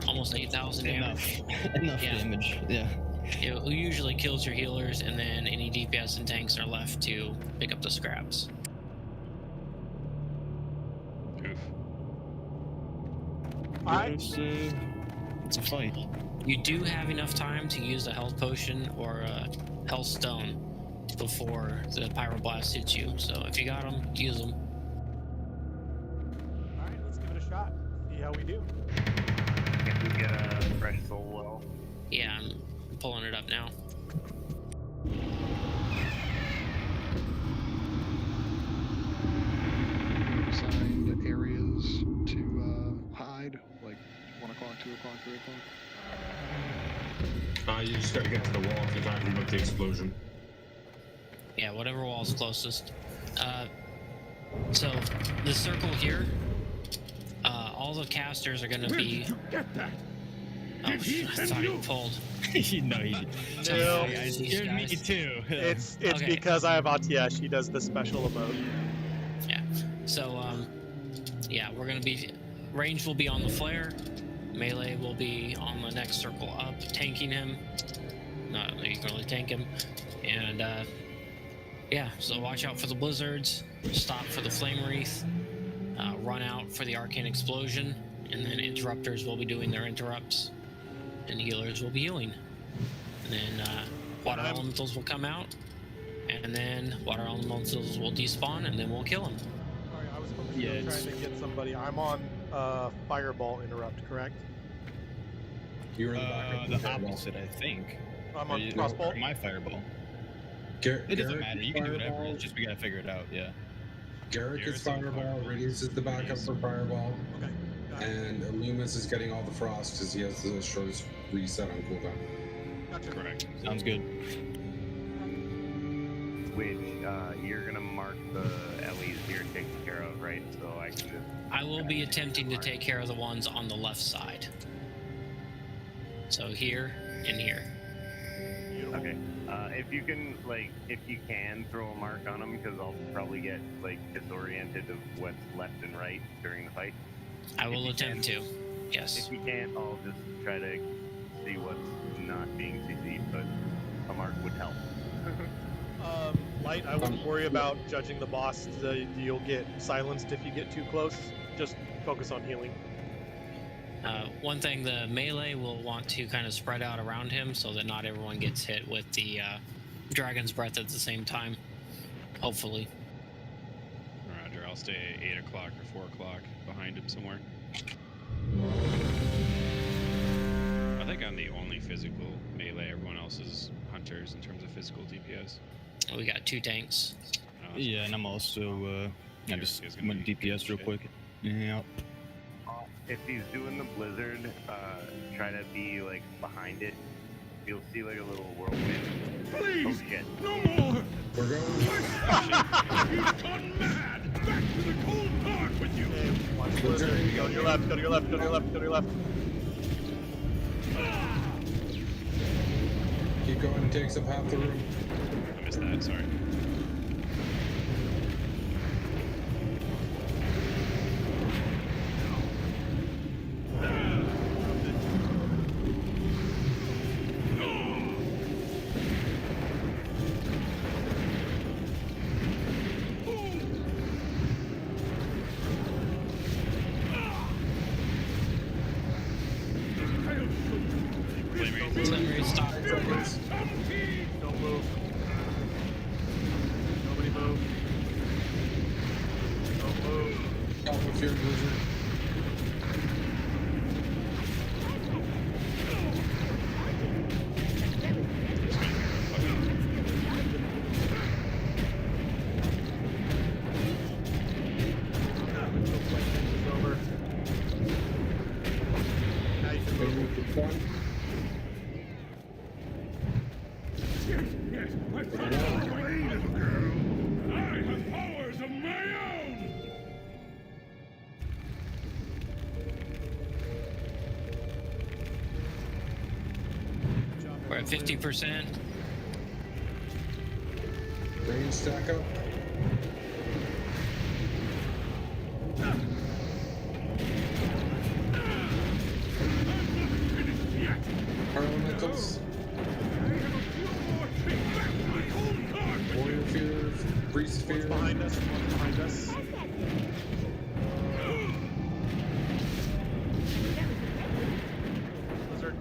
almost 8,000 damage. Enough damage, yeah. It usually kills your healers, and then any DPS and tanks are left to pick up the scraps. Oof. It's a fight. You do have enough time to use a health potion or a health stone before the pyroblast hits you. So if you got them, use them. All right, let's give it a shot. See how we do. Can we get a fresh soul well? Yeah, I'm pulling it up now. Assigned areas to hide, like 1 o'clock, 2 o'clock, 3 o'clock. You just gotta get to the wall if you're talking about the explosion. Yeah, whatever wall's closest. So the circle here, all the casters are going to be. Get that. Oh, I thought he pulled. No, he. No. I scared me too. It's Okay. because I have Atiesh. He does the special emote. Yeah. So yeah, we're gonna be. Range will be on the flare. Melee will be on the next circle up, tanking him. Not that you can really tank him. And yeah, so watch out for the blizzards. Stop for the flame wreath. Run out for the arcane explosion, and then interrupters will be doing their interrupts, and healers will be healing. And then water elementals will come out, and then water elementals will despawn, and then we'll kill them. Sorry, I was supposed to go trying to get somebody. I'm on fireball interrupt, correct? You're in the back of The fireball. opposite, I think. I'm on You- crossbow. My fireball. Gar- It doesn't Garrett matter. is You can do whatever. fireball. It's just we gotta figure it out. Yeah. Garrick is Garrett's on fireball. fireball. Radius is the backup for fireball. Okay. Got it. And Loomis is getting all the frost because he has the shortest reset on cooldown. Gotcha. Correct. Sounds good. Which you're gonna mark the LEs here taken care of, right? So I can just. I will be attempting to take care of the ones on the left side. So here and here. Okay. If you can, throw a mark on them, because I'll probably get disoriented of what's left and right during the fight. I will you attempt can. to. Yes. If you can't, I'll just try to see what's not being CC'd, but a mark would help. Light, I wouldn't worry about judging the boss. You'll get silenced if you get too close. Just focus on healing. One thing, the melee will want to kind of spread out around him so that not everyone gets hit with the dragon's breath at the same time. Hopefully. Roger. I'll stay 8 o'clock or 4 o'clock behind him somewhere. I think I'm the only physical melee. Everyone else is hunters in terms of physical DPS. We got 2 tanks. Yeah, and I'm also. I just is gonna went be DPS real shit. quick. Yeah. If he's doing the blizzard, try to be behind it. You'll see a little whirlwind. Please, Oh shit. no more. We're going. You've gone mad. Back to the cold dark with you. Watch the blizzard. Go to your left. Go to your left. Go to your left. Go to your left. Keep going. It takes up half the room. I missed that. Sorry. Sunray, stop. Don't move. Nobody move. Don't move. Alpha Fear Blizzard. It's over. Now you can They move. move to front. Yes, I followed your aid, little girl. I have powers of my own. We're at 50%. Range stack up. Elementals. Warrior Fear. Priest Fear. Behind us. One's behind us. Blizzard.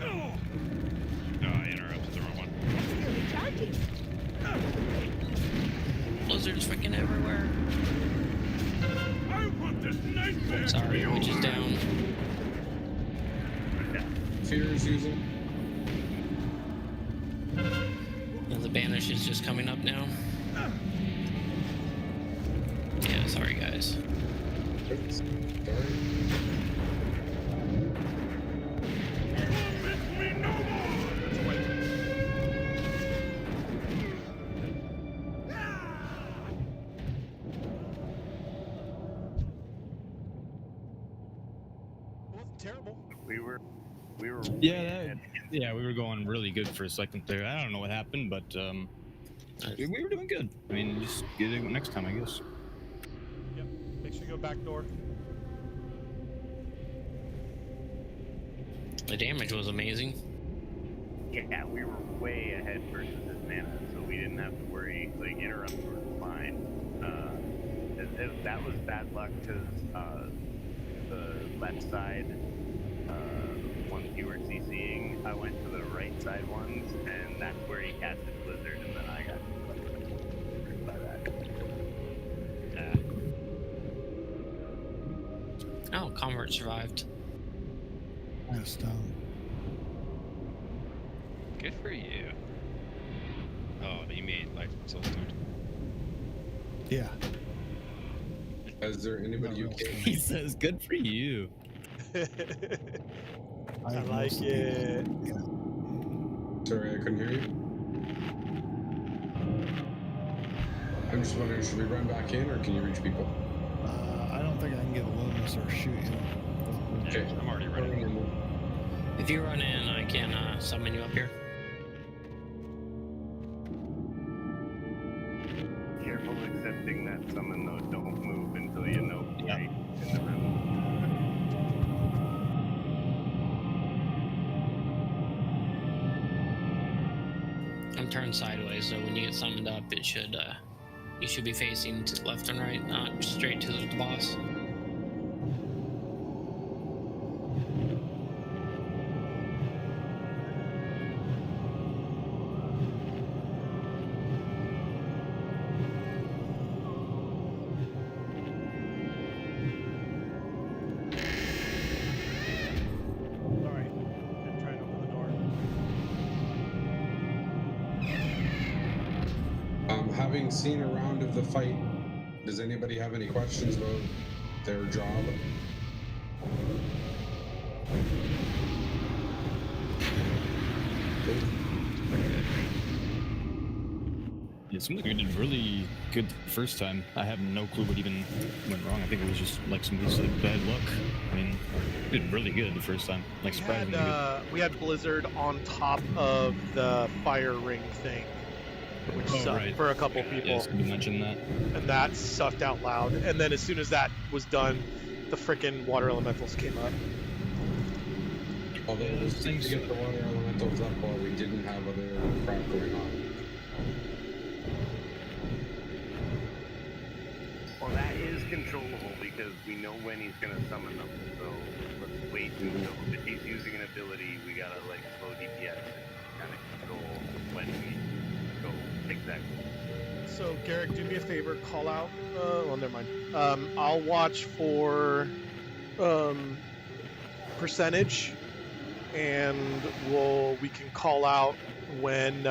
Oh, I interrupted the wrong one. Blizzard's freaking everywhere. I want this nightmare to Sorry, be which is over. down. Fear is using. And the banish is just coming up now. Yeah, sorry guys. Oops. Sorry. Miss me no more. That's white. we were Yeah, way that- ahead. Yeah, we were going really good for a second there. I don't know what happened, but we were doing good. I mean, just get it next time, I guess. Yep. Make sure you go back door. The damage was amazing. Yeah, we were way ahead versus his mana, so we didn't have to worry. Like, interrupts were fine. That was bad luck because the left side ones you were CCing, I went to the right side ones, and that's where he casted Blizzard, and then I got hurt by that. Oh, Convert survived. Nice down. Good for you. Oh, you made life so start. Yeah. Is there anybody you can? He says, "Good for you." I have like most of the it. people. Yeah. Sorry, I couldn't hear you. I'm just wondering, should we run back in, or can you reach people? I don't think I can get Loomis or shoot you. Okay. I'm already ready. If you run in, I can summon you up here. Careful accepting that summon, though. Don't move until you know Yeah. in the room. I'm turned sideways, so when you get summoned up, it should you should be facing to left and right, not straight to the boss. Sorry. I'm trying to open the door. Having seen a round of the fight, does anybody have any questions about their job? It seemed like we did really good the first time. I have no clue what even went wrong. I think it was just like somebody said bad luck. I mean, we did really good the first time. Like surprisingly good. We had Blizzard on top of the fire ring thing, which Oh, sucked right. for a couple people. Yes, you mentioned that. And that sucked out loud. And then as soon as that was done, the frickin' water elementals came up. Although it was Things- to get the water elementals up while we didn't have other crap going on. Well, that is controllable because we know when he's gonna summon them. So let's wait until if he's using an ability, we gotta like slow DPS and kind of control when we go exactly. So, Garrick, do me a favor, call out. Well, never mind. I'll watch for percentage, and we can call out when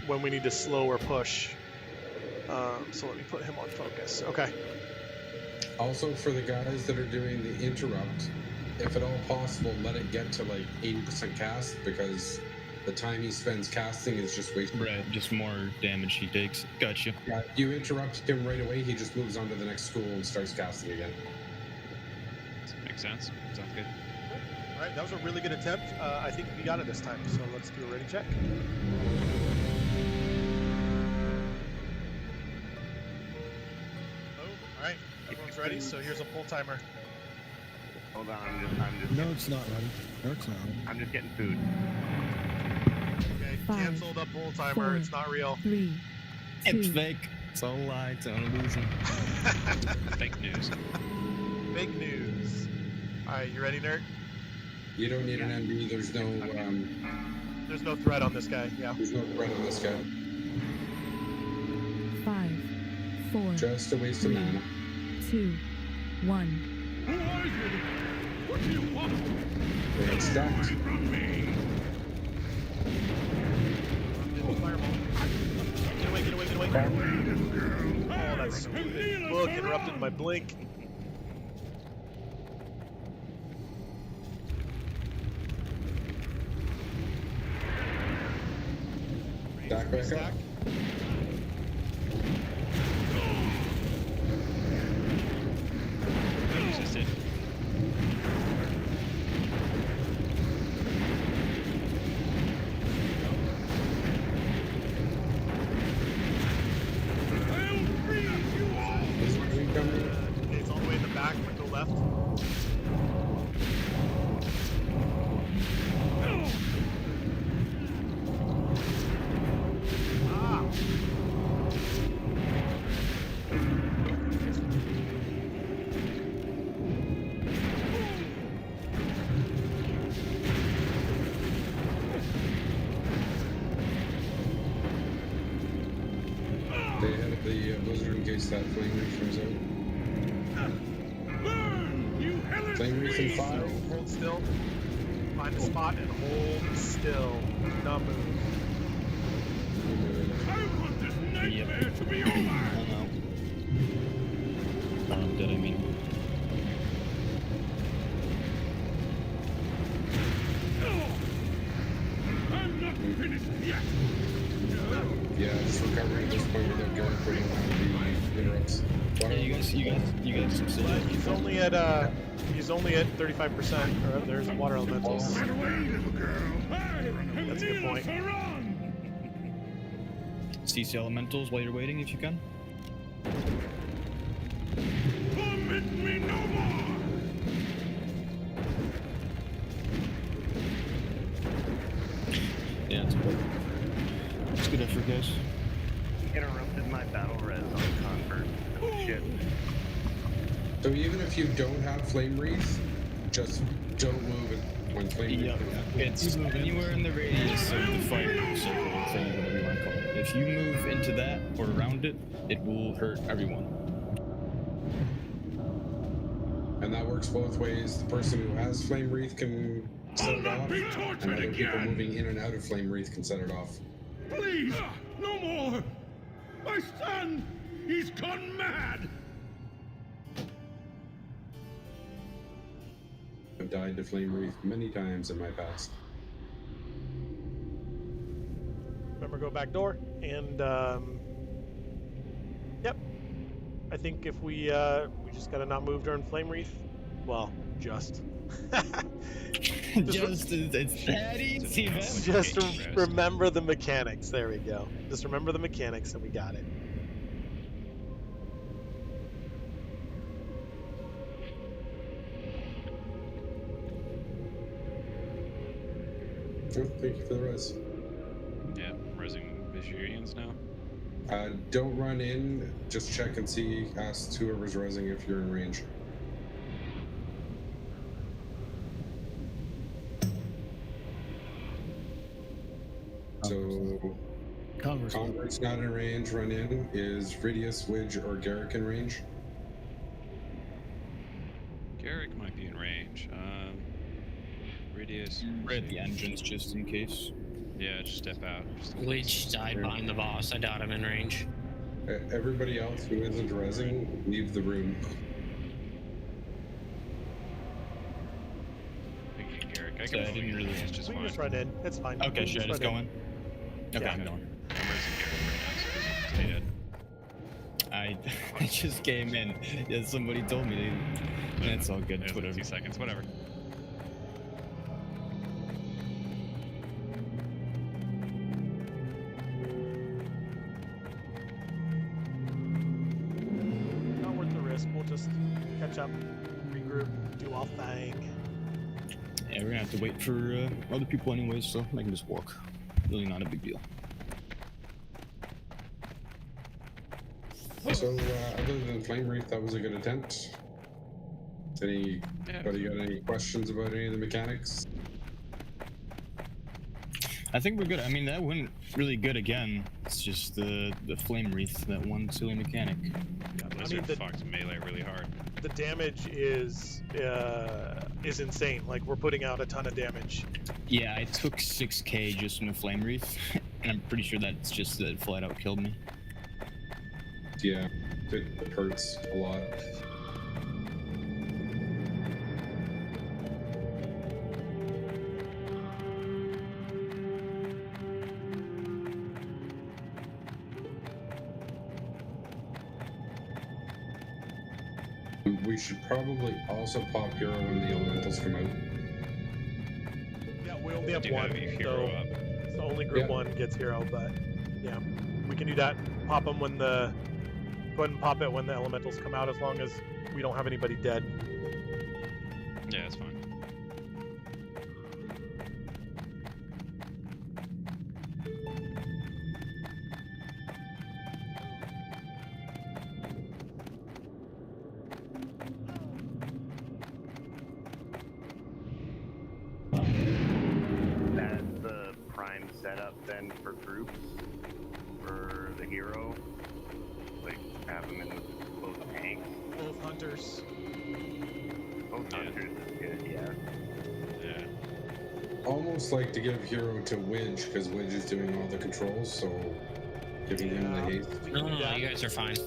we need to slow or push. So let me put him on focus. Okay. Also, for the guys that are doing the interrupt, if at all possible, let it get to like 80% cast, because the time he spends casting is just wasted. Right, just more damage he takes. Gotcha. Yeah, you interrupt him right away, he just moves on to the next school and starts casting again. Makes sense. Sounds good. All right, that was a really good attempt. I think we got it this time, so let's do a ready check. Oh, all right, everyone's ready. So here's a pull timer. Hold on, I'm just No, it's not ready. No, it's not ready. I'm just getting food. Okay, 5, canceled a pull timer. 4, It's not real. 3, It's 2, fake. It's all a lie. It's an illusion. Fake news. Fake news. All right, you ready, nerd? You don't need an MD, there's no There's no threat on this guy. Yeah. threat on this guy. 5, 4, Just a waste of mana. 2, 1. Who are you? What do you want? They get stacked. From me? Fireball. Get away, get away, get away. Oh, that's stupid. Look, interrupted my blink. Stack back up. Stack. Resisted. blizzard in case that flame wreath comes out. Burn, you hellish Flame wreath in beast! 5. Hold still. Find a spot and hold still. Do not move. I want this nightmare to be over! Oh no. I'm dead, I mean. I'm not finished yet! Yeah, just recovering at this point without Garrett putting on the interrupts. Yeah, you guys some He's only at 35%. Or there's water elementals. Run away, little girl! That's a good point. CC elementals while you're waiting if you can. Torment me no more! Yeah, it's good effort, guys. Interrupted my battle res on convert. Oh, shit. So even if you don't have flame wreath, just don't move it when flame wreath comes out. It's anywhere in the radius of the fire circle thing, whatever you want to call it. If you move into that or around it, it will hurt everyone. And that works both ways. The person who has flame wreath can set it off, and other people moving in and out of flame wreath can set it off. Please, no more! My son, he's gone mad! I've died to flame wreath many times in my past. Remember, go back door, and yep. I think if we just gotta not move during flame wreath. Well, just. It's that easy, man. Just remember the mechanics. There we go. Just remember the mechanics, and we got it. Oh, thank you for the res. Yeah, resing Visuarians now. Don't run in, just check and see, ask whoever's resing if you're in range. So, Convert's not in range, run in. Is Ridius, Widge, or Garrick in range? Garrick might be in range. Radius. Right at the entrance, just in case. Yeah, just step out. Widge died behind the boss. I doubt I'm in range. Everybody else who isn't resing, leave the room. Thank you, Garrick. I So I can didn't really. It's just We fine. can just run in. It's fine. Okay, should I just go in? Okay, Yeah. I'm going. I'm resing Garrick right now, so stay dead. I just came in. Yeah, somebody told me to. It's all good. There's Whatever. 2 seconds, whatever. Not worth the risk. We'll just catch up, regroup, do our thing. Yeah, we're gonna have to wait for other people anyways, so I can just walk. Really not a big deal. So, other than flame wreath, that was a good attempt. Anybody got any questions about any of the mechanics? I think we're good. I mean, that went really good again. It's just the flame wreath, that one silly mechanic. Yeah, Blizzard fucked melee really hard. The damage is insane. Like, we're putting out a ton of damage. Yeah, I took 6k just from the flame wreath, and I'm pretty sure that's just that it flat out killed me. Yeah, it hurts a lot. We should probably also pop hero when the elementals come out. Yeah, we only have Do one, have your hero so, up. so only group Yeah. 1 gets hero, but yeah, we can do that. Pop them when the... Go ahead and pop it when the elementals come out, as long as we don't have anybody dead. Yeah, that's fine. That's the prime setup then for groups for the hero. Like Hunters. Both hunters is good, yeah. Yeah. Almost like to give hero to Widge because Widge is doing all the controls, so giving him the haste. We No, can do no, that. you guys are fine.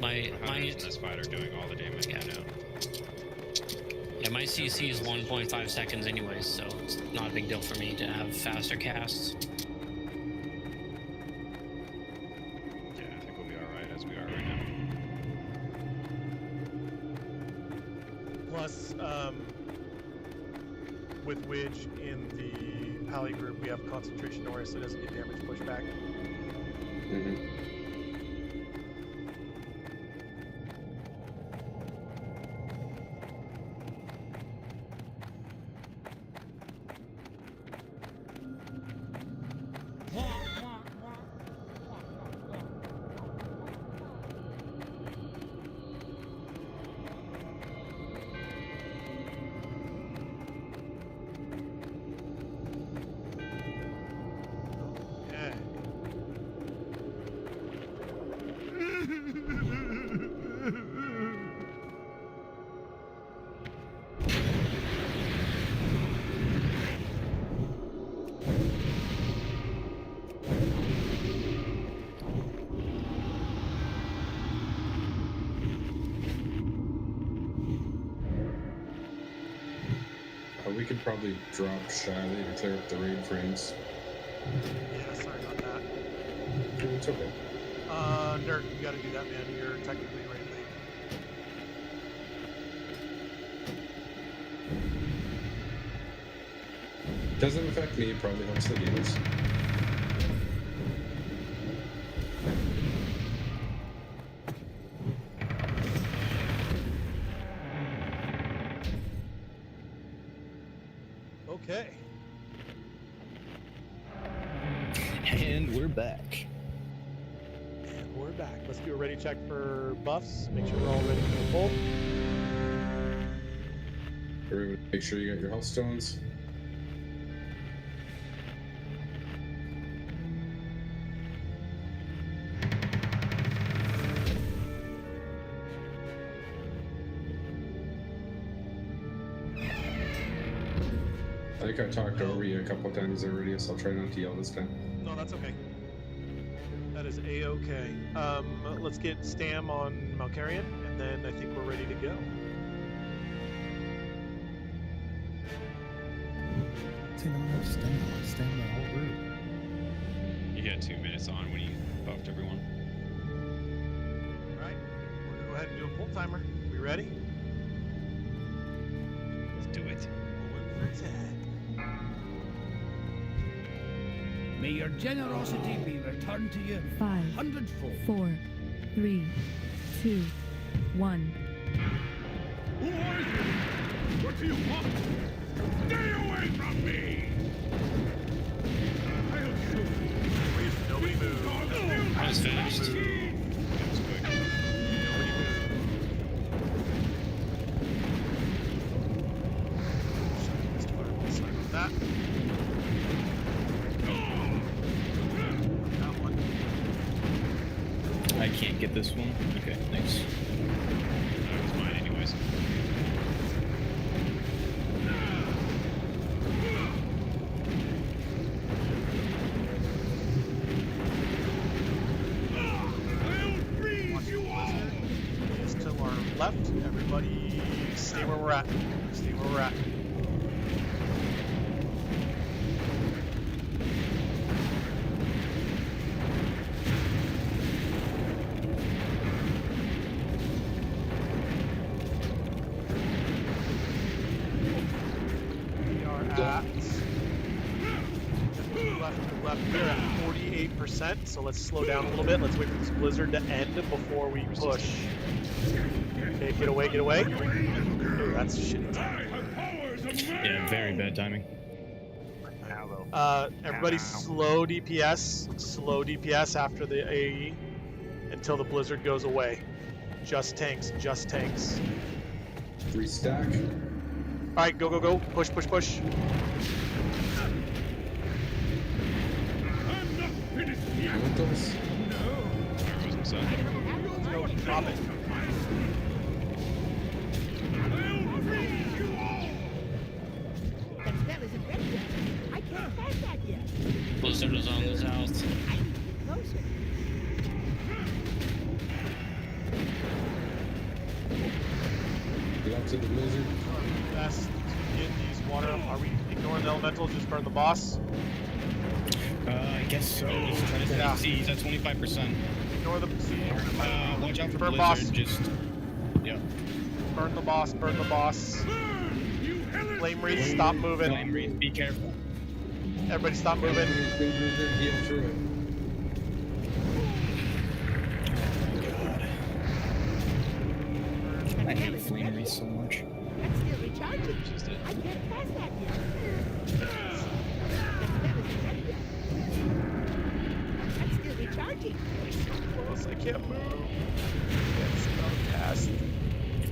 My Hunters in this fight are doing all the damage right now. yeah, my CC is 1.5 seconds anyways, so it's not a big deal for me to have faster casts. Yeah, I think we'll be alright as we are right now. Plus, with Widge in the Pally group, we have concentration Norris, so it doesn't get damage pushback. Mm-hmm. Yeah. We could probably drop Shyly to clear up the raid frames. Yeah, sorry about that. It's okay. Nerd, you gotta do that, man. You're technically right late. Doesn't affect me, probably helps the healers. Okay. And we're back. And we're back. Let's do a ready check for buffs. Make sure we're all ready for the full. Everybody make sure you got your health stones. I think I talked over you a couple times already, so I'll try not to yell this time. No, that's okay. That is A-okay. Let's get Stam on Malkarian, and then I think we're ready to go. See, I don't have stand. I stand the whole group. You got 2 minutes on when you buffed everyone. All right. We're gonna go ahead and do a full timer. We ready? Let's do it. Pulling for 10. May your generosity be returned to you 5, hundredfold. 4, 3, 2, 1. Who are you? What do you want? Stay away from me! I'll show you. Nobody move. That was fast. That was quick. Nobody move. Sorry about that. That one. I can't get this one. Okay, thanks. That was mine anyways. Is to our left. Everybody stay where we're at. Stay where we're at. We are at left here at 48%, so let's slow down a little bit. Let's wait for this blizzard to end before we push. Okay, get away, get away. Ooh, that's shitty timing. Yeah, very bad timing. Now, though. Everybody slow DPS after the AE until the blizzard goes away. Just tanks, just tanks. 3 stack. Alright, go, go, go. Push, push, push. Elementals. There wasn't set. Let's go, drop it. those turtles on the south. Closer. Get up to the blizzard. Best to get these water up. Are we ignoring the elementals? Just burn the boss? I guess so. Just trying to Yeah. see. He's at 25%. Ignore the siege. Watch out for Burn blizzard. boss. Just yeah. Burn the boss. Burn the boss. Burn, you hellish Flame Wreath, stop moving. Flame Wreath, be careful. Everybody stop moving. Big blizzard, heal through it. I hate Flame Wreath so much. That's still recharging. Just it. I can't pass that yet. The spell isn't ready yet. That's still recharging. Close, I can't move. Get spell cast.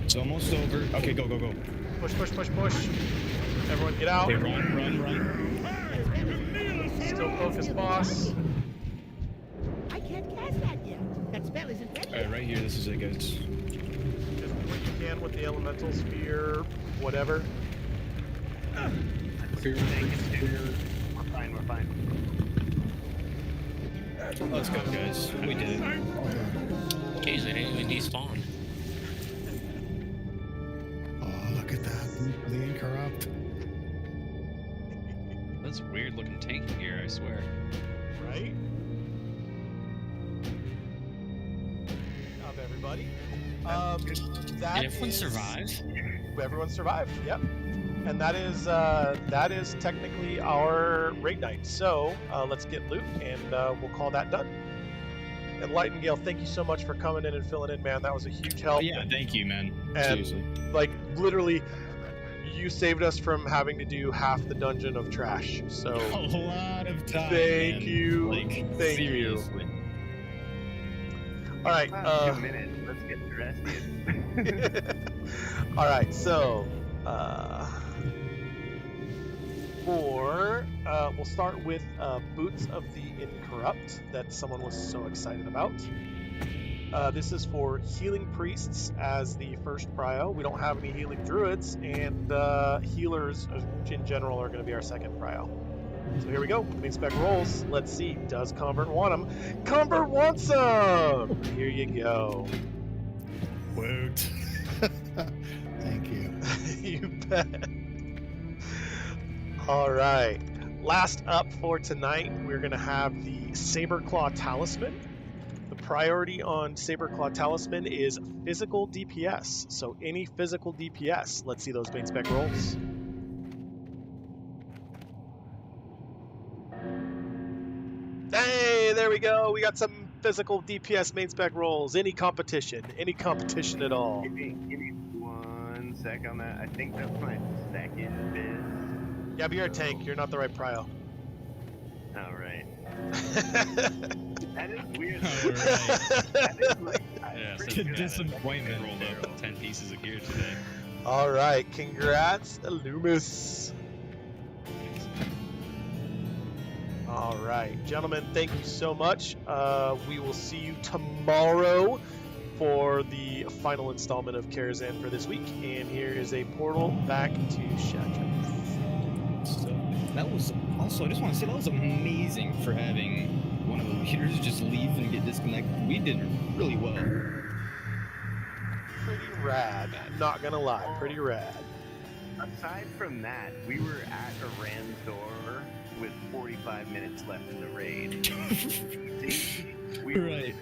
It's almost over. Okay, go, go, go. Push, push, push, push. Everyone get out. Okay, run, run, run. Still focus, boss. I can't cast that yet. That spell isn't ready All right, yet. right here. This is it, guys. Just do what you can with the elemental sphere, whatever. Fear, fear. We're fine, we're fine. Let's go, guys. We did it. Jeez, they didn't even despawn. Oh, look at that. The Incorrupt. That's weird looking tanky gear, I swear. Right? Of everybody. That Did everyone is- survive? Everyone survived. Yep. And that is technically our raid night. So let's get loot, and we'll call that done. And Lightingale, thank you so much for coming in and filling in, man. That was a huge help. Oh, yeah, thank you, man. And Seriously. like literally, you saved us from having to do half the dungeon of trash. So A lot of time. thank man. you. Like, Thank seriously. all right. Wow, 2 minutes. Let's get dressed. All right, so we'll start with Boots of the Incorrupt that someone was so excited about. This is for healing priests as the first prio. We don't have any healing druids, and healers in general are going to be our second prio. So here we go. Main spec rolls. Let's see. Does Convert want them? Convert wants them! Here you go. Woot. Thank you. You bet. All right. Last up for tonight, we're going to have the Saberclaw Talisman. The priority on Saberclaw Talisman is physical DPS. So any physical DPS. Let's see those main spec rolls. Hey, there we go. We got some physical DPS main spec rolls. Any competition at all. Give me 1 sec on that. I think that's my second bid. Yeah, but you're a tank. You're not the right prio. All right. That is weird. All That is like, Yeah, pretty so good. disappointment. Rolled up 10 pieces of gear today. All right, congrats, Loomis. All right, gentlemen, thank you so much. We will see you tomorrow for the final installment of Karazhan for this week. And here is a portal back to Chartreuse. So, that was also, I just want to say that was amazing for having one of the leaders just leave and get disconnected. We did really well. Pretty rad, not gonna lie, pretty rad. Aside from that, we were at Aran's door with 45 minutes left in the raid. Right.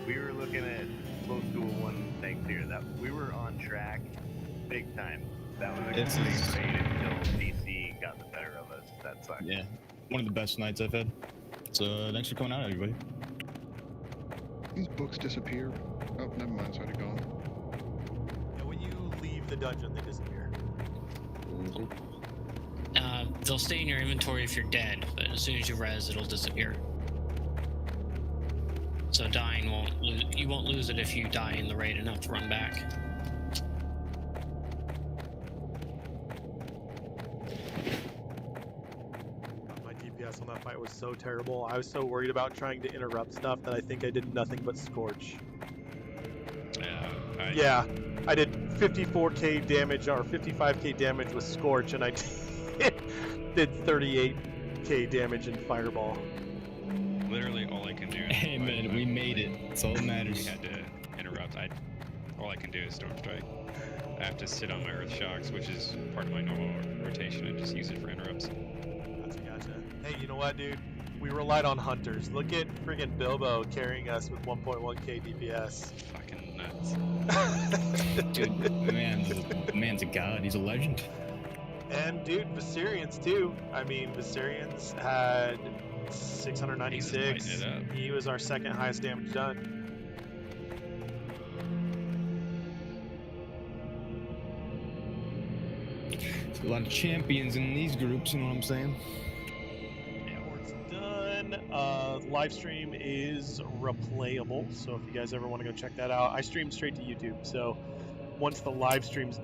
We were looking at close to a 1 thing clear. That we were on track, big time. That was a It's great just- raid until DC got the better of us. That sucked. Yeah, one of the best nights I've had. So thanks for coming out, everybody. These books disappear. Oh, never mind. It's already gone. And when you leave the dungeon, they disappear. They'll stay in your inventory if you're dead, but as soon as you res, it'll disappear. So dying won't lose. You won't lose it if you die in the raid enough to run back. My DPS on that fight was so terrible. I was so worried about trying to interrupt stuff that I think I did nothing but scorch. Yeah. Yeah, I did 54k damage or 55k damage with scorch, and I did 38 8k damage in Fireball. Literally all I can do. Hey man, we made it. That's all that We matters. had to interrupt. All I can do is Storm Strike. I have to sit on my Earth Shocks, which is part of my normal rotation, and just use it for interrupts. Gotcha. Hey, you know what, dude? We relied on hunters. Look at friggin' Bilbo carrying us with 1.1k DPS. Fucking nuts. Dude, the man's a god. He's a legend. And dude, Viserions too. I mean, Viserions had 696. He's lighting it up. He was our second highest damage done. There's a lot of champions in these groups. You know what I'm saying? It's done. Live stream is replayable, so if you guys ever want to go check that out, I stream straight to YouTube. So once the live stream's done.